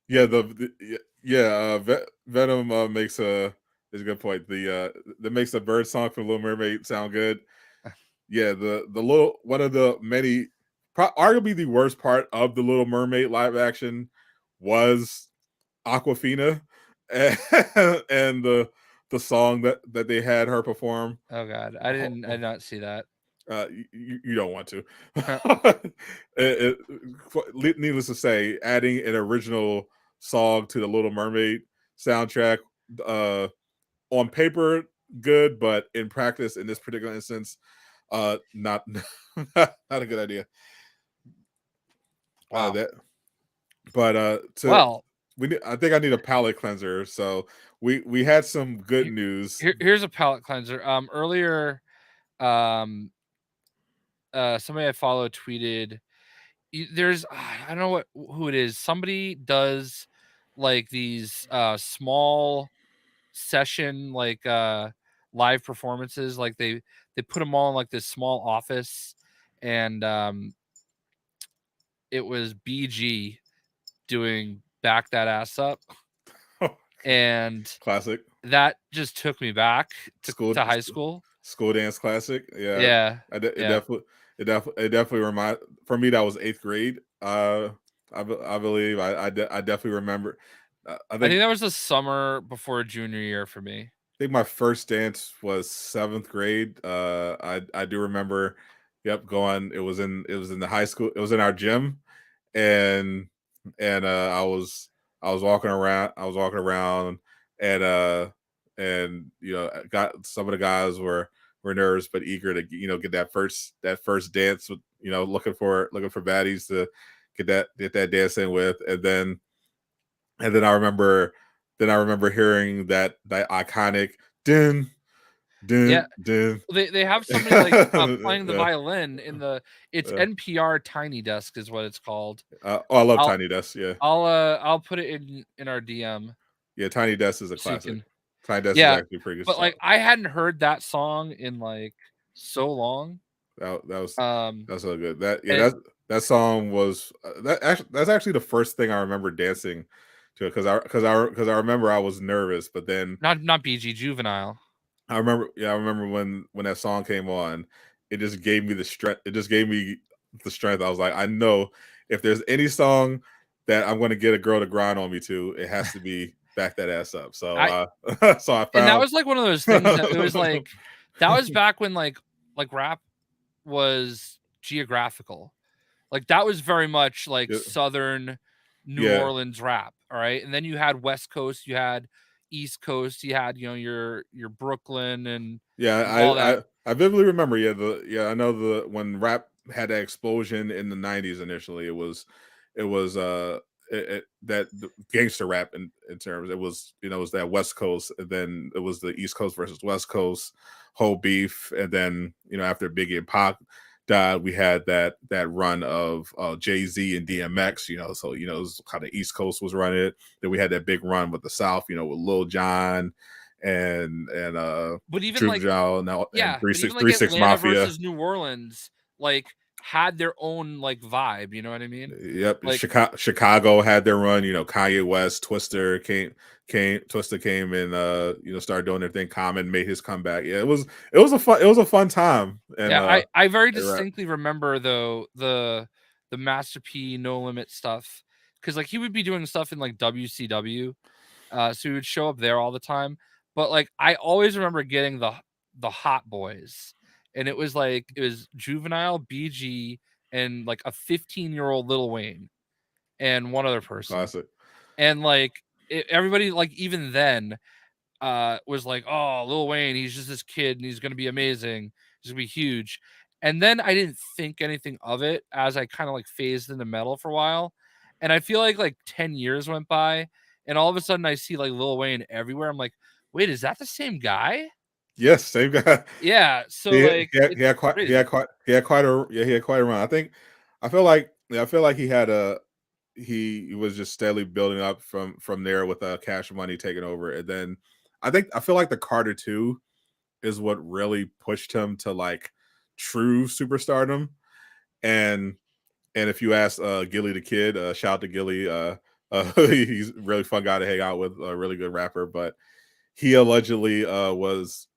Yeah, Venom makes is a good point. That makes the bird song from Little Mermaid sound good. Yeah, the little one of the many, arguably the worst part of the Little Mermaid live action was Aquafina and the song that they had her perform. Oh God, I did not see that. You don't want to. Needless to say, adding an original song to the Little Mermaid soundtrack, on paper good, but in practice, in this particular instance, not not a good idea. Wow. I think I need a palate cleanser. So we had some good news. Here's a palate cleanser. Earlier, somebody I follow tweeted. There's I don't know who it is. Somebody does like these small session live performances. Like they put them all in like this small office, and it was BG doing Back That Ass Up. And classic. That just took me back to high school. School dance classic. Yeah. It definitely remind, for me, that was 8th grade. I believe I definitely remember. I think that was the summer before junior year for me. I think my first dance was 7th grade. I do remember. Yep, going. It was in the high school. It was in our gym, and I was I was walking around, and got some of the guys were nervous but eager to get that first dance with looking for baddies to get that dance in with, and then I remember hearing that iconic din Yeah, din din. they have somebody like playing the Yeah. violin in it's NPR Tiny Desk is what it's called. I love I'll Tiny Desk. Yeah, I'll put it in our DM yeah. Tiny Desk is a so you classic. can. Tiny Desk is Yeah, actually pretty good but stuff. like I hadn't heard that song in like so long. That was Um, that's so good. That yeah and that song was that's actually the first thing I remember dancing to, because I remember I was nervous, but then not BG Juvenile. I remember when that song came on, it just gave me the strength. It just gave me the strength. I was like, I know if there's any song that I'm going to get a girl to grind on me to, it has to be Back That Ass Up. So I so I and that found was like one of those things that it was like that was back when like rap was geographical. Like that was very much like yeah, Southern New yeah. Orleans rap, all right? And then you had West Coast, you had East Coast, you had, your Brooklyn Yeah, and all that. I vividly remember. I know the when rap had that explosion in the '90s. Initially, that the gangster rap in terms. It was that West Coast, and then it was the East Coast versus West Coast whole beef, and then after Biggie and Pac died, we had that run of Jay-Z and DMX. So it was kind of East Coast was running it. Then we had that big run with the South. With Lil Jon and But even Troop like Jowl now and yeah, three but six even like three six Atlanta Mafia. versus New Orleans like had their own like vibe, you know what I mean? Yep, Like Chicago had their run. Kanye West, Twister came and started doing their thing. Common made his comeback. Yeah, it was a fun time. And yeah, I very right. distinctly remember though the Master P No Limit stuff cuz like he would be doing stuff in like WCW. So he would show up there all the time. But like I always remember getting the Hot Boys. And it was Juvenile, BG, and like a 15-year-old Lil Wayne and one other person. Classic. And like everybody like even then was like, "Oh, Lil Wayne, he's just this kid and he's going to be amazing. He's going to be huge." And then I didn't think anything of it as I kind of like phased into metal for a while. And I feel like 10 years went by and all of a sudden I see like Lil Wayne everywhere. I'm like, "Wait, is that the same guy?" Yes, same guy. Yeah, so like He it's had quite he had crazy. quite he had quite a he had quite a run. I feel like he was just steadily building up from there with Cash Money taking over, and then I feel like the Carter 2 is what really pushed him to like true superstardom. And if you ask Gilly the Kid, shout out to Gilly, he's a really fun guy to hang out with, a really good rapper, but he allegedly was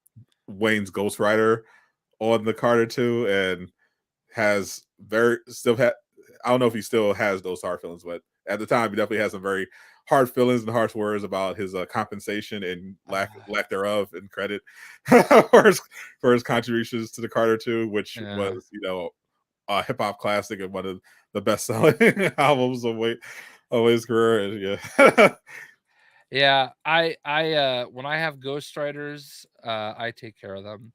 Wayne's ghostwriter on the Carter 2, and has very still had I don't know if he still has those hard feelings, but at the time he definitely has some very hard feelings and harsh words about his compensation and lack thereof and credit for his contributions to the Carter 2, which Yeah. was a hip hop classic and one of the best selling albums of his career. Yeah. Yeah, when I have ghostwriters, I take care of them.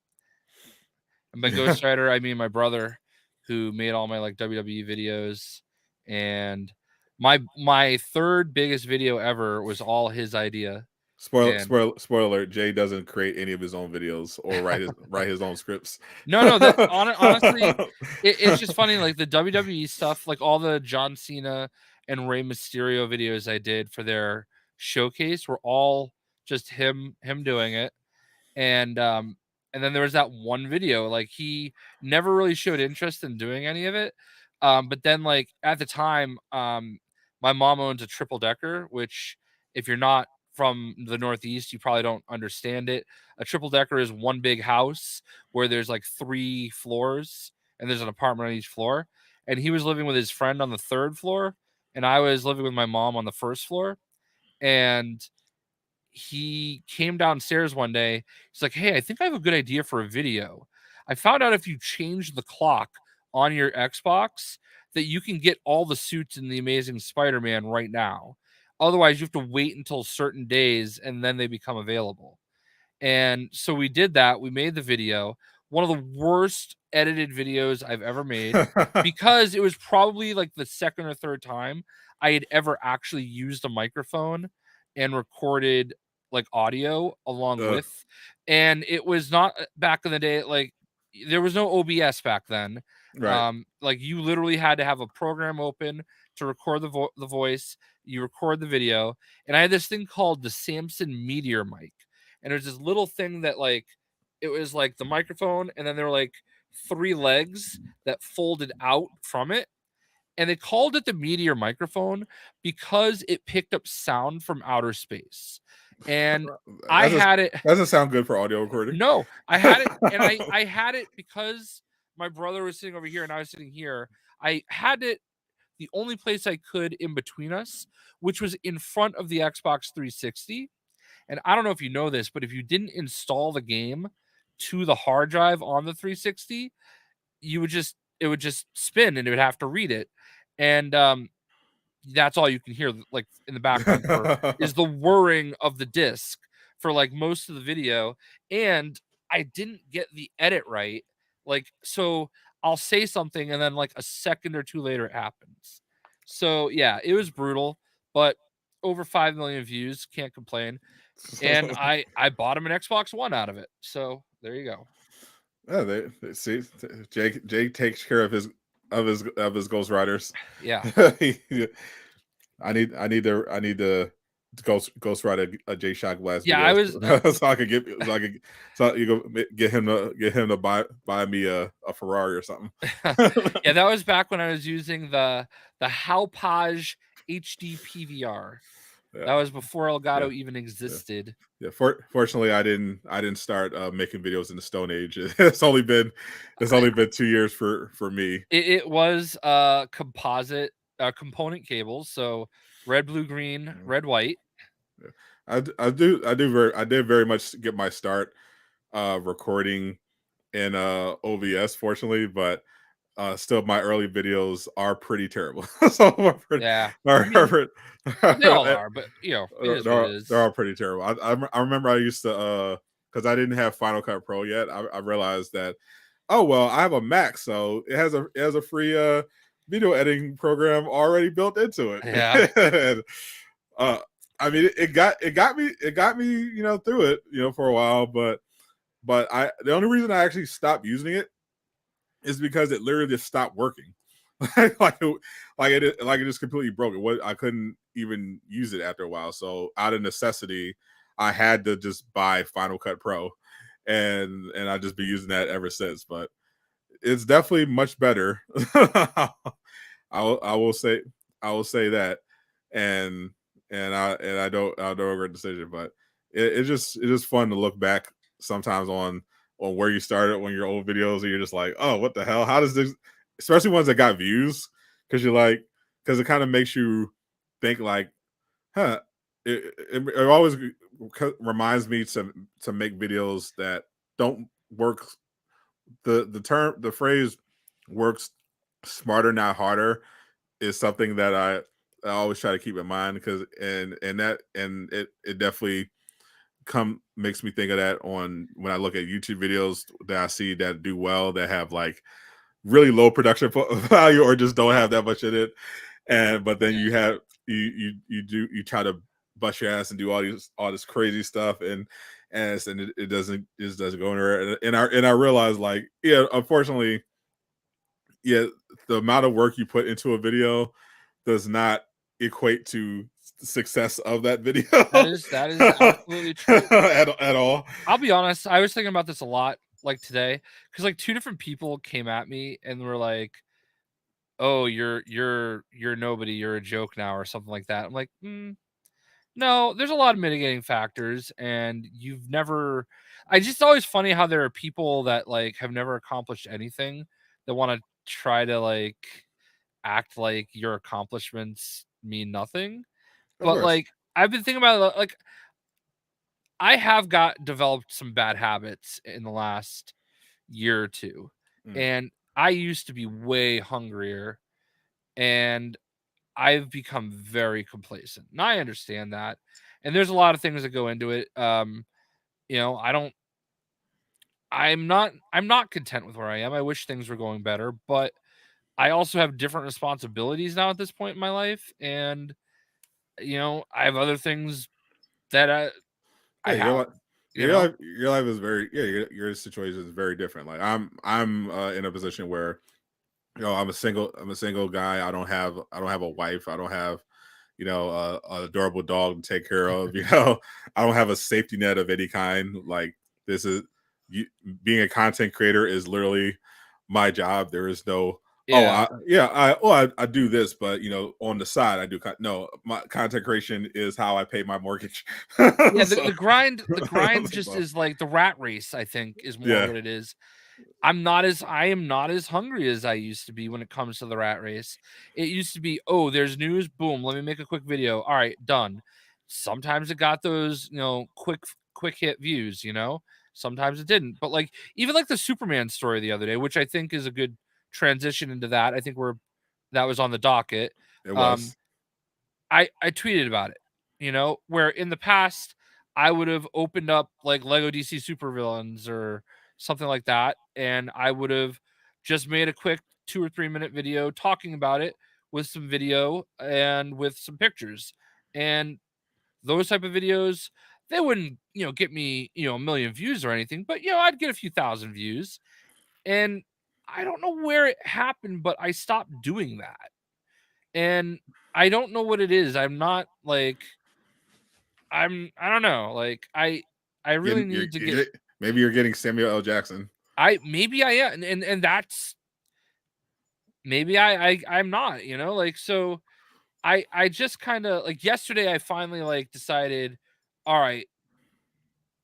And by ghostwriter, I mean my brother who made all my like WWE videos and my third biggest video ever was all his idea. And Spoiler alert, Jay doesn't create any of his own videos or write his own scripts. no, that honestly, it's just funny. Like the WWE stuff, like all the John Cena and Rey Mysterio videos I did for their showcase were all just him doing it. And then there was that one video, like he never really showed interest in doing any of it. But then like at the time, my mom owns a triple decker, which if you're not from the Northeast, you probably don't understand it. A triple decker is one big house where there's like 3 floors and there's an apartment on each floor. And he was living with his friend on the 3rd floor, and I was living with my mom on the 1st floor. And he came downstairs one day. He's like, "Hey, I think I have a good idea for a video. I found out if you change the clock on your Xbox that you can get all the suits in the Amazing Spider-Man right now. Otherwise, you have to wait until certain days and then they become available. And so we did that. We made the video, one of the worst edited videos I've ever made, because it was probably like the second or third time I had ever actually used a microphone and recorded like audio along Ugh, with. And it was not back in the day, like there was no OBS back then. right. Like you literally had to have a program open to record the voice, you record the video. And I had this thing called the Samson Meteor mic, and there's this little thing that like it was like the microphone, and then there were like 3 legs that folded out from it, and they called it the Meteor microphone because it picked up sound from outer space. And I had it. That doesn't sound good for audio recording. No, I had it, and I had it because my brother was sitting over here and I was sitting here. I had it the only place I could in between us, which was in front of the Xbox 360. And I don't know if you know this, but if you didn't install the game to the hard drive on the 360, it would just spin and it would have to read it. And that's all you can hear like in the background is the whirring of the disc for like most of the video. And I didn't get the edit right. Like, so I'll say something and then like a second or two later it happens. So yeah, it was brutal, but over 5 million views, can't complain. And I bought him an Xbox One out of it. So there you go. Yeah, they see Jake takes care of his Ghost Riders. Yeah. I need to Ghost Rider a J Shock Blast. Yeah, I was so I could so you go get him to buy me a Ferrari or something. yeah, that was back when I was using the Halpage HD PVR. Yeah. That was before Elgato even existed. Yeah. Fortunately, I didn't start making videos in the Stone Age. It's only been 2 years for me. It was composite component cables, so red, blue, green, red, white. I did very much get my start recording in OBS, fortunately, but still my early videos are pretty terrible. So Yeah, they all are, but you know, it is what it is. they're all pretty terrible. I remember I used to because I didn't have Final Cut Pro yet. I realized that, oh well, I have a Mac, so it has a free video editing program already built into it. Yeah. And, I mean, it got me through it for a while, but the only reason I actually stopped using it is because it literally just stopped working. like it just completely broke. I couldn't even use it after a while. So out of necessity, I had to just buy Final Cut Pro, and I've just been using that ever since. But it's definitely much better. I will say that, and I don't regret the decision. But it's just fun to look back sometimes on where you started on your old videos, and you're just like, oh, what the hell? How does this? Especially ones that got views, because it kind of makes you think like, huh? It always reminds me to make videos that don't work. The phrase works smarter, not harder, is something that I always try to keep in mind, because it definitely makes me think of that on when I look at YouTube videos that I see that do well, that have like really low production value or just don't have that much in it, but then you have you try to bust your ass and do all this crazy stuff, and it doesn't go anywhere, and I realize, like, yeah, unfortunately, yeah, the amount of work you put into a video does not equate to the success of that video. That is absolutely true at all. I'll be honest, I was thinking about this a lot like today, because like 2 different people came at me and were like, oh, you're nobody, you're a joke now, or something like that. I'm like, no, there's a lot of mitigating factors, and you've never. I just always funny how there are people that like have never accomplished anything that want to try to like act like your accomplishments mean nothing. Of But course. like I've been thinking about it, like I have developed some bad habits in the last year or two, and I used to be way hungrier, and I've become very complacent. And I understand that. And there's a lot of things that go into it. You know, I'm not content with where I am. I wish things were going better, but I also have different responsibilities now at this point in my life, and you know, I have other things that I Yeah, have, you know. your life is very your situation is very different. Like I'm in a position where I'm a single guy. I don't have a wife. I don't have an adorable dog to take care of. I don't have a safety net of any kind. Like this is you being a content creator is literally my job. There is no Yeah. I do this, but on the side I do no, my content creation is how I pay my mortgage. Yeah, So, the grind just is like the rat race, I think, is more yeah, what it is. I am not as hungry as I used to be when it comes to the rat race. It used to be, oh, there's news, boom, let me make a quick video. All right, done. Sometimes it got those, quick hit views, you know. Sometimes it didn't. But like even like the Superman story the other day, which I think is a good transition into that. I think that was on the docket. it Um, was. I tweeted about it, you know, where in the past I would have opened up like Lego DC supervillains or something like that, and I would have just made a quick 2 or 3 minute video talking about it with some video and with some pictures. And those type of videos, they wouldn't, get me, a million views or anything, but I'd get a few thousand views. And I don't know where it happened, but I stopped doing that. And I don't know what it is. I'm not like I don't know. Like I really need to get Maybe you're getting Samuel L. Jackson. I maybe I am and that's maybe I'm not, like so I just kind of like yesterday I finally like decided, all right,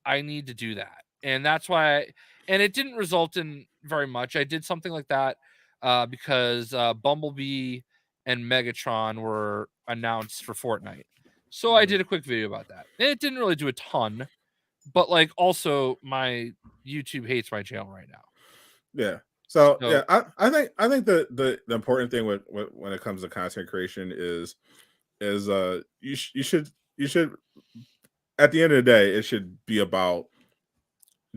I need to do that. And that's why and it didn't result in very much. I did something like that because Bumblebee and Megatron were announced for Fortnite. So I did a quick video about that. And it didn't really do a ton, but like also my YouTube hates my channel right now. Yeah. So So yeah, I think the important thing with when it comes to content creation is you should at the end of the day it should be about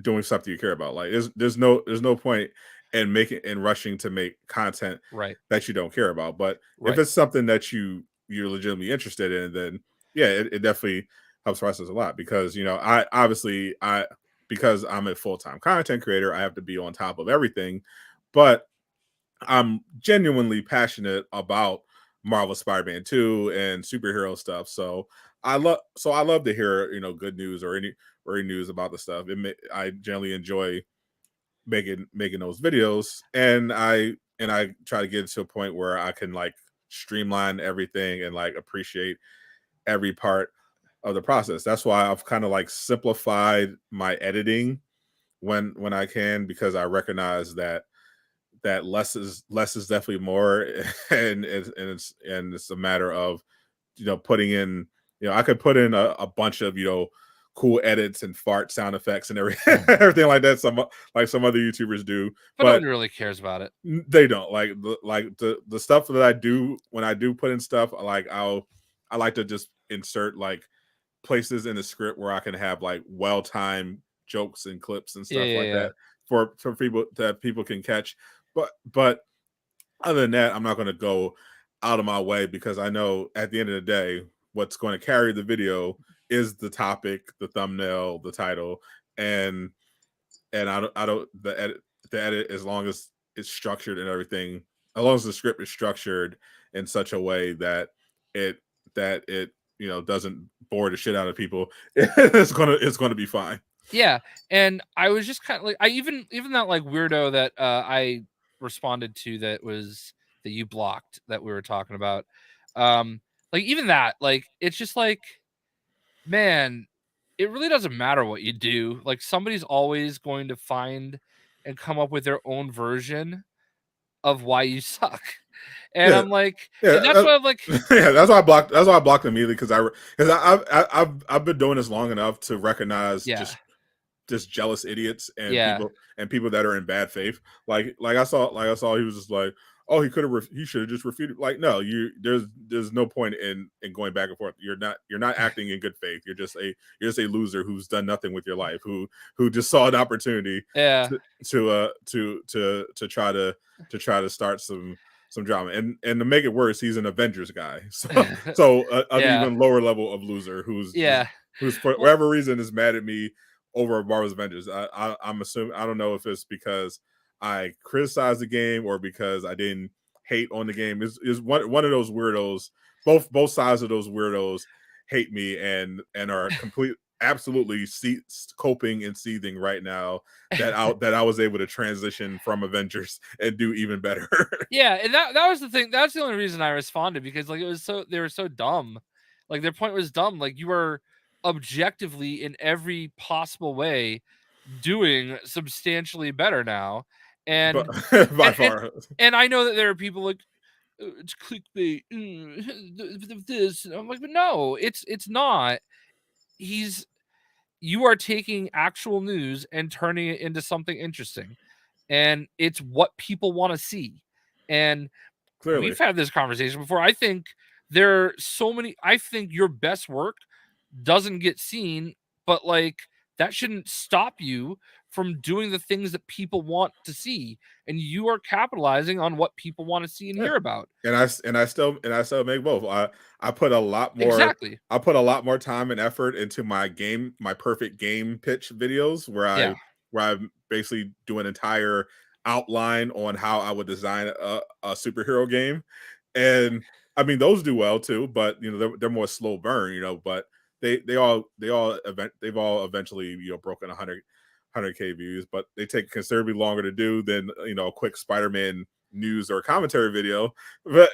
doing something you care about. Like there's no point in making in rushing to make content right, that you don't care about. But if right. it's something that you're legitimately interested in, then yeah, it definitely helps process a lot because I obviously I because I'm a full-time content creator, I have to be on top of everything. But I'm genuinely passionate about Marvel Spider-Man 2 and superhero stuff. So I love to hear, good news or any news about the stuff. I generally enjoy making those videos and I try to get to a point where I can like streamline everything and like appreciate every part of the process. That's why I've kind of like simplified my editing when I can because I recognize that less is definitely more and it's a matter of putting in I could put in a bunch of cool edits and fart sound effects and everything everything like that some other YouTubers do, But no but one really cares about it. they don't like the stuff that I do when I do put in stuff like I like to just insert like places in the script where I can have like well-timed jokes and clips and Yeah, stuff yeah, like yeah. that for people that people can catch. But other than that, I'm not going to go out of my way because I know at the end of the day, what's going to carry the video is the topic, the thumbnail, the title, and I don't the edit as long as it's structured and everything, as long as the script is structured in such a way that it it doesn't bore the shit out of people, it's gonna be fine. Yeah, and I was just kind of like I even that like weirdo that I responded to that you blocked that we were talking about. Like even that, like it's just like, man, it really doesn't matter what you do. Like somebody's always going to find and come up with their own version of why you suck. And Yeah, I'm like, yeah, and that's why I'm like, yeah. That's why I blocked. That's why I blocked immediately because I've been doing this long enough to recognize yeah, just jealous idiots yeah, and people that are in bad faith. Like I saw he was just like, oh, he could have he should have just refuted. Like, no, there's no point in going back and forth. You're not acting in good faith. You're just a loser who's done nothing with your life, who just saw an opportunity Yeah. to try to start some drama. And to make it worse, he's an Avengers guy. So an Yeah. even lower level of loser Yeah. who's for whatever reason is mad at me over Marvel's Avengers. I'm assuming, I don't know if it's because I criticized the game or because I didn't hate on the game. Is one of those weirdos. Both sides of those weirdos hate me and are absolutely coping and seething right now that I was able to transition from Avengers and do even better. Yeah, and that was the thing. That's the only reason I responded, because like they were so dumb. Like their point was dumb. Like you were objectively in every possible way doing substantially better now. And by far. And I know that there are people like, it's clickbait. This. And I'm like, but no, it's not. You are taking actual news and turning it into something interesting, and it's what people want to see. And Clearly, we've had this conversation before. I think there are so many. I think your best work doesn't get seen, but like that shouldn't stop you from doing the things that people want to see, and you are capitalizing on what people want to see and hear about. And I still make both. I put a lot more Exactly. I put a lot more time and effort into my perfect game pitch videos where I basically do an entire outline on how I would design a superhero game. And I mean those do well too, but you know they're more slow burn, you know, but they've all eventually, you know, broken 100K views, but they take considerably longer to do than, you know, a quick Spider-Man news or commentary video. But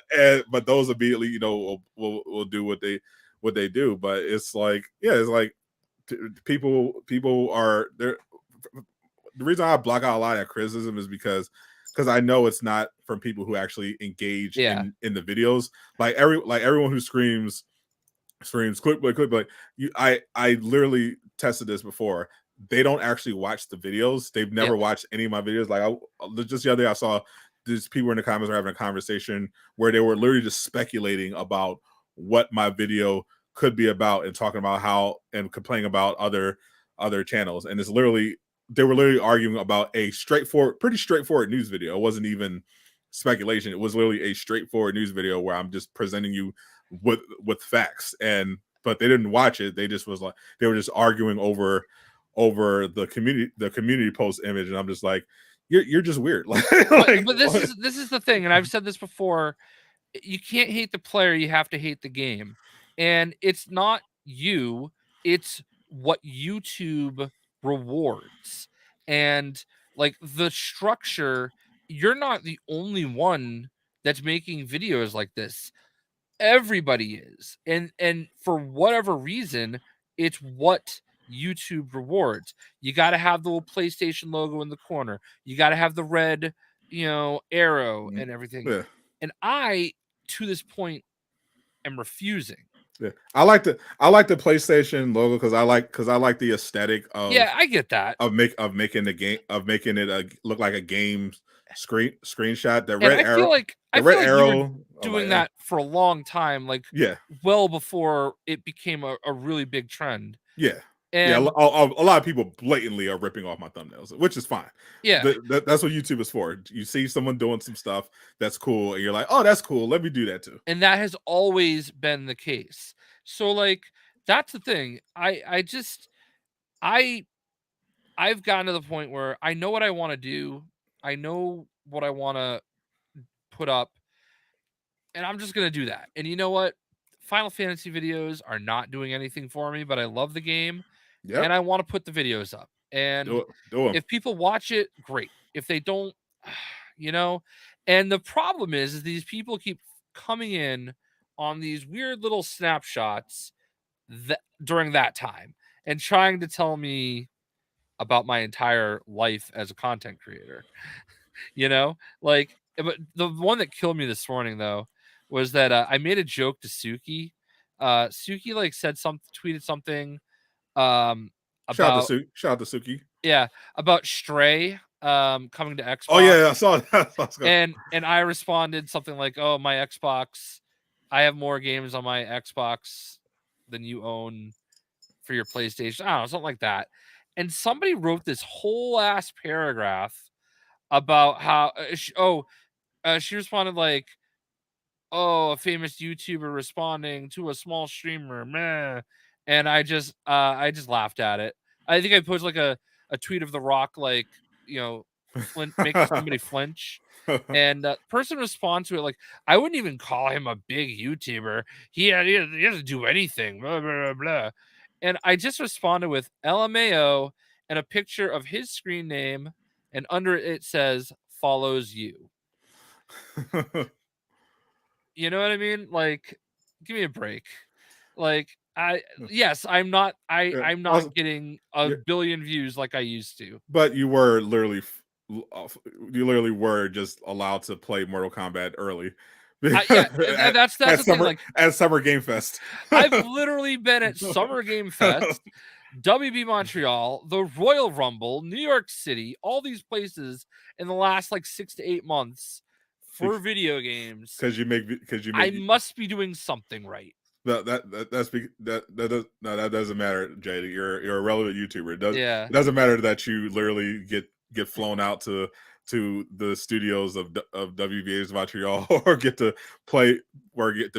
those immediately, you know, will do what they do. But it's like, yeah, it's like people are there. The reason I block out a lot of criticism is because I know it's not from people who actually engage in the videos. Like everyone who screams click. I literally tested this before. They don't actually watch the videos. They've never watched any of my videos. Like just the other day, I saw these people in the comments were having a conversation where they were literally just speculating about what my video could be about and talking about how and complaining about other channels. And it's literally, they were literally arguing about a pretty straightforward news video. It wasn't even speculation. It was literally a straightforward news video where I'm just presenting you with facts. But they didn't watch it. They were just arguing over the community post image, and I'm just like, you're just weird. But this is the thing, and I've said this before. You can't hate the player, you have to hate the game. And it's not you, it's what YouTube rewards. And like the structure, you're not the only one that's making videos like this. Everybody is. And for whatever reason, it's what YouTube rewards. You got to have the little PlayStation logo in the corner. You got to have the red, arrow and everything. Yeah. And I, to this point, am refusing. Yeah, I like the PlayStation logo because I like the aesthetic of. Yeah, I get that. Of making it look like a game screenshot. The red arrow. I feel like you were doing that for a long time, like well before it became a really big trend. Yeah. And a lot of people blatantly are ripping off my thumbnails, which is fine. Yeah. That's what YouTube is for. You see someone doing some stuff that's cool, and you're like, oh, that's cool. Let me do that too. And that has always been the case. So, like, that's the thing. I've gotten to the point where I know what I want to do. I know what I want to put up. And I'm just going to do that. And you know what? Final Fantasy videos are not doing anything for me, but I love the game. Yep. And I want to put the videos up. And do it. If people watch it, great. If they don't, and the problem is these people keep coming in on these weird little snapshots during that time and trying to tell me about my entire life as a content creator. But the one that killed me this morning though was that I made a joke to Suki. Suki tweeted something about shout out to Suki. Yeah, about Stray coming to Xbox. Oh yeah, I saw that. And I responded something like, "Oh, my Xbox, I have more games on my Xbox than you own for your PlayStation." I don't know, something like that. And somebody wrote this whole ass paragraph about how she responded like, "Oh, a famous YouTuber responding to a small streamer, meh." And I just laughed at it. I think I posted like a tweet of The Rock, like, making somebody flinch. And person responds to it like, "I wouldn't even call him a big YouTuber. He doesn't do anything, blah, blah, blah, blah." And I just responded with LMAO and a picture of his screen name, and under it says follows you. You know what I mean? Like, give me a break. Like, I'm not Yeah. I'm Also, not getting a yeah, billion views like I used to. but you were literally, you literally were just allowed to play Mortal Kombat early Yeah, that's the thing. Like, at Summer Game Fest. I've literally been at Summer Game Fest, WB Montreal, the Royal Rumble, New York City, all these places in the last like 6 to 8 months for video games. Because you I make must be doing something right. that doesn't matter, Jay. You're a relevant YouTuber. Yeah. It doesn't matter that you literally get flown out to the studios of WVA's Montreal, or get to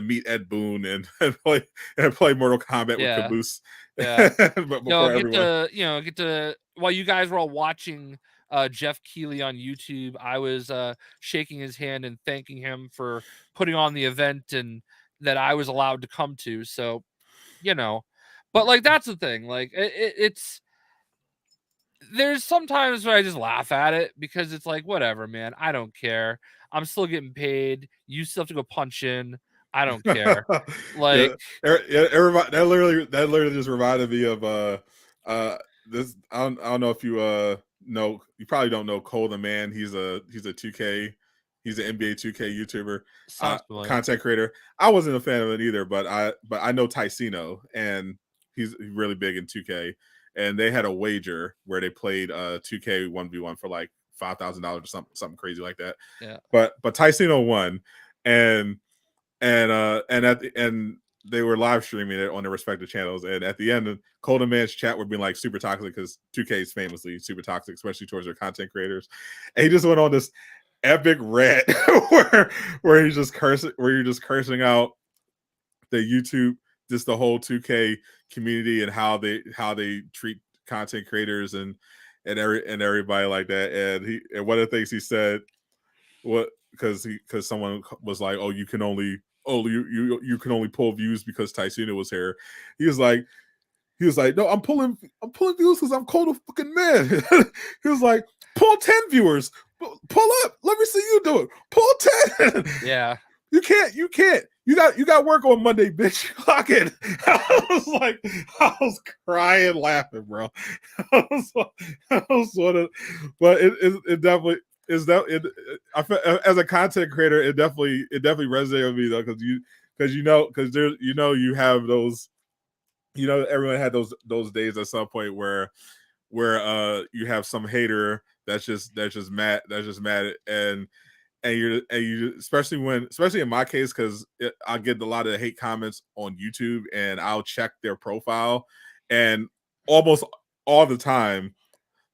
meet Ed Boon and play Mortal Kombat with Yeah. Caboose. Yeah. But before everyone, Get to while you guys were all watching Jeff Keighley on YouTube, I was shaking his hand and thanking him for putting on the event and that I was allowed to come to. So, but like, that's the thing. Like, it's there's sometimes where I just laugh at it because it's like, whatever, man. I don't care. I'm still getting paid. You still have to go punch in. I don't care. Like, everybody, that literally just reminded me of this. I don't know if you know, you probably don't know Cole the Man. He's a 2K, he's an NBA 2K YouTuber, sounds familiar. content creator. I wasn't a fan of it either, but I know Ticino, and he's really big in 2K, and they had a wager where they played 2K 1v1 for like $5,000 or something crazy like that. Yeah. But Ticino won, and they were live streaming it on their respective channels. And at the end, Cold and Man's chat were being like super toxic, because 2K is famously super toxic, especially towards their content creators. And he just went on this epic rant where you're just cursing out the YouTube, just the whole 2K community, and how they treat content creators and everybody like that. And one of the things he said, because someone was like, "Oh, you can only pull views because Ticino was here." He was like, "No, I'm pulling views because I'm Cold a fucking Man." He was like, "Pull 10 viewers, pull up. Let me see you do it. Pull 10." Yeah. You can't. You got work on Monday, bitch. Clock it. I was crying laughing, bro. I was sort of, but it definitely is that it. As a content creator, it definitely resonated with me though, because there you have those, everyone had those days at some point where you have some hater that's just mad and you especially in my case, because I get a lot of hate comments on YouTube, and I'll check their profile, and almost all the time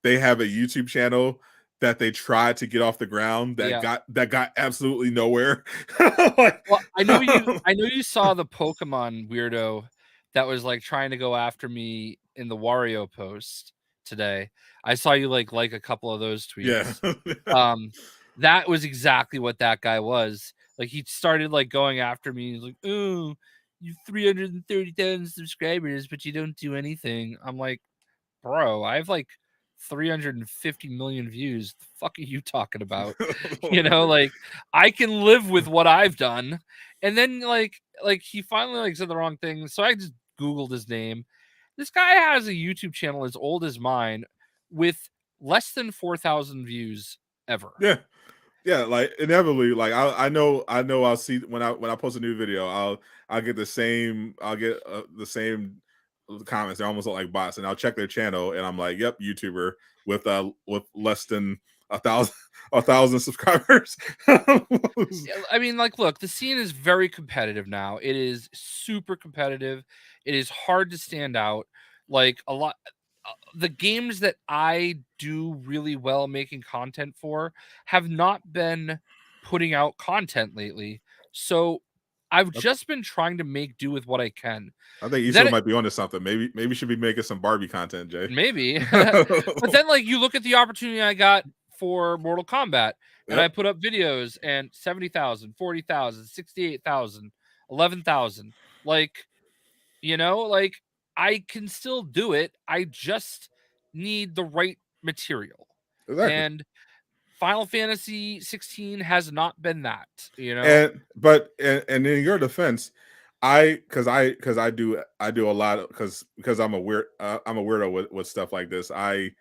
they have a YouTube channel that they tried to get off the ground that got absolutely nowhere. Well, I know you saw the Pokemon weirdo that was like trying to go after me in the Wario post today. I saw you like a couple of those tweets. Yeah. That was exactly what that guy was. Like, he started like going after me. He's like, "Oh, you 330,000 subscribers, but you don't do anything." I'm like, "Bro, I have like 350 million views. The fuck are you talking about?" Like, I can live with what I've done. And then like he finally like said the wrong thing. So I just Googled his name. This guy has a YouTube channel as old as mine with less than 4,000 views ever. Yeah, like inevitably, like I know I'll see when I post a new video, I'll get the same comments. They're almost like bots, and I'll check their channel, and I'm like, yep, YouTuber with less than a thousand a thousand subscribers. Yeah, I mean, like, look, the scene is very competitive now. It is super competitive. It is hard to stand out. Like a lot, the games that I do really well making content for have not been putting out content lately. So I've just been trying to make do with what I can. I think Then Issa might be onto something. Maybe should be making some Barbie content, Jay. maybe. But then, like, you look at the opportunity I got for Mortal Kombat, and I Yep. put up videos and 70,000, 40,000, 68,000, 11,000. Like, like, I can still do it. I just need the right material. Exactly. And Final Fantasy 16 has not been that. And in your defense, I do a lot because I'm I'm a weirdo with stuff like this. I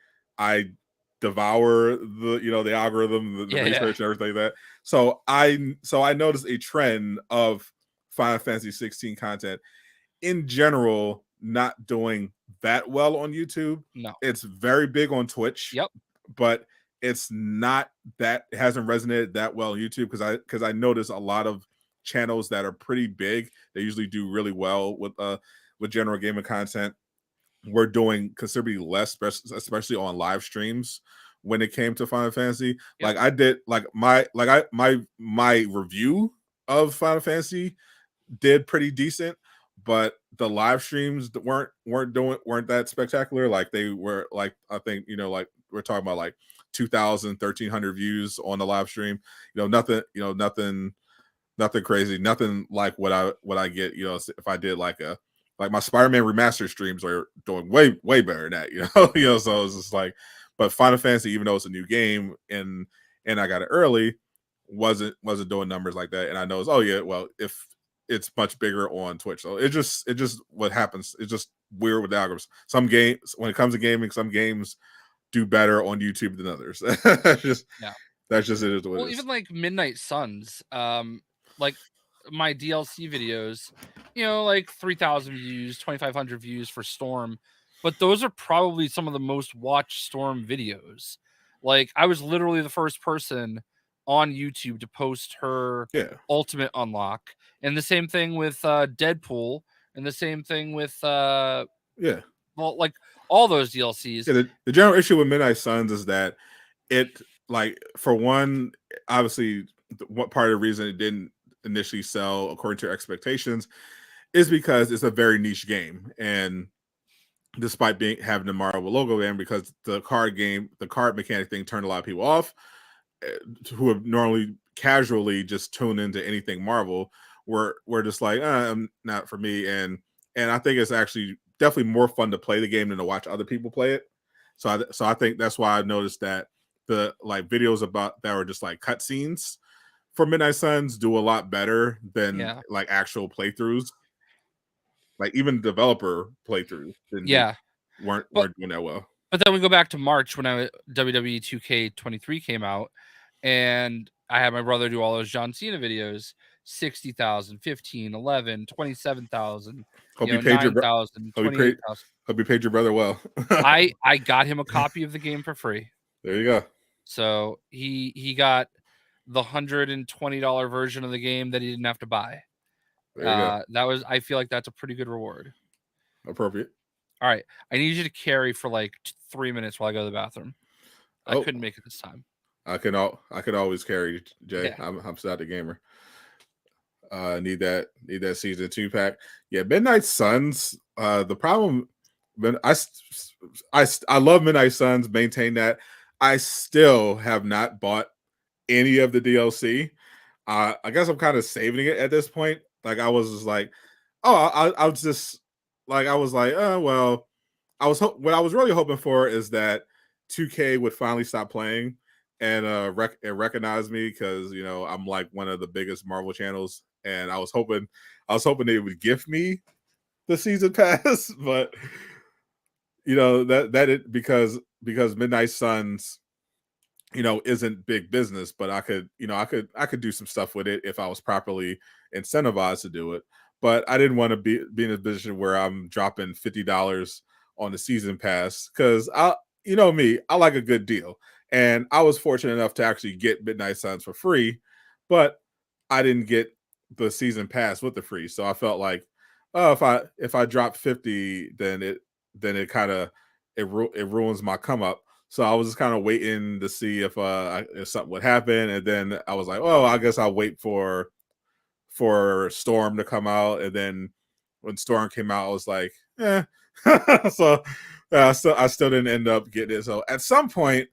devour the algorithm, the Yeah, yeah. research, and everything like that. So I noticed a trend of Final Fantasy 16 content in general not doing that well on YouTube. No. It's very big on Twitch, Yep. but it's not that it hasn't resonated that well on YouTube because I notice a lot of channels that are pretty big. They usually do really well with general gaming content. We're doing considerably less, especially on live streams when it came to Final Fantasy. Yep. Like I did, my review of Final Fantasy did pretty decent, but the live streams weren't that spectacular. Like they were, like, I think, like we're talking about like 2,000, 1,300 views on the live stream. Nothing crazy, nothing like what I get. If I did like my Spider-Man remastered streams are doing way better than that. So it's just like, but Final Fantasy, even though it's a new game and I got it early, wasn't doing numbers like that. And I know it's, oh yeah, well, if it's much bigger on Twitch. So it just what happens. It's just weird with the algorithms. Some games, when it comes to gaming, some games do better on YouTube than others. Yeah. That's just it is the way Well, it is. even like Midnight Suns, like my DLC videos, like 3,000 views, 2,500 views for Storm, but those are probably some of the most watched Storm videos. Like, I was literally the first person on YouTube to post her Yeah. ultimate unlock, and the same thing with Deadpool, and the same thing with Yeah. well, like all those DLCs. Yeah, the general issue with Midnight Suns is that it, like, for one, obviously, what part of the reason it didn't initially sell according to expectations is because it's a very niche game, and despite having the Marvel logo game, because the card mechanic thing turned a lot of people off, who have normally casually just tune into anything Marvel. We're just like, not for me, and I think it's actually definitely more fun to play the game than to watch other people play it. So I think that's why I noticed that the videos about that were just like cutscenes for Midnight Suns do a lot better than like actual playthroughs. Like even developer playthroughs weren't doing that well. But then we go back to March when WWE 2K23 came out, and I had my brother do all those John Cena videos. 60,000, 15, 11, 27,000, Hope you paid 9,000, 28,000. Hope you paid your brother well. I got him a copy of the game for free. There you go. So he got the $120 version of the game that he didn't have to buy. There you go. I feel like that's a pretty good reward. Appropriate. All right, I need you to carry for like 3 minutes while I go to the bathroom. I couldn't make it this time. I could always carry, Jay. Yeah. I'm sad the gamer. Need that season 2 pack. Yeah, Midnight Suns. The problem, I love Midnight Suns. Maintain that. I still have not bought any of the DLC. I guess I'm kind of saving it at this point. Like I was just like, oh, I was just like, I was like, oh well. What I was really hoping for is that 2K would finally stop playing and recognize me, because I'm like one of the biggest Marvel channels, and I was hoping they would gift me the season pass, but because Midnight Suns isn't big business, but I could do some stuff with it if I was properly incentivized to do it. But I didn't want to be in a position where I'm dropping $50 on the season pass, because me, I like a good deal. And I was fortunate enough to actually get Midnight Suns for free, but I didn't get the season pass with the free. So I felt like, oh, if I drop 50, then it kind of it ruins my come up. So I was just kind of waiting to see if something would happen, and then I was like, oh, I guess I'll wait for Storm to come out, and then when Storm came out, I was like, eh. So I still didn't end up getting it. So at some point,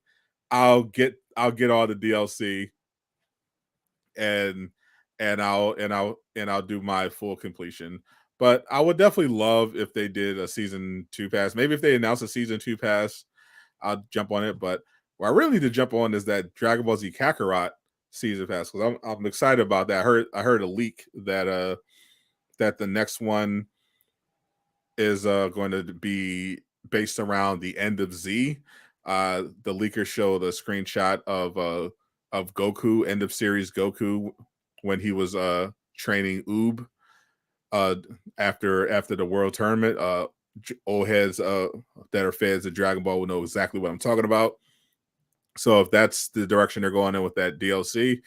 I'll get all the DLC, and I'll do my full completion. But I would definitely love if they did a season 2 pass. Maybe if they announce a season 2 pass, I'll jump on it. But what I really need to jump on is that Dragon Ball Z Kakarot season pass, because I'm excited about that. I heard a leak that the next one is going to be based around the end of Z. The leaker showed a screenshot of Goku, end of series Goku, when he was training Oob uh after the world tournament. Old heads that are fans of Dragon Ball will know exactly what I'm talking about. So if that's the direction they're going in with that DLC,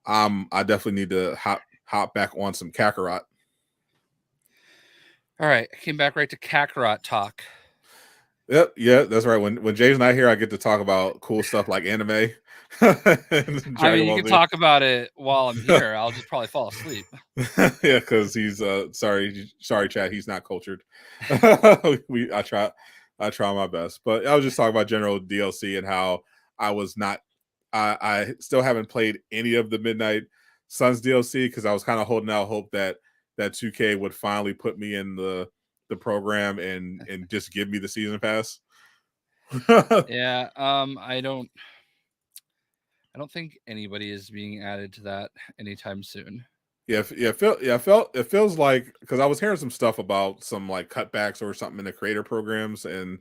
I definitely need to hop back on some Kakarot. All right, I came back right to Kakarot talk. Yep, yeah, that's right. When Jay's not here, I get to talk about cool stuff like anime. And I mean, Dragon you Ball can Z. talk about it while I'm here. I'll just probably fall asleep. Yeah, because he's sorry, Chad, he's not cultured. I try my best, but I was just talking about general DLC and how I was not. I still haven't played any of the Midnight Suns DLC because I was kind of holding out hope that 2K would finally put me in the program and just give me the season pass. Yeah, I don't think anybody is being added to that anytime soon. Yeah, it feels like, because I was hearing some stuff about some like cutbacks or something in the creator programs and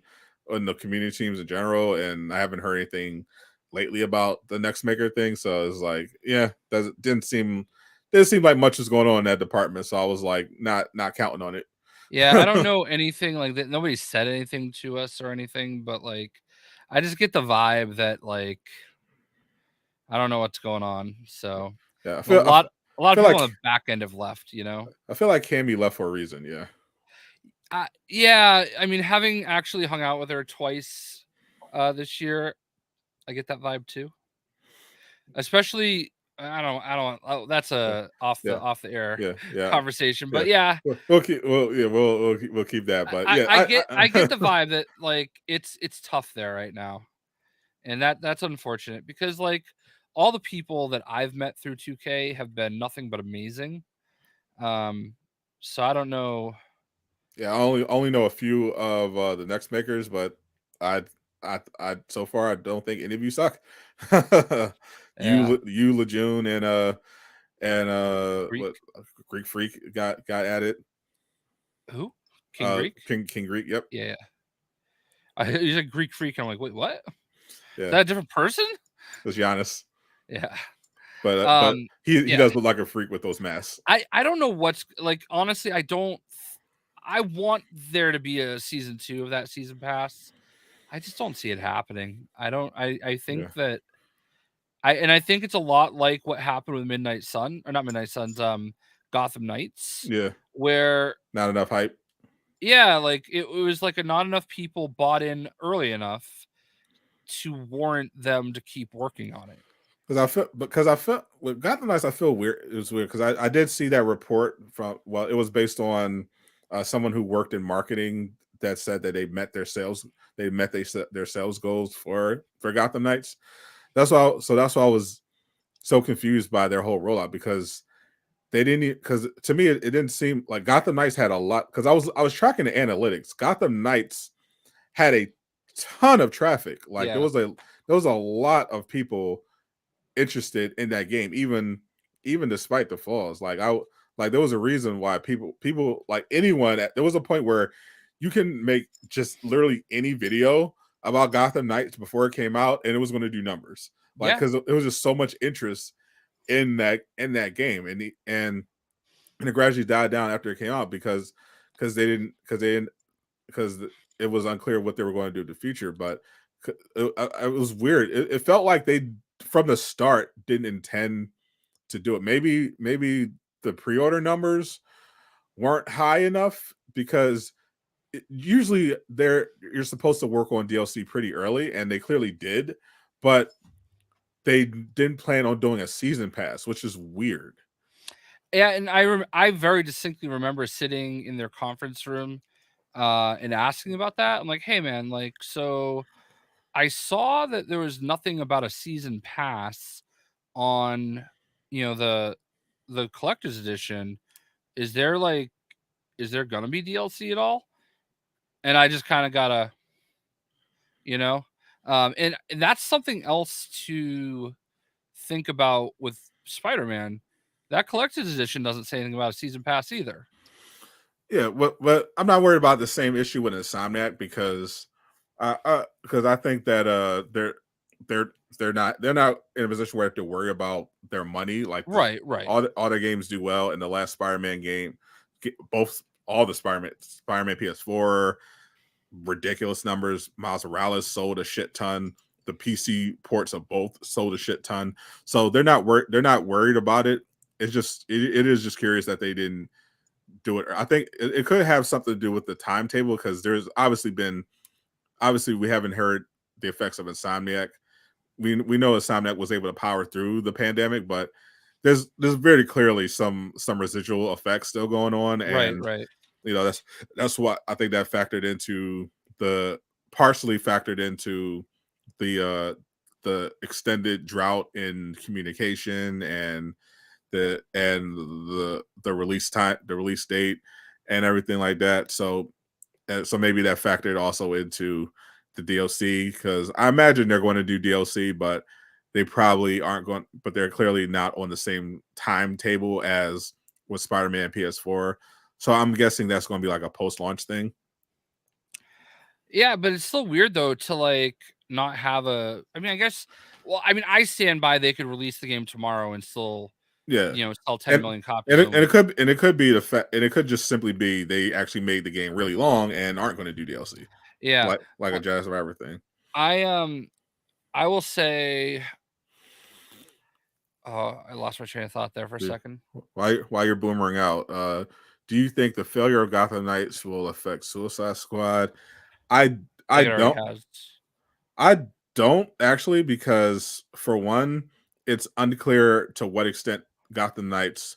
in the community teams in general, and I haven't heard anything lately about the next maker thing. So it's like, yeah, that didn't seem like much was going on in that department. So I was like, not counting on it. Yeah, I don't know anything like that. Nobody said anything to us or anything, but like, I just get the vibe that like I don't know what's going on. So Yeah, a lot of feel people like on the back end have left. You know. I feel like Cammy left for a reason. Yeah, Yeah, I mean, having actually hung out with her twice this year, I get that vibe too. Especially, I don't. Oh, that's yeah, a yeah, off the air yeah. conversation, Yeah, but yeah, we'll keep that. But yeah, I get the vibe that like it's tough there right now, and that's unfortunate because like all the people that I've met through 2K have been nothing but amazing. Um, so I don't know. yeah, I only know a few of the next makers, but I I so far I don't think any of you suck. Yeah, you Lejeune and Greek. what Greek Freak got added. Who? King Greek? King Greek. Yep. Yeah, yeah. He's a Greek freak. And I'm like, wait, what? Is Yeah. that a different person? It's Giannis, Yeah. but he Yeah. does look like a freak with those masks. I don't know what's like. Honestly, I don't. I want there to be a season 2 of that season pass. I just don't see it happening. I don't. I Yeah. think that I think it's a lot like what happened with Midnight Sun or not Midnight Suns. Gotham Knights, Yeah. where Not enough hype. yeah, like it was like not enough people bought in early enough to warrant them to keep working on it. Because I felt with Gotham Knights, I feel weird. It was weird because I did see that report from, well, it was based on someone who worked in marketing that said that they met their sales goals for Gotham Knights. That's why I was so confused by their whole rollout, because they didn't, because to me it didn't seem like Gotham Knights had a lot, because I was tracking the analytics. Gotham Knights had a ton of traffic. Like Yeah. there was a lot of people interested in that game, even despite the flaws. Like there was a reason why people like anyone. There was a point where you can make just literally any video about Gotham Knights before it came out, and it was going to do numbers. Like, Yeah. because it was just so much interest in that game, and it gradually died down after it came out because they didn't because it was unclear what they were going to do in the future. But It was weird. It felt like they from the start didn't intend to do it. Maybe the pre-order numbers weren't high enough because usually you're supposed to work on DLC pretty early, and they clearly did, but they didn't plan on doing a season pass, which is weird. Yeah, and I very distinctly remember sitting in their conference room and asking about that. I'm like, hey man, like, so I saw that there was nothing about a season pass on, the collector's edition. Is there like, is there gonna be DLC at all? And I just kind of gotta, you know, and that's something else to think about with Spider-Man. That collector's edition doesn't say anything about a season pass either. Yeah, but I'm not worried about the same issue with Insomniac because I think that they're they're not in a position where they have to worry about their money. Like Right. all their games do well, and the last Spider-Man game, both all the Spider-Man PS4, ridiculous numbers. Miles Morales sold a shit ton. The PC ports of both sold a shit ton. So they're not worried about it. It is just curious that they didn't do it. I think it could have something to do with the timetable because there's obviously we haven't heard the effects of Insomniac. We know Insomniac was able to power through the pandemic, but there's very clearly some residual effects still going on, and Right. that's what I think that factored into the partially factored into the extended drought in communication and the release time, the release date, and everything like that. So maybe that factored also into the DLC because I imagine they're going to do DLC, but they probably aren't going. But they're clearly not on the same timetable as with Spider-Man PS4. So I'm guessing that's going to be like a post-launch thing. Yeah, but it's still weird though to like not have a. I mean, I guess. Well, I mean, I stand by they could release the game tomorrow and still, Yeah, sell 10 and million copies in a and week. it could be the fact, and it could just simply be they actually made the game really long and aren't going to do DLC Yeah. like a Jazz Survivor thing. I I will say. Oh, I lost my train of thought there for a Yeah. second. While you're boomering out, do you think the failure of Gotham Knights will affect Suicide Squad? I I I think it already don't has. I don't actually because for one, it's unclear to what extent Gotham Knights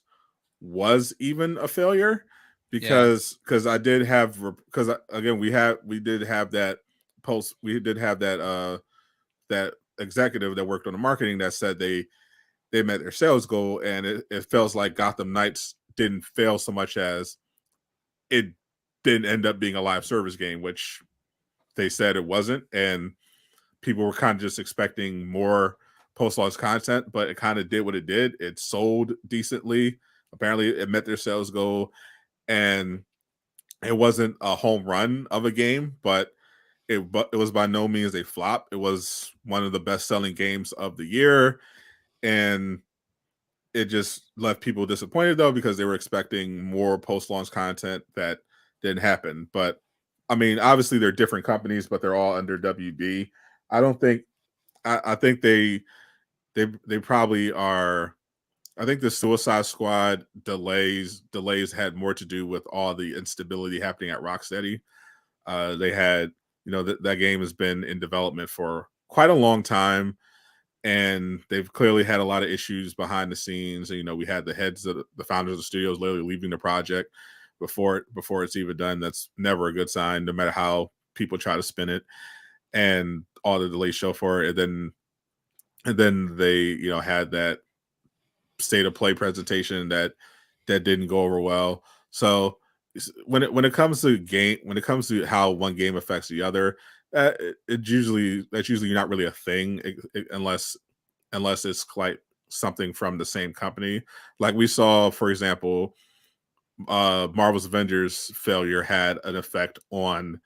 was even a failure Yeah. because I did have because again we did have that post we did have that executive that worked on the marketing that said they met their sales goal, and it feels like Gotham Knights didn't fail so much as it didn't end up being a live service game, which they said it wasn't, and people were kind of just expecting more post-launch content, but it kind of did what it did. It sold decently. Apparently, it met their sales goal, and it wasn't a home run of a game, but it was by no means a flop. It was one of the best-selling games of the year, and it just left people disappointed though because they were expecting more post-launch content that didn't happen. But I mean, obviously they're different companies, but they're all under WB. I don't think I think they probably are. I think the Suicide Squad delays had more to do with all the instability happening at Rocksteady. They had that game has been in development for quite a long time, and they've clearly had a lot of issues behind the scenes. And, we had the heads of the founders of the studios literally leaving the project before it's even done. That's never a good sign, no matter how people try to spin it. And all the delays show for it. And then they had that state of play presentation that didn't go over well. So when it comes to how one game affects the other, that's usually not really a thing unless it's like something from the same company. Like we saw, for example, Marvel's Avengers failure had an effect on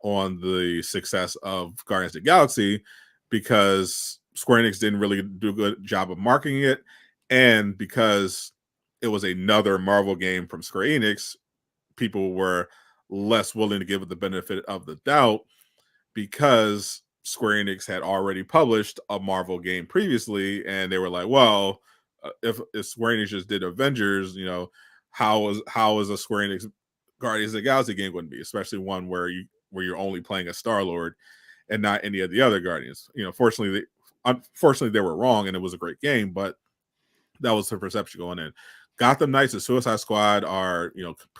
the success of Guardians of the Galaxy because Square Enix didn't really do a good job of marketing it, and because it was another Marvel game from Square Enix, people were less willing to give it the benefit of the doubt because Square Enix had already published a Marvel game previously, and they were like, well, if Square Enix just did Avengers, how is a Square Enix Guardians of the Galaxy game going to be, especially one where you're only playing a Star Lord and not any of the other Guardians. Unfortunately, they were wrong, and it was a great game, but that was the perception going in. Gotham Knights and Suicide Squad are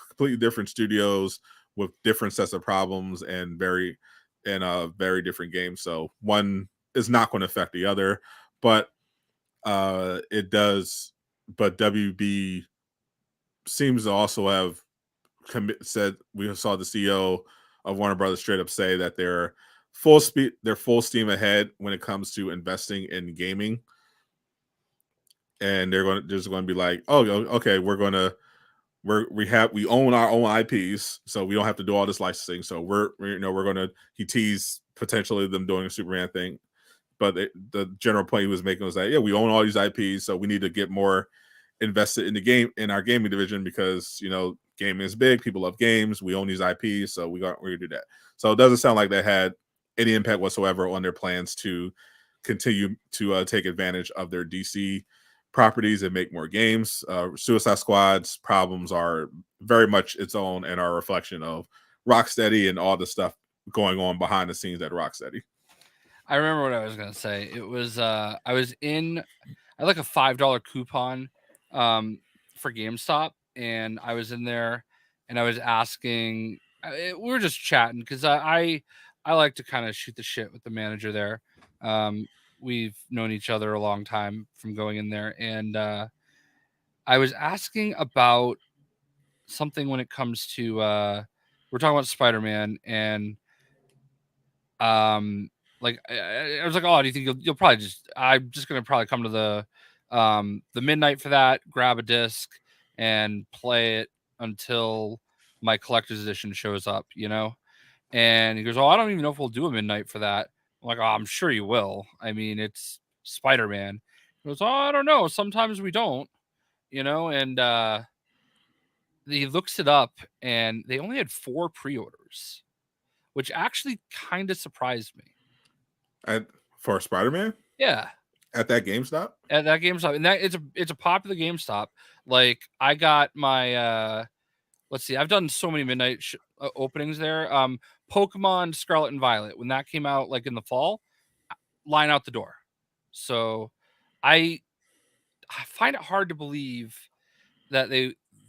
completely different studios with different sets of problems and very different games. So one is not going to affect the other, but it does. But WB seems to also have said, we saw the CEO of Warner Brothers straight up say that they're full steam ahead when it comes to investing in gaming, and they're just going to be like, oh, okay, we own our own IPs, so we don't have to do all this licensing. So we're going to, he teased potentially them doing a Superman thing, but the general point he was making was that, yeah, we own all these IPs, so we need to get more invested in the game, in our gaming division, because gaming is big, people love games, we own these IPs, so we're gonna do that. So it doesn't sound like that had any impact whatsoever on their plans to continue to take advantage of their DC properties and make more games. Suicide Squad's problems are very much its own and are a reflection of Rocksteady and all the stuff going on behind the scenes at Rocksteady. I remember what I was gonna say. It was I had like a $5 coupon for GameStop, and I was in there and I was asking. We were just chatting because I like to kind of shoot the shit with the manager there. We've known each other a long time from going in there, and I was asking about something when it comes to we're talking about Spider-Man, and like I was like, oh, do you think you'll probably I'm just gonna probably come to the midnight for that, grab a disc and play it until my collector's edition shows up, And he goes, oh, I don't even know if we'll do a midnight for that. I'm like, oh, I'm sure you will. I mean, it's Spider-Man. He goes, oh, I don't know. Sometimes we don't, and he looks it up, and they only had 4 pre-orders, which actually kind of surprised me. For Spider-Man? Yeah. At that GameStop? At that GameStop. And that it's a popular GameStop. Like, I got my let's see, I've done so many midnight openings there. Pokemon Scarlet and Violet, when that came out like in the fall, line out the door. So I find it hard to believe that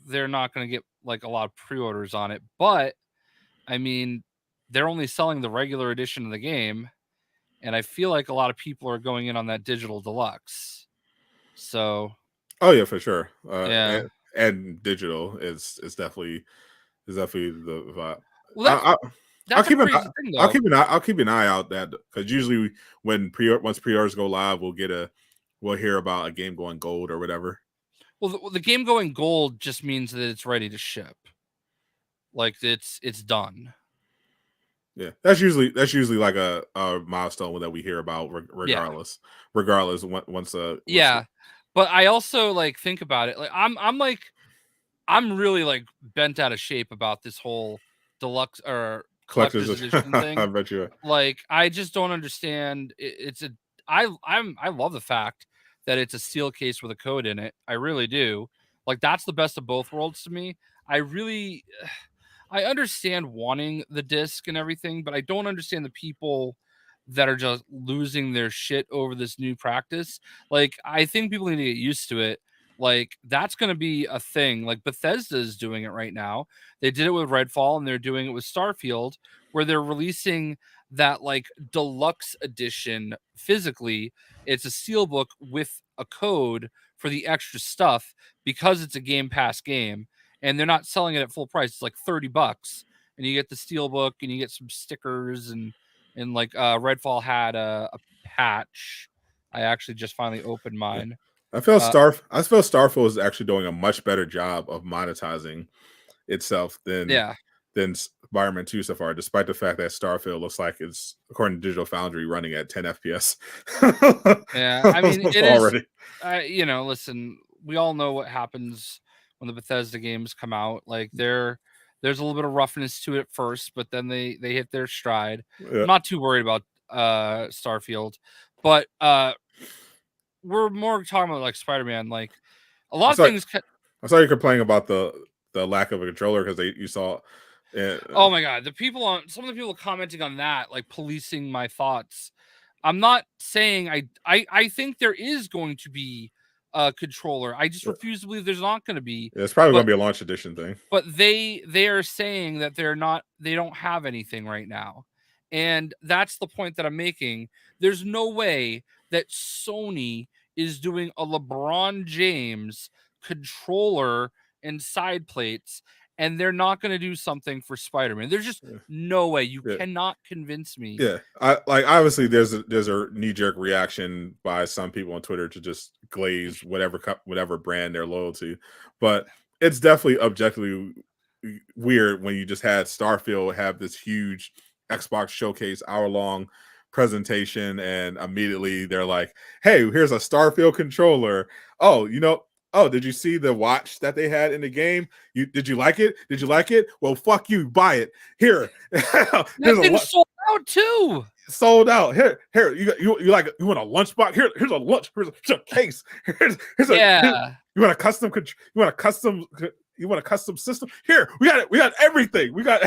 they're not going to get like a lot of pre-orders on it, but I mean, they're only selling the regular edition of the game, and I feel like a lot of people are going in on that digital deluxe. So, oh yeah, for sure. yeah, and digital is definitely the vibe. Well, that's a crazy thing, though. I'll keep an eye out, that because usually once pre-orders go live, we'll hear about a game going gold or whatever. Well, the game going gold just means that it's ready to ship. Like, it's done. Yeah, that's usually like a milestone that we hear about regardless. Once yeah, but I also like think about it. Like, I'm really like bent out of shape about this whole deluxe or collector's edition thing. I bet you. Like, I just don't understand. I love the fact that it's a steel case with a code in it. I really do. Like, that's the best of both worlds to me. I understand wanting the disc and everything, but I don't understand the people that are just losing their shit over this new practice. Like, I think people need to get used to it. Like, that's going to be a thing. Like, Bethesda is doing it right now. They did it with Redfall, and they're doing it with Starfield, where they're releasing that like deluxe edition physically. It's a steelbook with a code for the extra stuff because it's a Game Pass game, and they're not selling it at full price. It's like $30, and you get the steelbook and you get some stickers, and like Redfall had a patch. I actually just finally opened mine. I feel Starfield is actually doing a much better job of monetizing itself than Spider-Man 2 so far, despite the fact that Starfield looks like it's, according to Digital Foundry, running at 10 FPS. Yeah, I mean, it already is. Listen, we all know what happens when the Bethesda games come out. Like, there's a little bit of roughness to it at first, but then they hit their stride. Yeah. I'm not too worried about Starfield, but we're more talking about like Spider-Man. Like a lot I of saw, things. I saw you complaining about the lack of a controller because you saw. Oh my god, some of the people commenting on that, like policing my thoughts. I'm not saying I think there is going to be a controller. I just refuse to believe there's not going to be. It's probably but going to be a launch edition thing. but they are saying that they don't have anything right now, and that's the point that I'm making. There's no way that Sony is doing a LeBron James controller and side plates, and they're not going to do something for Spider-Man. There's just no way. You cannot convince me. Yeah, obviously there's a knee-jerk reaction by some people on Twitter to just glaze whatever brand they're loyal to, but it's definitely objectively weird when you just had Starfield have this huge Xbox showcase hour-long presentation, and immediately they're like, "Hey, here's a Starfield controller. Oh, did you see the watch that they had in the game? Did you like it? Did you like it? Well, fuck you, buy it. Here." That thing sold out too. Sold out. Here, you want a lunchbox? Here's a lunch. Here's a case. You want a custom system? Here, we got it. We got everything. We got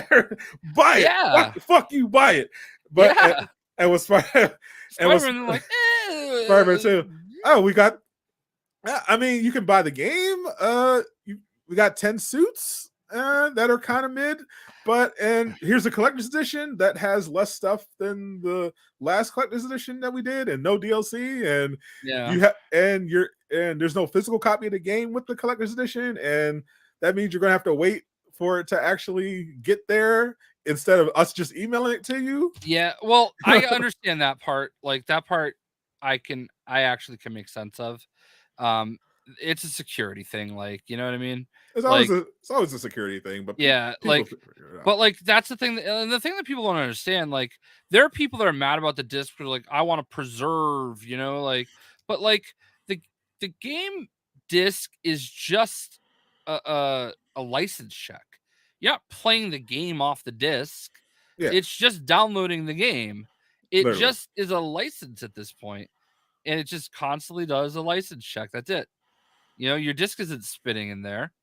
buy it. Yeah. Fuck you, buy it. But and was Spider-Man like Spider-Man 2. Oh, we got. I mean, you can buy the game. We got 10 suits that are kind of mid, and here's a collector's edition that has less stuff than the last collector's edition that we did, and no DLC, and there's no physical copy of the game with the collector's edition, and that means you're gonna have to wait for it to actually get there instead of us just emailing it to you. Yeah, well, I understand that part. Like that part, I actually can make sense of. It's a security thing, like, you know what I mean? It's always a security thing, but like that's the thing, and the thing that people don't understand, like there are people that are mad about the disc for like, I want to preserve, but like the game disc is just a license check. You're not playing the game off the disc. Yeah. It's just downloading the game. It Literally. just is a license at this point, and it just constantly does a license check. That's it. Your disc isn't spinning in there.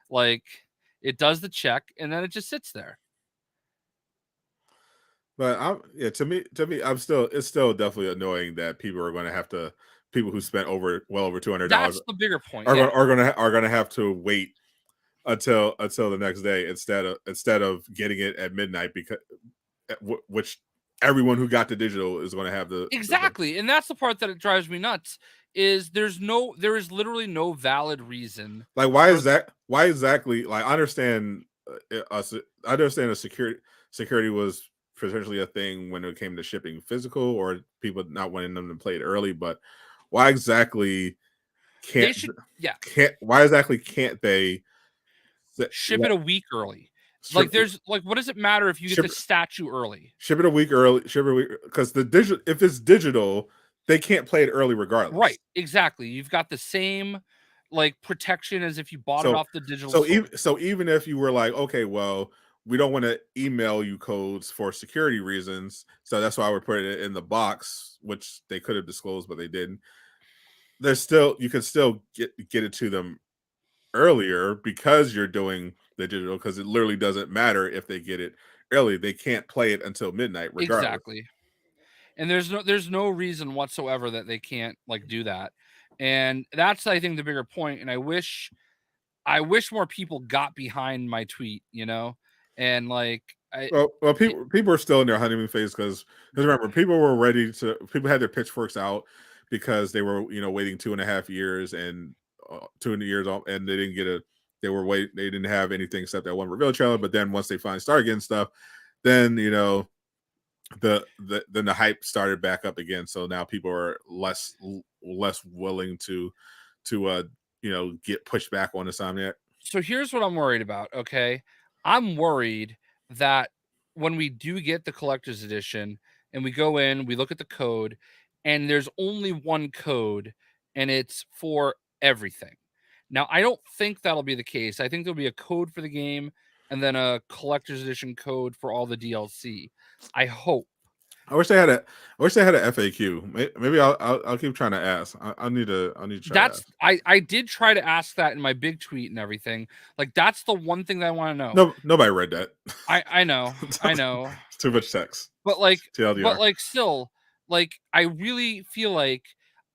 Like, it does the check, and then it just sits there. But to me, it's still definitely annoying that people who spent well over $200. That's the bigger point. Are gonna have to wait until the next day instead of getting it at midnight, because which everyone who got the digital is going to have exactly, and that's the part that it drives me nuts. Is there is literally no valid reason. Like, why exactly? Like, I understand the security was potentially a thing when it came to shipping physical or people not wanting them to play it early, but why exactly can't they ship it a week early? Like, there's like, what does it matter if you get the statue early? Ship it a week early. Because if it's digital, they can't play it early regardless. Right, exactly. You've got the same like protection as if you bought it off the digital. So even if you were like, okay, well, we don't want to email you codes for security reasons, so that's why we're putting it in the box, which they could have disclosed, but they didn't. You can still get it to them earlier because you're doing the digital, because it literally doesn't matter if they get it early. They can't play it until midnight regardless. Exactly. And there's no reason whatsoever that they can't like do that. And that's, I think, the bigger point. And I wish more people got behind my tweet, and like people are still in their honeymoon phase because remember, people had their pitchforks out because they were waiting 2.5 years and 2 years off, and they didn't get they didn't have anything except that one reveal trailer. But then once they finally started getting stuff, then the hype started back up again. So now people are less willing to get pushed back on Insomniac. So here's what I'm worried about. Okay, I'm worried that when we do get the collector's edition and we go in, we look at the code, and there's only one code, and it's for everything. Now, I don't think that'll be the case. I think there'll be a code for the game and then a collector's edition code for all the DLC. I hope. I wish they had a. I wish they had an FAQ. Maybe I'll keep trying to ask. I need to try to That's ask. I did try to ask that in my big tweet and everything. Like that's the one thing that I want to know. No, nobody read that. I know, I know. It's too much text. But like TLDR. still, like I really feel like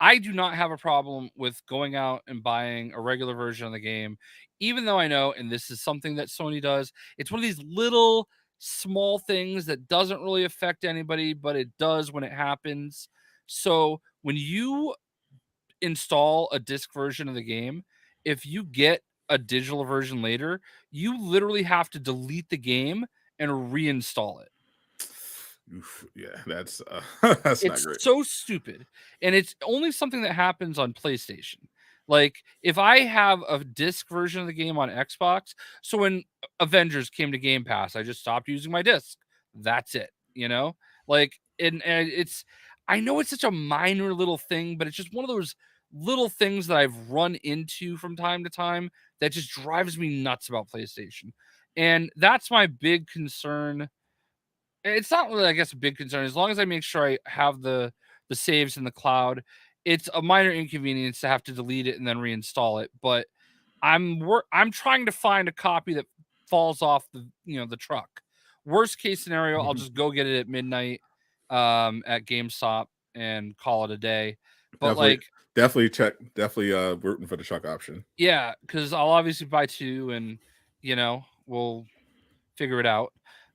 I do not have a problem with going out and buying a regular version of the game, even though I know, and this is something that Sony does, it's one of these little small things that doesn't really affect anybody, but it does when it happens. So when you install a disc version of the game, if you get a digital version later, you literally have to delete the game and reinstall it. Oof, yeah, that's that's not It's great. so stupid. And it's only something that happens on PlayStation. Like if I have a disc version of the game on Xbox, so when Avengers came to Game Pass, I just stopped using my disc. That's it, you know? Like and it's I know it's such a minor little thing, but it's just one of those little things that I've run into from time to time that just drives me nuts about PlayStation. And that's my big concern. It's not really, I guess, a big concern. As long as I make sure I have the saves in the cloud, it's a minor inconvenience to have to delete it and then reinstall it. But I'm trying to find a copy that falls off the truck. Worst case scenario, I'll just go get it at midnight at GameStop and call it a day. But Definitely, like, definitely rooting for the truck option. yeah, because I'll obviously buy two, and we'll figure it out.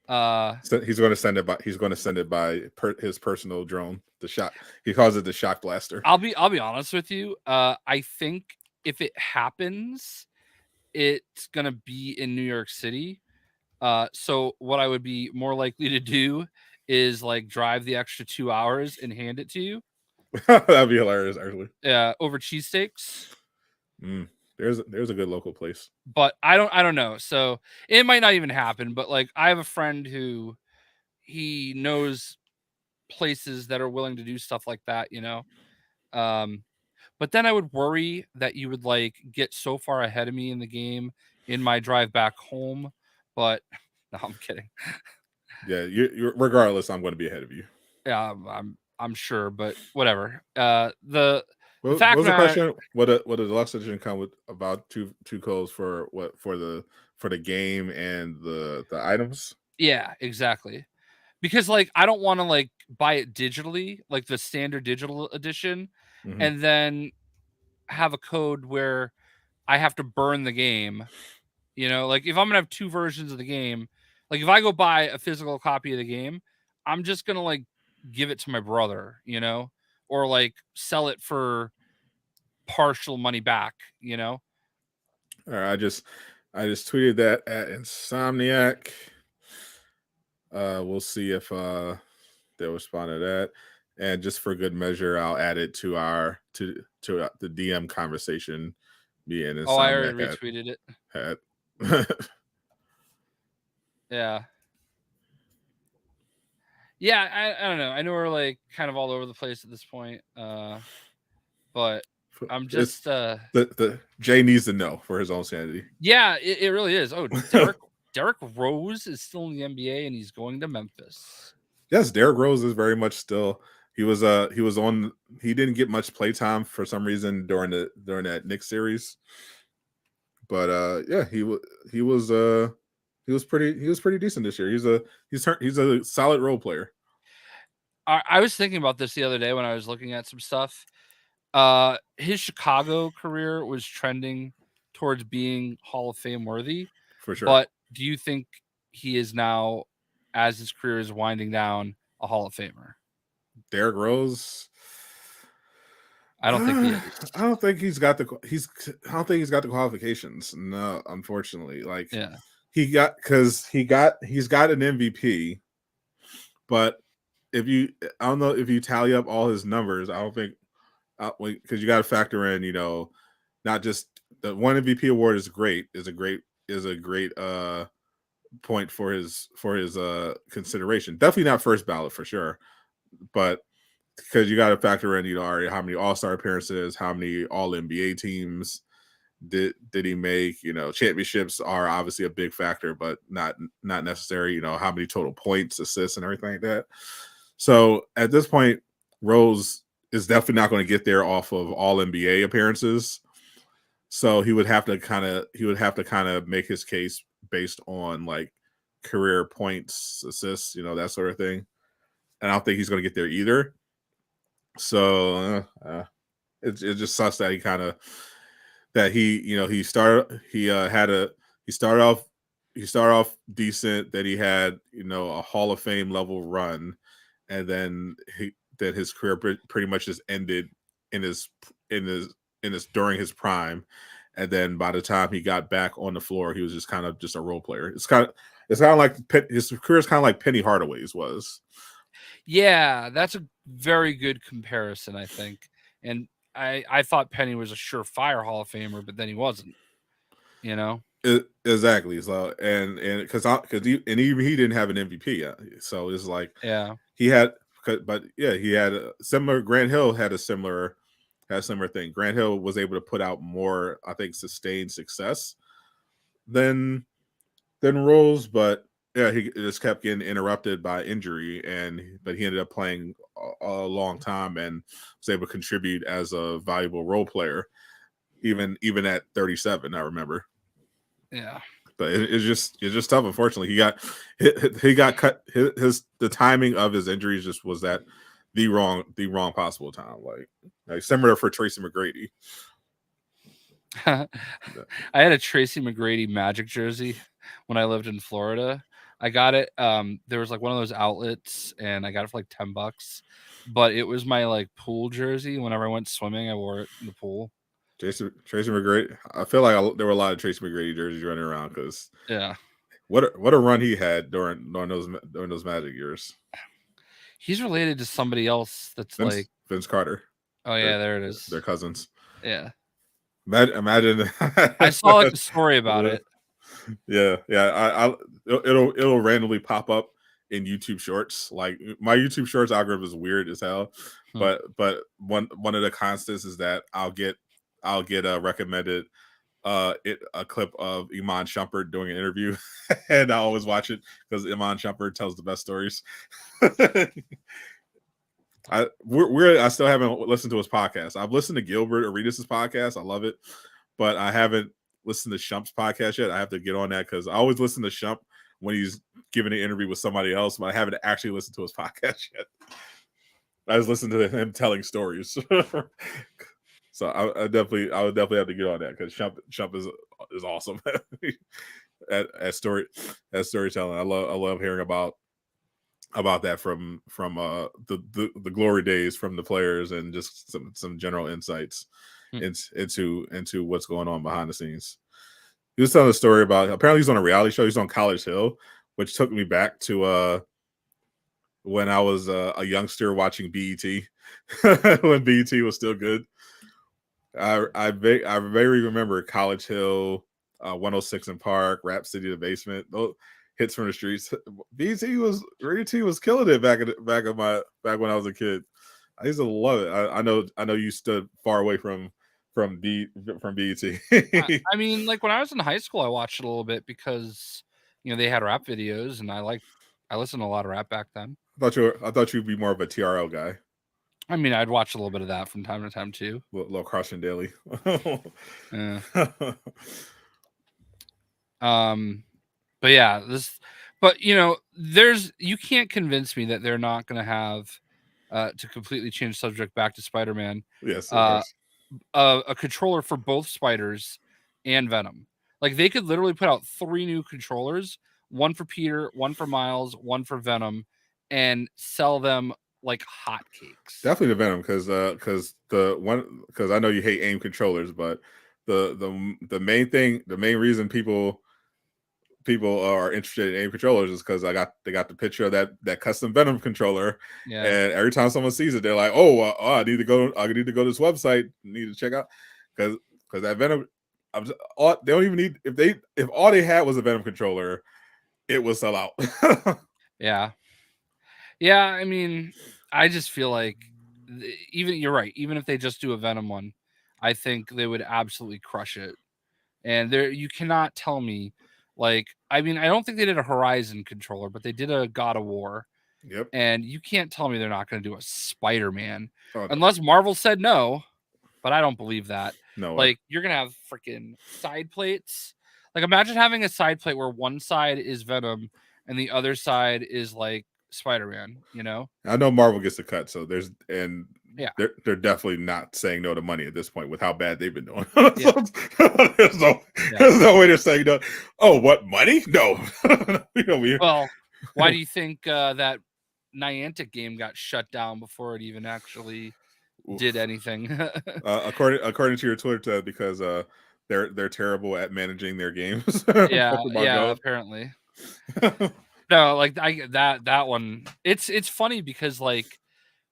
So he's going to send it by. He's going to send it by his personal drone. The shock. He calls it the shock blaster. I'll be honest with you. I think if it happens, it's gonna be in New York City. So what I would be more likely to do is like drive the extra 2 hours and hand it to you. That'd be hilarious, actually. Over cheesesteaks. There's a good local place. But I don't know. So it might not even happen. But like I have a friend who he knows places that are willing to do stuff like that. But then I would worry that you would like get so far ahead of me in the game in my drive back home. But no, I'm kidding. Yeah, you're regardless, I'm going to be ahead of you. Yeah, I'm sure, but whatever. The What fact was the matter, question? What a deluxe edition come with about two codes for what for the game and the items? yeah, exactly. Because like I don't want to like buy it digitally, like the standard digital edition, Mm-hmm. and then have a code where I have to burn the game. Like if I'm gonna have two versions of the game, like if I go buy a physical copy of the game, I'm just gonna like give it to my brother, or like sell it for partial money back. All right, I just tweeted that at Insomniac. We'll see if they'll respond to that. And just for good measure, I'll add it to our to the DM conversation. Me and Oh, I already Insomniac retweeted it. had. Yeah. Yeah, I don't know. I know we're like kind of all over the place at this point. But I'm It's just the Jay needs to know for his own sanity. yeah, it really is. Oh, Derrick Rose is still in the NBA and he's going to Memphis. Yes, Derrick Rose is very much still. He was on. He didn't get much playtime for some reason during that Knicks series, but yeah, he was pretty decent this year. He's a solid role player. I was thinking about this the other day when I was looking at some stuff. His Chicago career was trending towards being Hall of Fame worthy. For sure. But do you think he is now, as his career is winding down, a Hall of Famer? Derrick Rose. I don't think he is. I don't think he's got the qualifications. No, unfortunately. Like Yeah. he's got an MVP, but I don't know if you tally up all his numbers, I don't think because you got to factor in, not just the one MVP award is a great point for his consideration. Definitely not first ballot for sure, but because you got to factor in, already how many All-Star appearances, how many All NBA teams did he make? Championships are obviously a big factor, but not necessary. How many total points, assists, and everything like that. So at this point, Rose is definitely not going to get there off of all NBA appearances. So he would have to kind of make his case based on like career points, assists, that sort of thing. And I don't think he's going to get there either. So it just sucks that he started he started off decent. Then he had a Hall of Fame level run, and then his career pretty much just ended in his in his during his prime. And then by the time he got back on the floor, he was just kind of just a role player. It's kind of like his career is kind of like Penny Hardaway's was. Yeah, that's a very good comparison, I think. And I thought Penny was a surefire Hall of Famer, but then he wasn't. Exactly. So and even he didn't have an MVP yet. So it's like he had, but yeah, he had a similar. Grant Hill had a similar thing. Grant Hill was able to put out more, I think, sustained success than Rose, but yeah, he just kept getting interrupted by injury, but he ended up playing a long time and was able to contribute as a valuable role player, even at 37. I remember. Yeah, but it's just tough. Unfortunately, he got cut. The timing of his injuries just was that the wrong possible time. Like similar for Tracy McGrady. I had a Tracy McGrady Magic jersey when I lived in Florida. I got it. There was like one of those outlets, and I got it for like $10. But it was my like pool jersey. Whenever I went swimming, I wore it in the pool. Tracy McGrady. I feel like there were a lot of Tracy McGrady jerseys running around because what a run he had during those Magic years. He's related to somebody else that's Vince Carter. Oh yeah, there it is. They're cousins. Yeah. Imagine. I saw like a story about it. Yeah. It'll randomly pop up in YouTube Shorts. Like my YouTube Shorts algorithm is weird as hell, but one of the constants is that I'll get a recommended a clip of Iman Shumpert doing an interview, and I always watch it because Iman Shumpert tells the best stories. I still haven't listened to his podcast. I've listened to Gilbert Arenas' podcast. I love it, but I haven't listened to Shump's podcast yet. I have to get on that because I always listen to Shump when he's giving an interview with somebody else, but I haven't actually listened to his podcast yet. I just listened to him telling stories. So I would definitely have to get on that because Shump is awesome at storytelling. I love hearing about that from the glory days from the players and just some general insights into what's going on behind the scenes. He was telling a story about apparently he's on a reality show. He's on College Hill, which took me back to when I was a youngster watching BET when BET was still good. I very remember College Hill, 106 in Park, Rap City the Basement. Those hits from the streets. BT was killing it back when I was a kid. I used to love it. I know you stood far away from BET. I mean, like when I was in high school, I watched it a little bit because they had rap videos, and I listened to a lot of rap back then. I thought you'd be more of a TRL guy. I mean, I'd watch a little bit of that from time to time too. Little Crushing Daily. Yeah. But yeah, you can't convince me that they're not going to have to completely change subject back to Spider-Man. Yes. A controller for both Spiders and Venom. Like they could literally put out 3 new controllers, one for Peter, one for Miles, one for Venom, and sell them like hotcakes. Definitely the Venom because I know you hate aim controllers, but the main reason people are interested in aim controllers is because they got the picture of that custom Venom controller, and every time someone sees it, they're like, I need to go to this website, need to check out because that Venom. They don't even need if all they had was a Venom controller, it would sell out. Yeah. I mean, I just feel like you're right. Even if they just do a Venom one, I think they would absolutely crush it. And you cannot tell me, like, I mean, I don't think they did a Horizon controller, but they did a God of War. Yep. And you can't tell me they're not going to do a Spider-Man Oh, no. unless Marvel said no, but I don't believe that. No way. Like, you're going to have freaking side plates. Like, imagine having a side plate where one side is Venom and the other side is like Spider-Man, you know? I know Marvel gets a cut, so there's Yeah. they're definitely not saying no to money at this point with how bad they've been doing. Yeah. there's no way they're saying no. Oh, what, money? No. Well, why do you think that Niantic game got shut down before it even actually did anything? According to your Twitter tab, because they're terrible at managing their games. Yeah, apparently. No, like that one. It's funny because like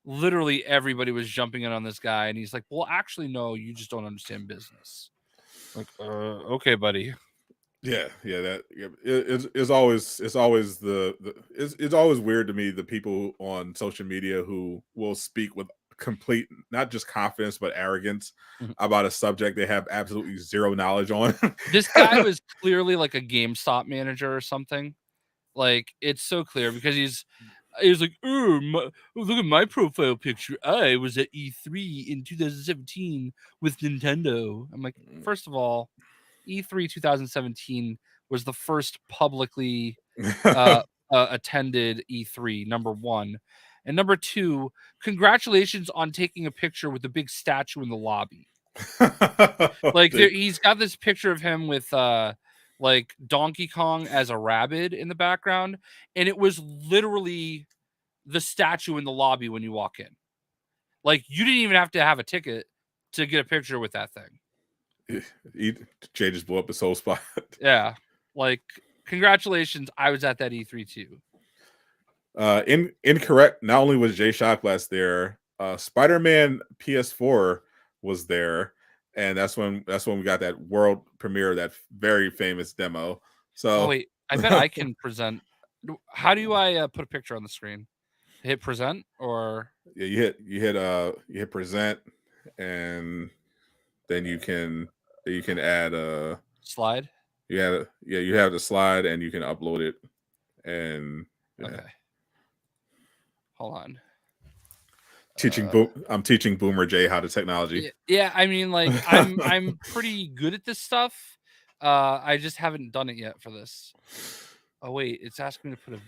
literally everybody was jumping in on this guy, and he's like, "Well, actually, no, you just don't understand business." Like, okay, buddy. It's always it's always weird to me, the people on social media who will speak with complete, not just confidence but arrogance about a subject they have absolutely zero knowledge on. This guy was clearly like a GameStop manager or something. Like, it's so clear because he's like, look at my profile picture. I was at E3 in 2017 with Nintendo. I'm like, first of all, E3 2017 was the first publicly attended E3, number one. And number two, congratulations on taking a picture with the big statue in the lobby. Like, he's got this picture of him with like Donkey Kong as a rabbit in the background, and it was literally the statue in the lobby when you walk in. Like, you didn't even have to have a ticket to get a picture with that thing. Jay just blew up his whole spot. Yeah, like, congratulations, I was at that E3 too. Incorrect. Not only was Jay Shockblast there, Spider-Man PS4 was there, and that's when we got that world premiere of that very famous demo. So, wait, I bet I can present. How do I put a picture on the screen? Hit present, or yeah, you hit present, and then you can add a slide. You have the slide, and you can upload it. And okay, hold on. I'm teaching Boomer Jay how to technology. Yeah, I mean, like, I'm pretty good at this stuff. I just haven't done it yet for this. Oh wait, it's asking me to put a.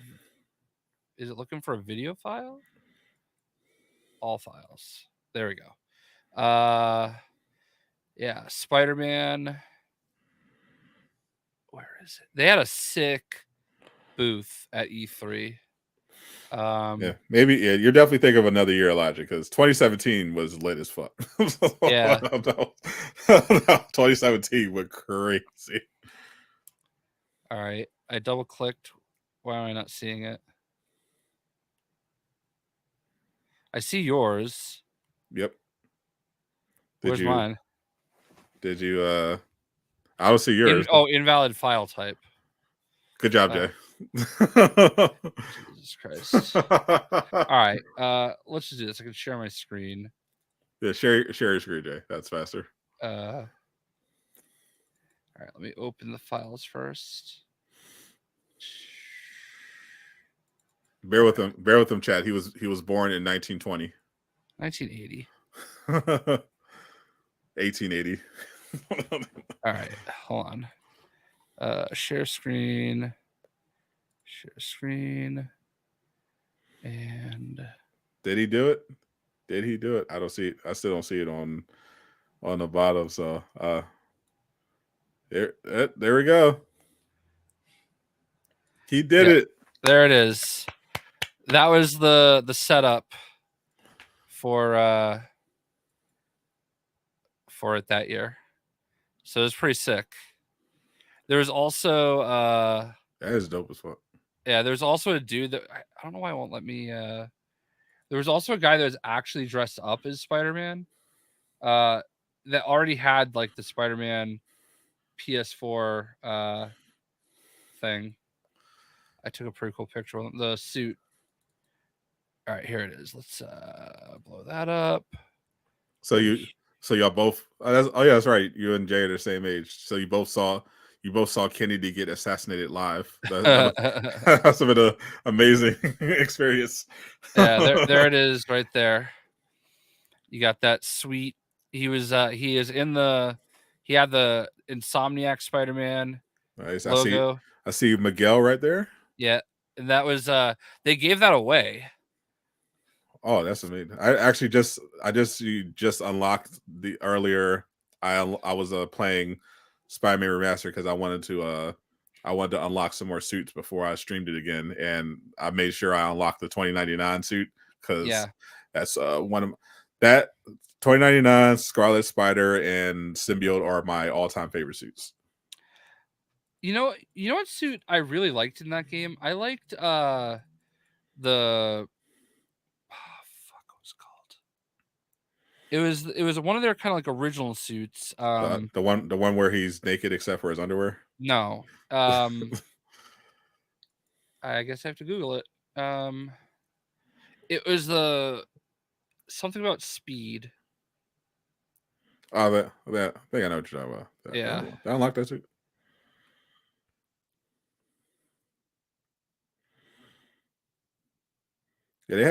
Is it looking for a video file? All files. There we go. Yeah, Spider-Man. Where is it? They had a sick booth at E3. Maybe you're definitely thinking of another year, Elijah, because 2017 was lit as fuck. Yeah. 2017 went crazy. All right, I double clicked. Why am I not seeing it? I see yours. Yep. Where's mine? Did you I don't see yours. Invalid file type. Good job, Jay. Jesus Christ. All right. Let's just do this. I can share my screen. Yeah, share your screen, Jay. That's faster. All right, let me open the files first. Bear with him, chat. He was born in 1920. 1980. 1880. All right, hold on. Share screen. And did he do it? I don't see it. I still don't see it on the bottom. So there we go. He did it. There it is. That was the setup for it that year. So it was pretty sick. There was also that is dope as fuck. Yeah, there's also a dude that I don't know why it won't let me. There was also a guy that was actually dressed up as Spider-Man, that already had like the Spider-Man PS4 thing. I took a pretty cool picture of the suit. All right, here it is. Let's blow that up. So y'all both. That's right. You and Jay are the same age. So you both saw you both saw Kennedy get assassinated live. That's been an amazing experience. Yeah, there it is right there. You got that sweet. He had the Insomniac Spider-Man Nice. logo. I see Miguel right there. Yeah, and that was they gave that away. Oh, that's amazing. You just unlocked the earlier. I was playing Spider-Man Remastered because I wanted to unlock some more suits before I streamed it again, and I made sure I unlocked the 2099 suit because Yeah. that's one of that 2099 Scarlet Spider and Symbiote are my all-time favorite suits. You know what suit I really liked in that game? I liked the fuck what was it called? It was one of their kind of like original suits. The one where he's naked except for his underwear. No. I guess I have to Google it. It was the something about speed. Oh, that I think I know what you're talking about. Yeah. Did I unlock that suit? Yeah, they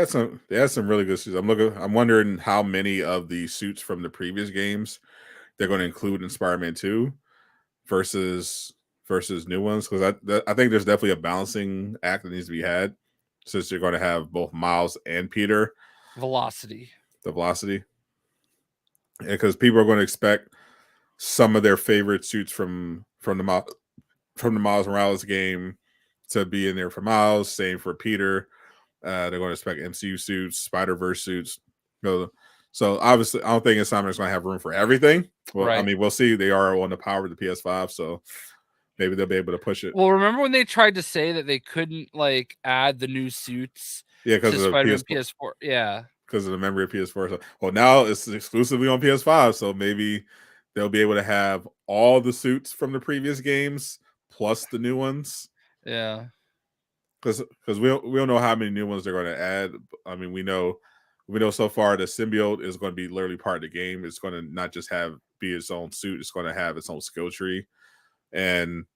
had some really good suits. I'm wondering how many of the suits from the previous games they're going to include in Spider-Man 2 versus new ones, because I think there's definitely a balancing act that needs to be had, since you're going to have both Miles and Peter. Velocity. The velocity. And because people are going to expect some of their favorite suits from the Miles Morales game to be in there for Miles, same for Peter. They're going to expect MCU suits, Spider-Verse suits. So obviously, I don't think Insomniac's going to have room for everything. Well, right. I mean, we'll see. They are on the power of the PS5, so maybe they'll be able to push it. Well, remember when they tried to say that they couldn't like add the new suits? Yeah, because to of the PS4. Yeah, because of the memory of PS4. So, well, now it's exclusively on PS5, so maybe they'll be able to have all the suits from the previous games plus the new ones. Yeah, because we don't know how many new ones they're going to add. I mean, we know so far the symbiote is going to be literally part of the game. It's going to not just be its own suit; it's going to have its own skill tree, and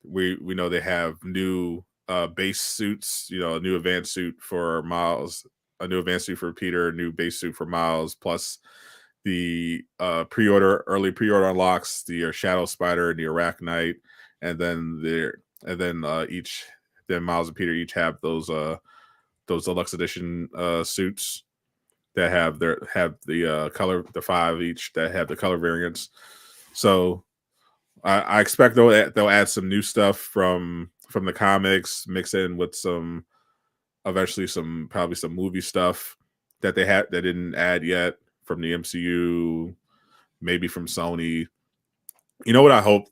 we know they have new base suits. You know, a new advanced suit for Miles, a new advanced suit for Peter, a new base suit for Miles, plus the early pre-order unlocks the Shadow Spider and the Arachnite, and then then Miles and Peter each have those deluxe edition suits that have the color, the 5 each that have the color variants. So I expect they'll add some new stuff from the comics, mix in with eventually probably some movie stuff that they didn't add yet from the MCU, maybe from Sony. You know what I hope?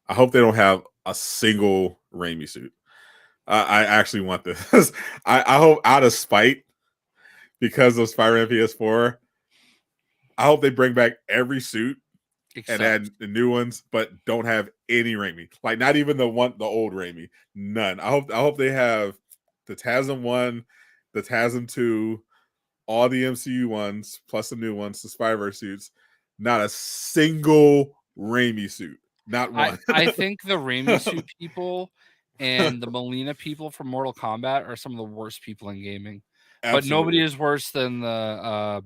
I hope they don't have a single Raimi suit. I actually want this. I hope, out of spite, because of Spider-Man PS4, I hope they bring back every suit and add the new ones, but don't have any Raimi. Like, not even the old Raimi. None. I hope they have the TASM 1, the TASM 2, all the MCU ones, plus the new ones, the Spider-Verse suits. Not a single Raimi suit. Not one. I think the Raimi suit people and the Molina people from Mortal Kombat are some of the worst people in gaming. Absolutely. But nobody is worse than the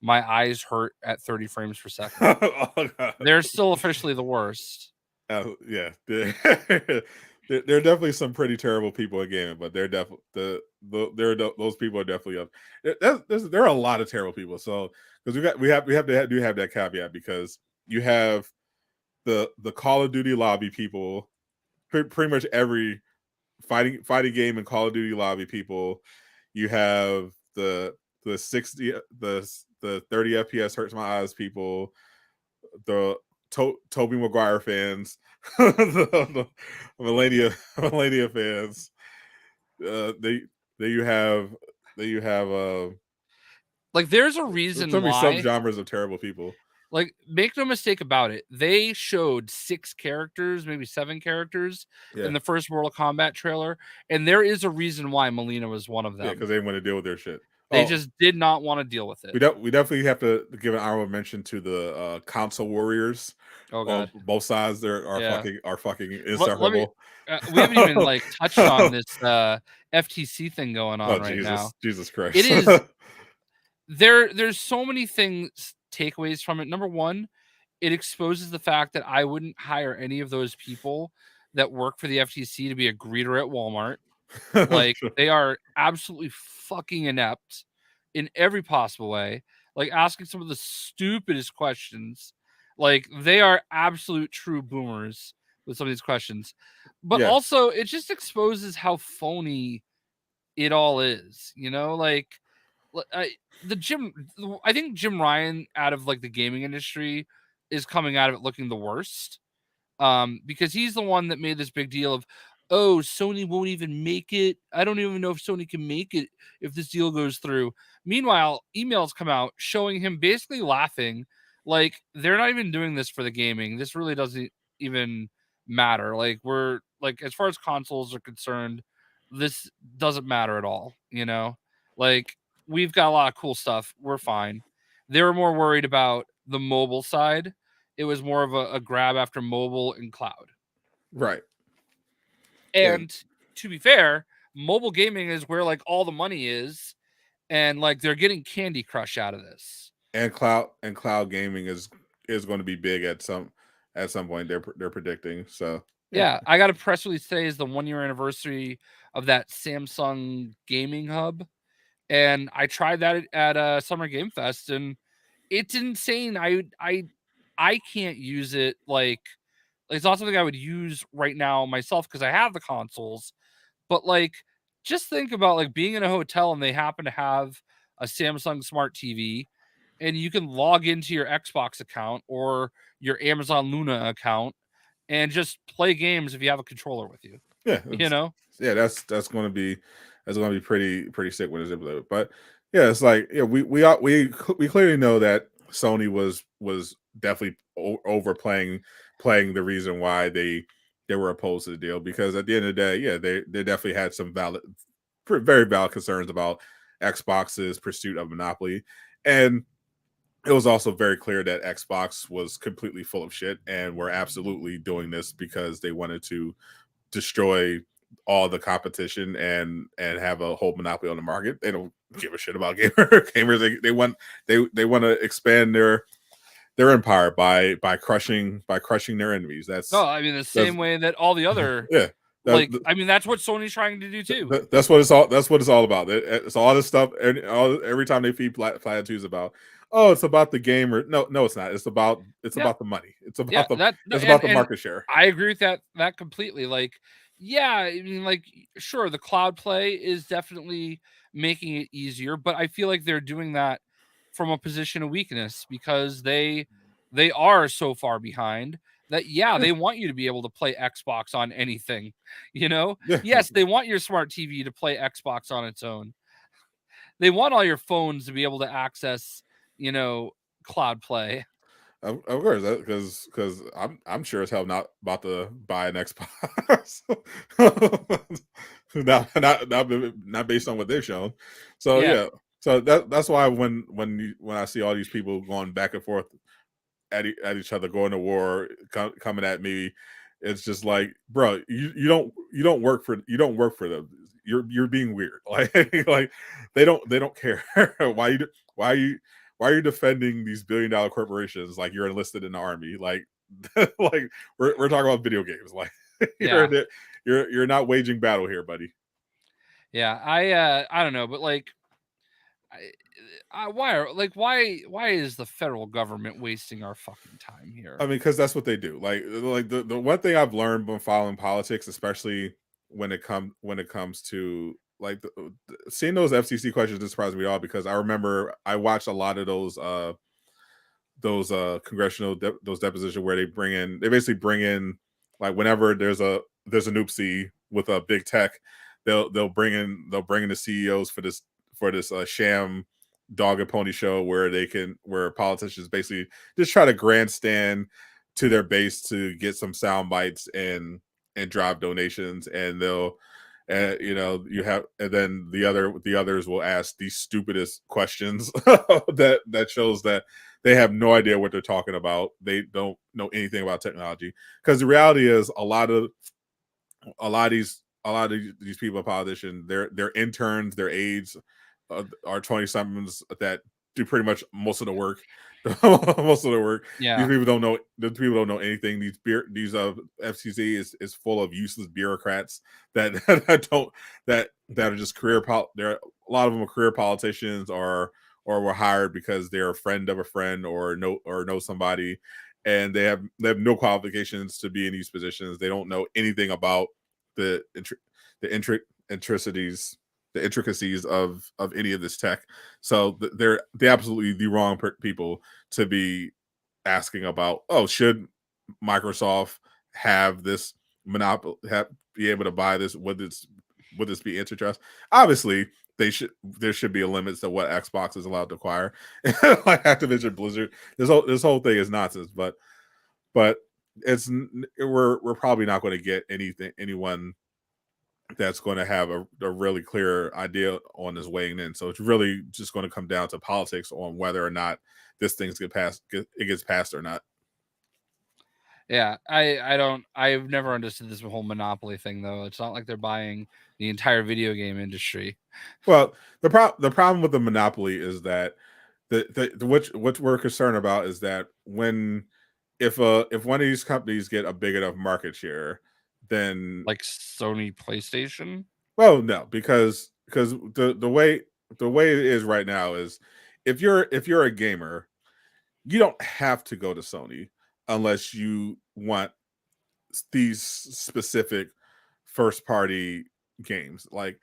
my eyes hurt at 30 frames per second. Oh, they're still officially the worst. Yeah, there are definitely some pretty terrible people in gaming, but they're definitely those people are definitely up. There are a lot of terrible people. So because we have to have that caveat, because you have the Call of Duty lobby people, pretty much every fighting game in Call of Duty lobby people. You have the 60 the 30 FPS hurts my eyes people, the Tobey Maguire fans, the Melania fans. You have like, there's a reason why subgenres of terrible people. Like, make no mistake about it, they showed 6 characters, maybe 7 characters in the first Mortal Kombat trailer, and there is a reason why Molina was one of them. Yeah, because they didn't want to deal with their shit. They just did not want to deal with it. We definitely have to give an honorable mention to the console warriors Oh God. both sides are Yeah. fucking Let me. insufferable. We haven't even like touched on this FTC thing going Oh on right now. Jesus It Christ! is there's so many things takeaways from it. Number one, it exposes the fact that I wouldn't hire any of those people that work for the FTC to be a greeter at Walmart. Like they are absolutely fucking inept in every possible way. Like asking some of the stupidest questions. Like they are absolute true boomers with some of these questions. But Yeah, also it just exposes how phony it all is, you know? Like I, I think Jim Ryan out of like the gaming industry is coming out of it looking the worst, because he's the one that made this big deal of, oh, Sony won't even make it. I don't even know if Sony can make it if this deal goes through. Meanwhile, emails come out showing him basically laughing, like they're not even doing this for the gaming. This really doesn't even matter. Like we're like as far as consoles are concerned, this doesn't matter at all. You know, like we've got a lot of cool stuff. We're fine. They were more worried about the mobile side. It was more of a grab after mobile and cloud. right. Yeah, And to be fair, mobile gaming is where like all the money is, and like they're getting Candy Crush out of this. and cloud gaming is going to be big at some point. They're predicting. So yeah, Yeah, I got a press release today is the 1 year anniversary of that Samsung gaming hub, and I tried that at Summer Game Fest, and it's insane. I can't use it like it's not something I would use right now myself because I have the consoles. But like, just think about like being in a hotel and they happen to have a Samsung Smart TV, and you can log into your Xbox account or your Amazon Luna account and just play games if you have a controller with you. yeah, You know? yeah. That's going to be pretty sick when it's implemented. But yeah, it's like yeah, we clearly know that Sony was definitely overplaying playing the reason why they were opposed to the deal, because at the end of the day, yeah, they definitely had some very valid concerns about Xbox's pursuit of monopoly, and it was also very clear that Xbox was completely full of shit and were absolutely doing this because they wanted to destroy all the competition and have a whole monopoly on the market. They don't give a shit about gamers. They want to expand their empire by crushing their enemies. No, I mean the That's same way that all the other yeah. like I mean that's what Sony's trying to do too. That's what it's all about. It's all this stuff. And every time they feed platitudes about, oh, it's about the gamer. No, it's not. It's about Yeah. the money. It's Yeah, about the that it's about the and market share. I agree with that completely. Like, yeah, I mean, like, sure, the cloud play is definitely making it easier, but I feel like they're doing that from a position of weakness because they are so far behind that yeah, Yeah, they want you to be able to play Xbox on anything. You know, yeah. yes, they want your smart TV to play Xbox on its own. They want all your phones to be able to access, you know, cloud play. Of course, because I'm sure as hell not about to buy an Xbox. Not based on what they've shown. So Yeah. yeah, so that's why when I see all these people going back and forth at each other, going to war, coming at me, it's just like, bro, you don't work for them. You're being weird. Like they don't care. Why are you why are you defending these billion-dollar corporations like you're enlisted in the army? Like like we're talking about video games. Like Yeah. you're not waging battle here, buddy. Yeah, I don't know, but like, why is the federal government wasting our fucking time I here? mean, because that's what they do. Like the one thing I've learned when following politics, especially when it comes to like seeing those FCC questions, didn't surprise me at all, because I remember I watched a lot of those congressional those depositions where they basically bring in, like, whenever there's an oopsie with a big tech, they'll bring in the CEOs for this sham dog and pony show where politicians basically just try to grandstand to their base to get some sound bites and drive donations, and they'll you have, and then the others will ask the stupidest questions that shows that they have no idea what they're talking about. They don't know anything about technology, because the reality is a lot of these people, politicians, they're interns, their aides are 20 somethings that do pretty much most of the work. Most of the work. These Yeah. people don't know. These people don't know anything. These FCC is full of useless bureaucrats that that don't that are just There, a lot of them are career politicians, or were hired because they're a friend of a friend, or know somebody, and they have no qualifications to be in these positions. They don't know anything about the intricacies of any of this tech. So they're absolutely the wrong people to be asking about, oh, should Microsoft have this monopoly, be able to buy this? Would this be antitrust? Obviously, there should be a limit to what Xbox is allowed to acquire. Like Activision Blizzard, this whole thing is nonsense. But it's we're probably not going to get anyone that's going to have a really clear idea on this weighing in. So it's really just going to come down to politics on whether or not this thing's gets passed or not. Yeah, I've never understood this whole monopoly thing though. It's not like they're buying the entire video game industry. Well, the problem with the monopoly is that the what we're concerned about is that if one of these companies get a big enough market share, then, Like Sony PlayStation. well, no, because the way it is right now is, if you're a gamer, you don't have to go to Sony unless you want these specific first party games. Like,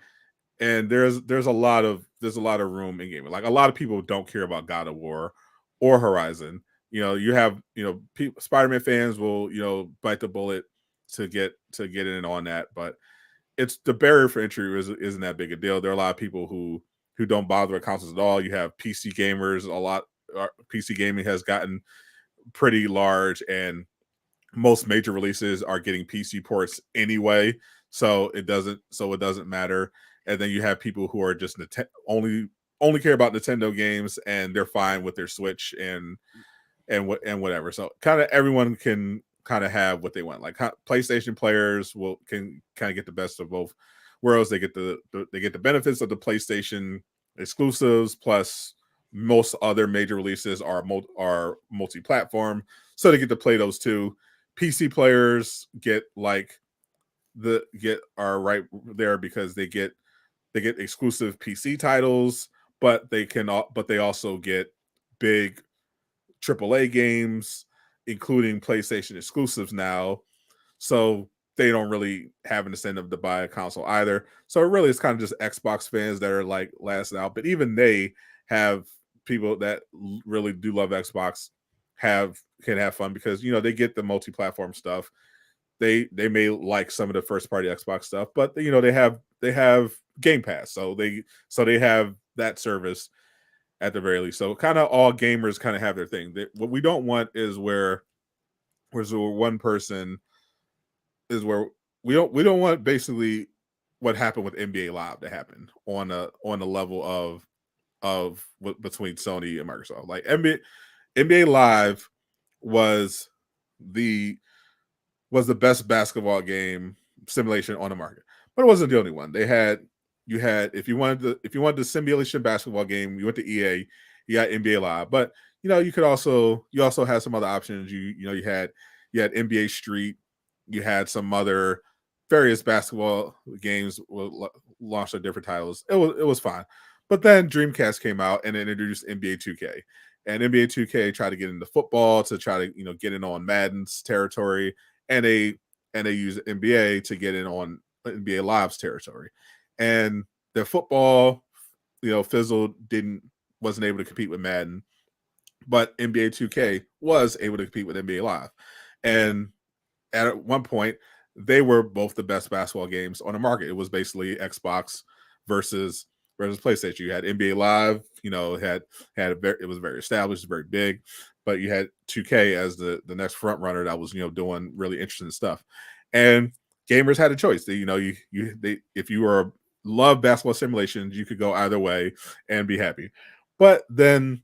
and there's a lot of room in gaming. Like, a lot of people don't care about God of War or Horizon. You have, Spider-Man fans will, bite the bullet to get in on that, but it's the barrier for entry isn't that big a deal. There are a lot of people who don't bother with consoles at all. You have PC gamers. PC gaming has gotten pretty large, and most major releases are getting PC ports anyway, so it doesn't matter. And then you have people who are just only care about Nintendo games, and they're fine with their Switch and whatever. So kind of everyone can kind of have what they want. Like, PlayStation players can kind of get the best of both worlds. They get the benefits of the PlayStation exclusives, plus most other major releases are multi-platform, so they get to play those too. PC players are right there because they get exclusive PC titles, but they also get big AAA games, including PlayStation exclusives now. So they don't really have an incentive to buy a console either. So it really is kind of just Xbox fans that are like last out. But even they have people that really do love Xbox can have fun, because they get the multi-platform stuff. They may like some of the first party Xbox stuff, but they have Game Pass, so they have that service at the very least. So kind of all gamers kind of have their thing. What we don't want is where one person is where we don't want basically what happened with NBA Live to happen on a level of between Sony and Microsoft. Like, NBA Live was the best basketball game simulation on the market, but it wasn't the only one. You had if you wanted the simulation basketball game, you went to EA, you got NBA Live, but you also had some other options. You had NBA Street, you had some other various basketball games launched on different titles. It was fine, but then Dreamcast came out and it introduced NBA 2K, and NBA 2K tried to get into football to try to get in on Madden's territory, and they use NBA to get in on NBA Live's territory, and the football fizzled, wasn't able to compete with Madden, but NBA 2K was able to compete with NBA Live, and at one point they were both the best basketball games on the market. It was basically Xbox versus PlayStation. You had NBA Live, it was very established, very big, but you had 2K as the next front runner that was doing really interesting stuff, and gamers had a choice. If you were love basketball simulations, you could go either way and be happy. But then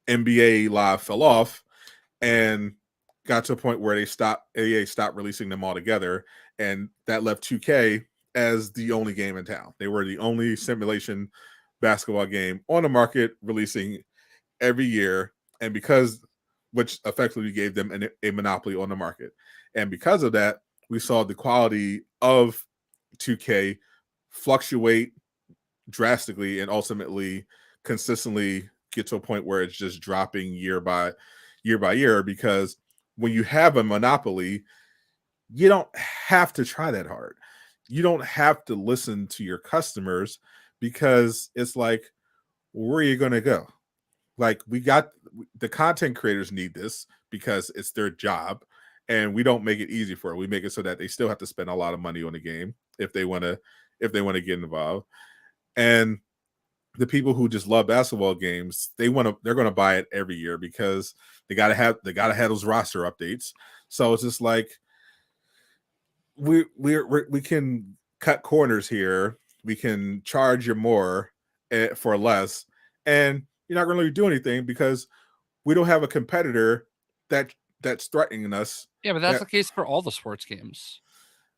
NBA Live fell off and got to a point where EA stopped releasing them all together, and that left 2K as the only game in town. They were the only simulation basketball game on the market, releasing every year, and which effectively gave them a monopoly on the market. And because of that, we saw the quality of 2K fluctuate drastically and ultimately consistently get to a point where it's just dropping year by year, because when you have a monopoly, you don't have to try that hard. You don't have to listen to your customers, because it's like, where are you going to go? Like, the content creators need this because it's their job, and we don't make it easy for it. We make it so that they still have to spend a lot of money on the game if they want to get involved. And the people who just love basketball games, they're going to buy it every year because they got to have those roster updates. So it's just like, we can cut corners here. We can charge you more for less, and you're not going to really do anything because we don't have a competitor that's threatening us. Yeah, but that's the case for all the sports games.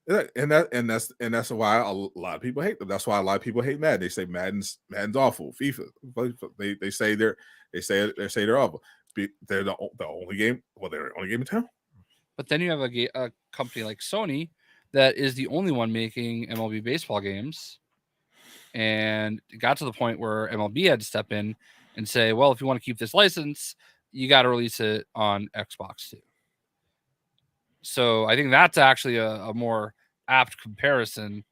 And that's why a lot of people hate them. That's why a lot of people hate Madden. They say Madden's awful. FIFA, they say they're awful. They're the only game. Well, they're the only game in town. But then you have a company like Sony that is the only one making MLB baseball games, and it got to the point where MLB had to step in and say, well, if you want to keep this license, you got to release it on Xbox too. So I think that's actually a more apt comparison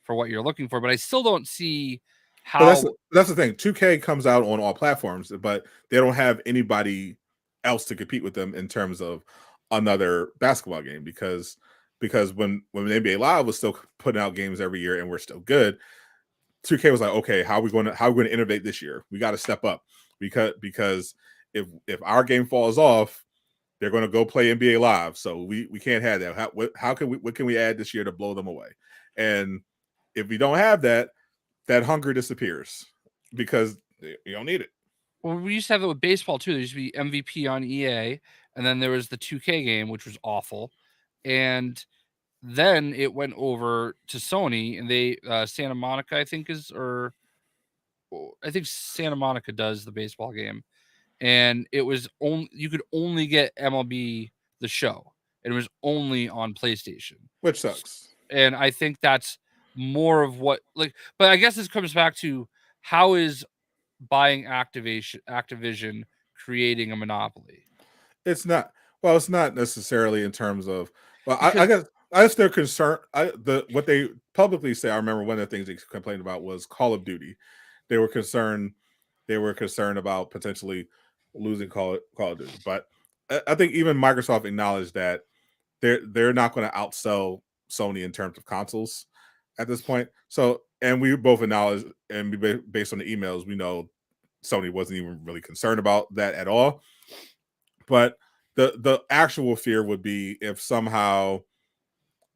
for what you're looking for. But I still don't see how. That's the thing. 2K comes out on all platforms, but they don't have anybody else to compete with them in terms of another basketball game, because when NBA Live was still putting out games every year and we're still good, 2K was like, okay, how are we going to innovate this year? We got to step up, because if our game falls off, they're going to go play NBA Live. So we can't have that. What can we add this year to blow them away? And if we don't have that hunger disappears because you don't need it. Well, we used to have it with baseball too. There used to be MVP on EA, and then there was the 2K game, which was awful. And then it went over to Sony, and they Santa Monica, I think Santa Monica does the baseball game, and it was you could only get MLB the Show, and it was only on PlayStation, which sucks. And I think that's more of what but I guess this comes back to, how is buying Activision creating a monopoly? It's not. Well, it's not necessarily in terms of. Well, I guess they're concerned. What they publicly say. I remember one of the things they complained about was Call of Duty. They were concerned. They were concerned about potentially losing Call of Duty. But I think even Microsoft acknowledged that they're not going to outsell Sony in terms of consoles at this point. So, and we both acknowledge, and based on the emails, we know Sony wasn't even really concerned about that at all. But the actual fear would be if somehow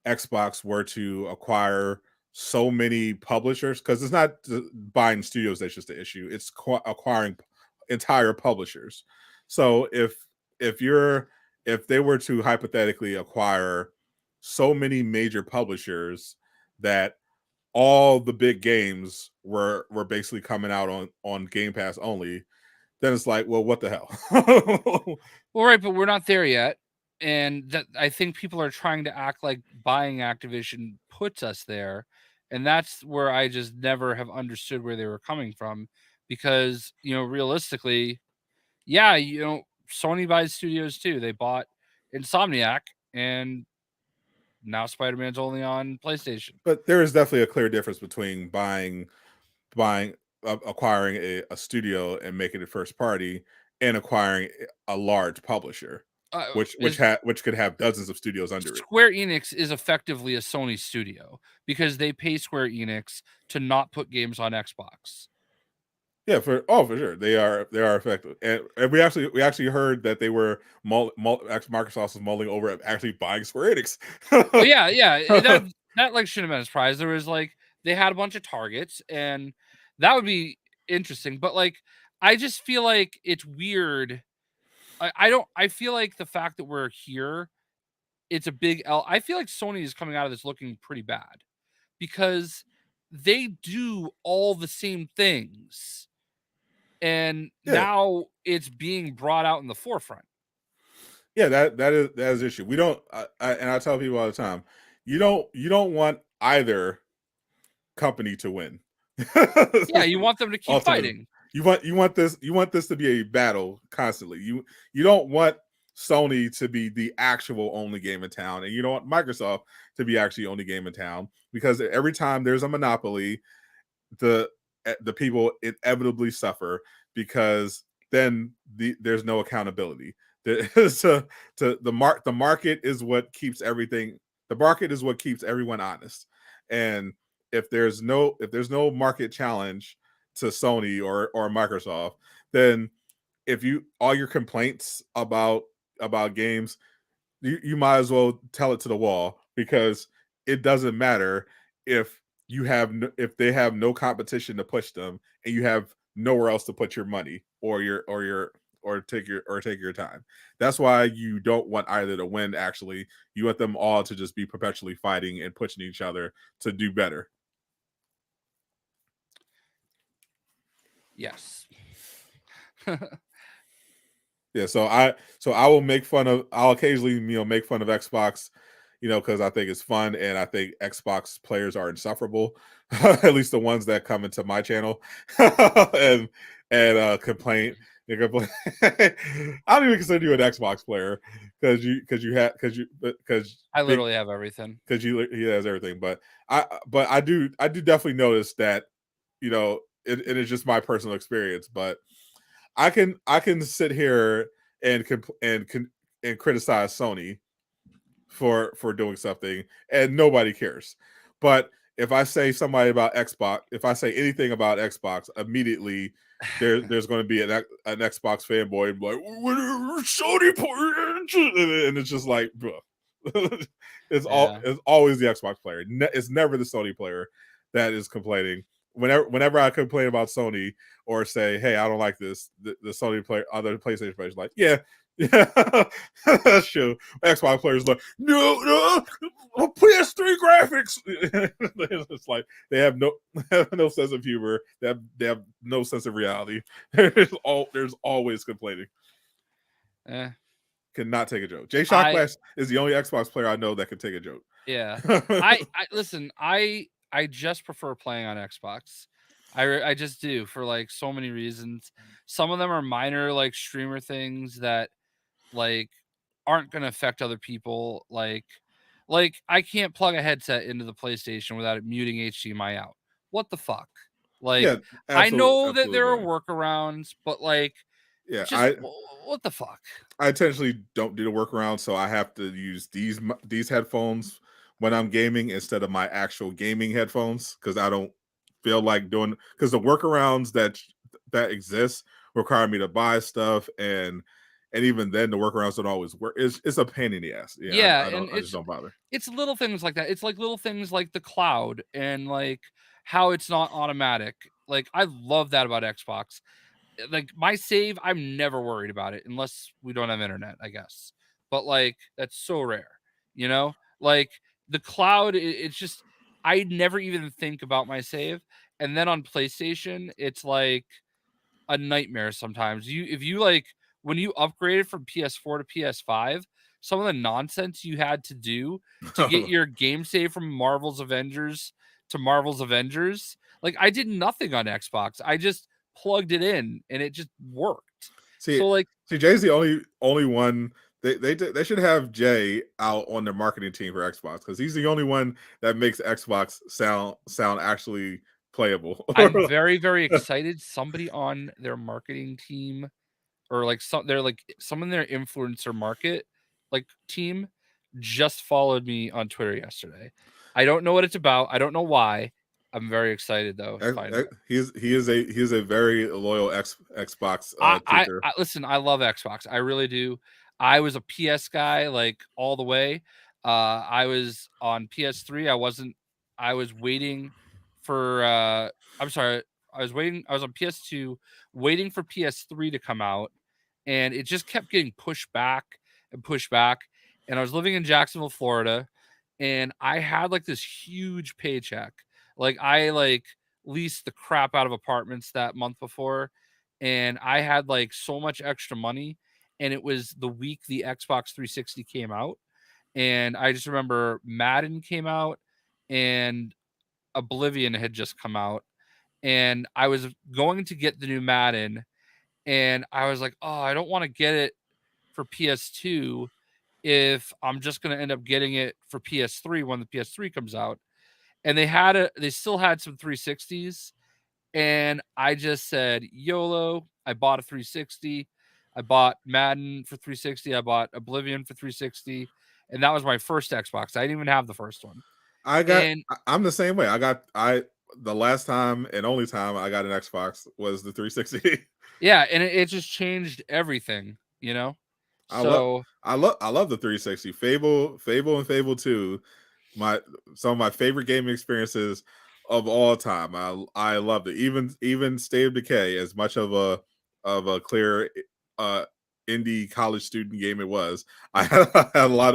Xbox were to acquire so many publishers, because it's not buying studios that's just the issue. It's acquiring entire publishers. So if they were to hypothetically acquire so many major publishers that all the big games were basically coming out on Game Pass only, then it's like, well, what the hell? Well, right, but we're not there yet. And that, I think people are trying to act like buying Activision puts us there. And that's where I just never have understood where they were coming from. Because, realistically, yeah, Sony buys studios too. They bought Insomniac, and now Spider-Man's only on PlayStation. But there is definitely a clear difference between acquiring a studio and making it first party, and acquiring a large publisher, which could have dozens of studios under it. Square Enix is effectively a Sony studio because they pay Square Enix to not put games on Xbox. Yeah, for sure, they are effective, and we actually heard that they were Microsoft was mulling over at actually buying Square Enix. Oh yeah, that shouldn't have been a surprise. There was they had a bunch of targets, and that would be interesting. But I just feel like it's weird. I don't. I feel like the fact that we're here, it's a big L. I feel like Sony is coming out of this looking pretty bad because they do all the same things, and Yeah, now it's being brought out in the forefront. yeah, that is the issue. We don't, and I tell people all the time, you don't want either company to win. Yeah, you want them to keep Ultimately, fighting. you want this to be a battle constantly. You don't want Sony to be the actual only game in town, and you don't want Microsoft to be actually only game in town, because every time there's a monopoly, the people inevitably suffer, because then there's no accountability. The market is what keeps everything. The market is what keeps everyone honest, and if there's no market challenge to Sony or Microsoft, then if you all your complaints about games, you might as well tell it to the wall, because it doesn't matter if if they have no competition to push them, and you have nowhere else to put your money or take your time. That's why you don't want either to win. Actually, you want them all to just be perpetually fighting and pushing each other to do better. Yes. Yeah, so I will make fun of. I'll occasionally make fun of Xbox, because I think it's fun, and I think Xbox players are insufferable. At least the ones that come into my channel and complain. They complain. I don't even consider you an Xbox player, because I literally have everything. he has everything. But I do definitely notice that, it is just my personal experience, but I can sit here and criticize Sony for doing something, and nobody cares. But if I say somebody about Xbox, if I say anything about Xbox, immediately there's going to be an Xbox fanboy and be like, Sony, and it's just like, bro. Yeah. It's always the Xbox player. It's never the Sony player that is complaining. Whenever I complain about Sony, or say, hey, I don't like this, the Sony player, other PlayStation players, like, yeah, yeah, that's true. Xbox players like, no, PS3 graphics. It's like they have no sense of humor. They have no sense of reality. There's always complaining. Eh. Cannot take a joke. Jay I Shockbash is the only Xbox player I know that can take a joke. Yeah. I listen, I just prefer playing on Xbox. I just do, for like so many reasons. Some of them are minor, like streamer things that like aren't going to affect other people, like I can't plug a headset into the PlayStation without it muting HDMI out. What the fuck? Yeah, Like, I absolutely, know that absolutely there are fine. workarounds, but like, Yeah, just what the fuck? I intentionally don't do the workaround, so I have to use these headphones when I'm gaming instead of my actual gaming headphones, because I don't feel like doing, because the workarounds that exist require me to buy stuff, and even then the workarounds don't always work. It's a pain in the ass. Yeah, Yeah, I don't, and I just don't bother. it's little things like that. It's like little things like the cloud and like how it's not automatic. Like I love that about Xbox. Like my save, I'm never worried about it unless we don't have internet, I guess. But like that's so rare, you know? Like the cloud, it's just I never even think about my save. And then on PlayStation, it's like a nightmare sometimes. If you like when you upgraded from PS4 to PS5, some of the nonsense you had to do to get your game save from Marvel's Avengers to Marvel's Avengers, like I did nothing on Xbox. I just plugged it in and it just worked. see, So like see, Jay's the only one. They should have Jay out on their marketing team for Xbox, because he's the only one that makes Xbox sound actually playable. I'm very, very excited. Somebody on their marketing team or like they're like some in their influencer market like team just followed me on Twitter yesterday. I don't know what it's about. I don't know why. I'm very excited though to find out. He is a very loyal Xbox tweaker. I listen. I love Xbox. I really do. I was a PS guy like all the way. I was on PS3. I wasn't. I was waiting for. I'm sorry. I was on PS2 waiting for PS3 to come out, and it just kept getting pushed back and pushed back. And I was living in Jacksonville, Florida, and I had like this huge paycheck. Like I like leased the crap out of apartments that month before, and I had like so much extra money, and it was the week the Xbox 360 came out. And I just remember Madden came out and Oblivion had just come out, and I was going to get the new Madden, and I was like, "Oh, I don't want to get it for PS2 if I'm just going to end up getting it for PS3 when the PS3 comes out." And they still had some 360s, and I just said, "YOLO." I bought a 360. I bought Madden for 360. I bought Oblivion for 360, and that was my first Xbox. I didn't even have the first one. And I'm the same way. The last time and only time I got an Xbox was the 360. yeah, and it just changed everything, you know? I love So I love the 360. Fable and Fable 2, some of my favorite gaming experiences of all time. I loved it. Even State of Decay, as much of a clear uh indie college student game it was. I had a lot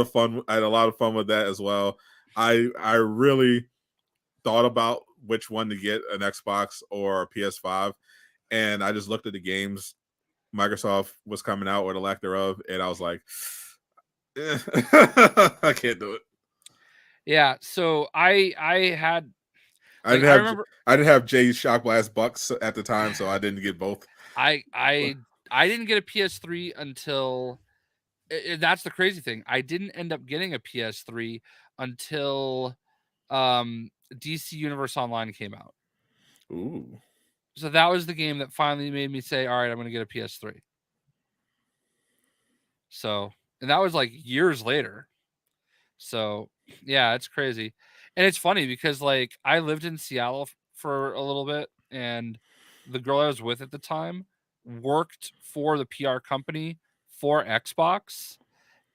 of fun. I had a lot of fun with that as well. I really thought about which one to get, an Xbox or a PS5, and I just looked at the games Microsoft was coming out, or the lack thereof, and I was like, I can't do it. yeah, so I had I like didn't I have remember I didn't have Jay's Shock Blast Bucks at the time, so I didn't get both. I didn't get a PS3 until that's the crazy thing. I didn't end up getting a PS3 until DC Universe Online came out. Ooh. So that was the game that finally made me say, "All right, I'm going to get a PS3." So, and that was like years later. So, yeah, it's crazy. And it's funny because like I lived in Seattle for a little bit, and the girl I was with at the time worked for the PR company for Xbox,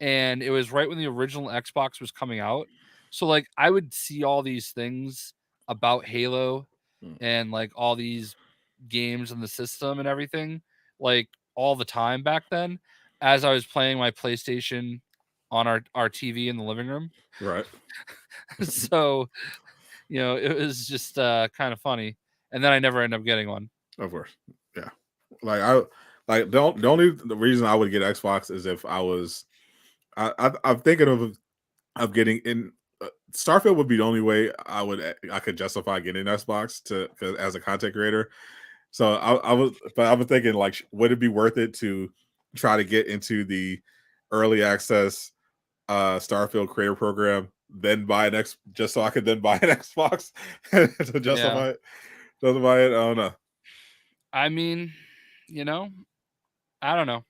and it was right when the original Xbox was coming out. So like I would see all these things about Halo and like all these games in the system and everything like all the time back then as I was playing my PlayStation on our TV in the living room. Right. So, it was just kind of funny. And then I never ended up getting one. Of course. Yeah. The reason I would get Xbox is if I'm thinking of getting in. Starfield would be the only way I could justify getting an Xbox as a content creator. So I was thinking, like, would it be worth it to try to get into the early access Starfield creator program, then buy just so I could then buy an Xbox to justify it? Justify it? I don't know. I mean, I don't know.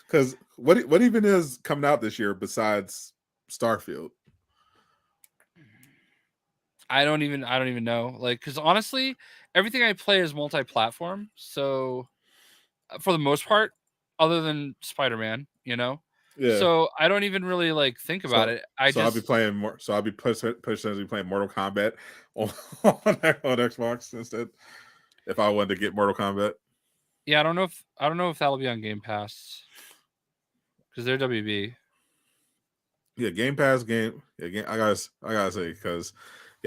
Because what even is coming out this year besides Starfield? I don't even know. Like, because honestly, everything I play is multi-platform. So, for the most part, other than Spider-Man, Yeah. So I don't even really like think about it. I'll be playing more. So I'll be potentially playing Mortal Kombat on Xbox instead. If I wanted to get Mortal Kombat. Yeah, I don't know if that'll be on Game Pass because they're WB. Yeah, Game Pass game. Yeah, I gotta say, because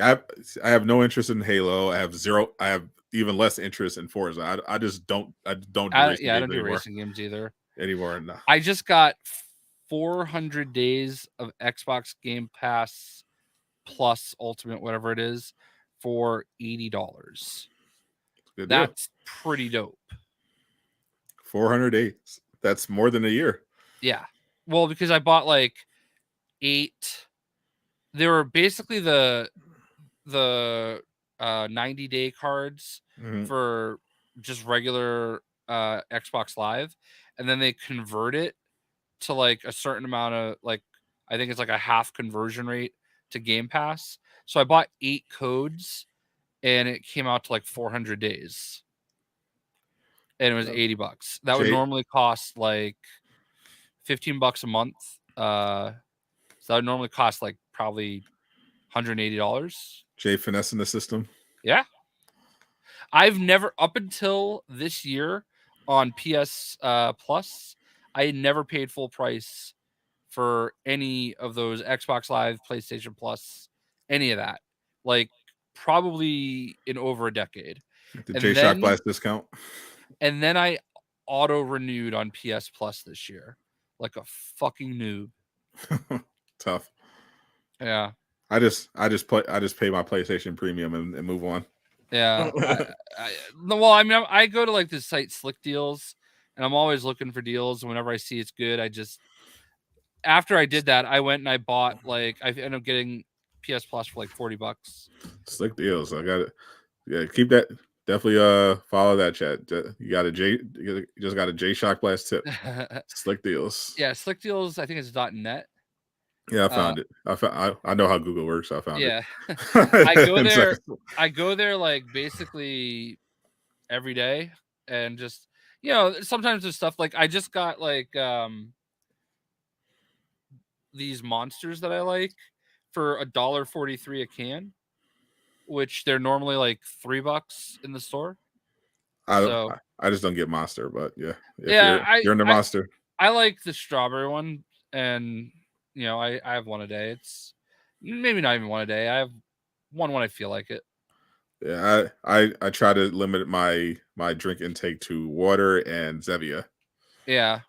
I have no interest in Halo. I have even less interest in Forza. I just don't do racing I games don't do anymore. racing games either. No. I just got 400 days of Xbox Game Pass Plus Ultimate, whatever it is, for $80. That's pretty dope. 400 days. That's more than a year. Yeah. Well, because I bought like 8. They were basically the 90-day cards for just regular Xbox Live, and then they convert it to like a certain amount of like I think it's like a half conversion rate to Game Pass. So I bought 8 codes and it came out to like 400 days. And it was $80. That would normally cost like $15 a month. So that would normally cost like probably $180. Jay finessing the system. Yeah. I've never, up until this year on PS Plus, I had never paid full price for any of those Xbox Live, PlayStation Plus, any of that. Like probably in over a decade. The And J-Shock then Blast discount. I auto renewed on PS Plus this year, like a fucking noob. Tough. Yeah. I just pay my PlayStation Premium and move on. Yeah. Well, I mean, I go to like the site Slick Deals, and I'm always looking for deals. And whenever I see it's good, after I did that, I went and I bought I ended up getting PS Plus for like $40. Slick deals. I got it. Yeah, keep that. Definitely follow that chat. You got a you just got a J-Shock Blast tip. Slick deals. Yeah, Slick Deals, I think it's .net. Yeah, I found it. I know how Google works. So I found it. Yeah. I go there like basically every day, and just sometimes there's stuff like I just got these monsters that I like for $1.43 a can, which they're normally like $3 in the store. I just don't get Monster, but yeah. You're in the Monster. I like the strawberry one, and I have one a day. It's maybe not even one a day. I have one when I feel like it. Yeah, I try to limit my drink intake to water and Zevia. Yeah,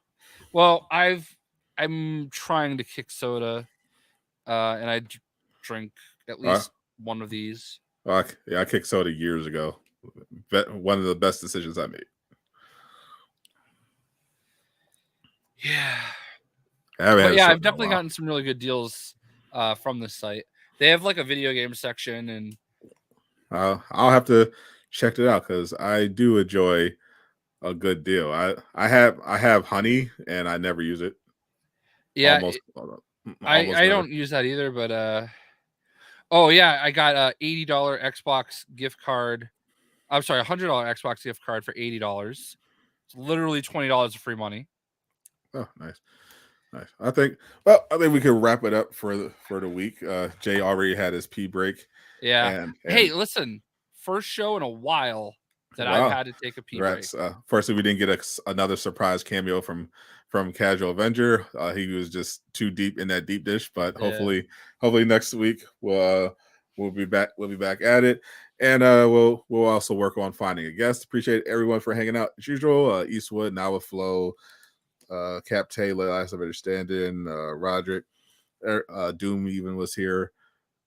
well, I'm trying to kick soda, and I drink at least one of these. I kicked soda years ago. One of the best decisions I made. Yeah. I've definitely gotten some really good deals from this site. They have like a video game section, and I'll have to check it out because I do enjoy a good deal. I have honey and I never use it. Yeah, I don't use that either. But oh yeah, I got a $80 Xbox gift card. I'm sorry, $100 Xbox gift card for $80. It's literally $20 of free money. Oh, nice. I think we could wrap it up for the week. Jay already had his pee break. Yeah. And hey, listen, first show in a while that I've had to take a pee break. Firstly, we didn't get another surprise cameo from Casual Avenger. He was just too deep in that deep dish, but hopefully next week we'll be back. We'll be back at it, and we'll also work on finding a guest. Appreciate everyone for hanging out as usual. Eastwood, now with Flo, Cap Taylor, last of understanding, Roderick, Doom even was here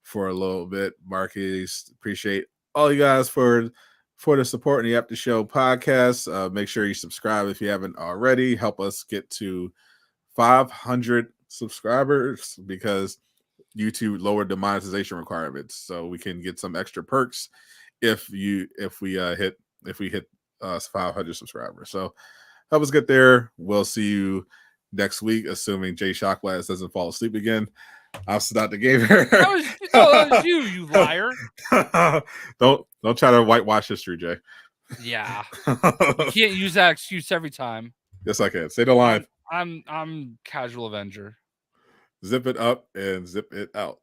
for a little bit. Marquis, appreciate all you guys for the support in the Aftershow Podcast. Make sure you subscribe if you haven't already. Help us get to 500 subscribers because YouTube lowered the monetization requirements, so we can get some extra perks if we hit 500 subscribers. So help us get there. We'll see you next week, assuming Jay Shockblast doesn't fall asleep again. I'm not the gamer. That was you liar. Don't try to whitewash history, Jay. Yeah. You can't use that excuse every time. Yes, I can. Say the line. I'm Casual Avenger. Zip it up and zip it out.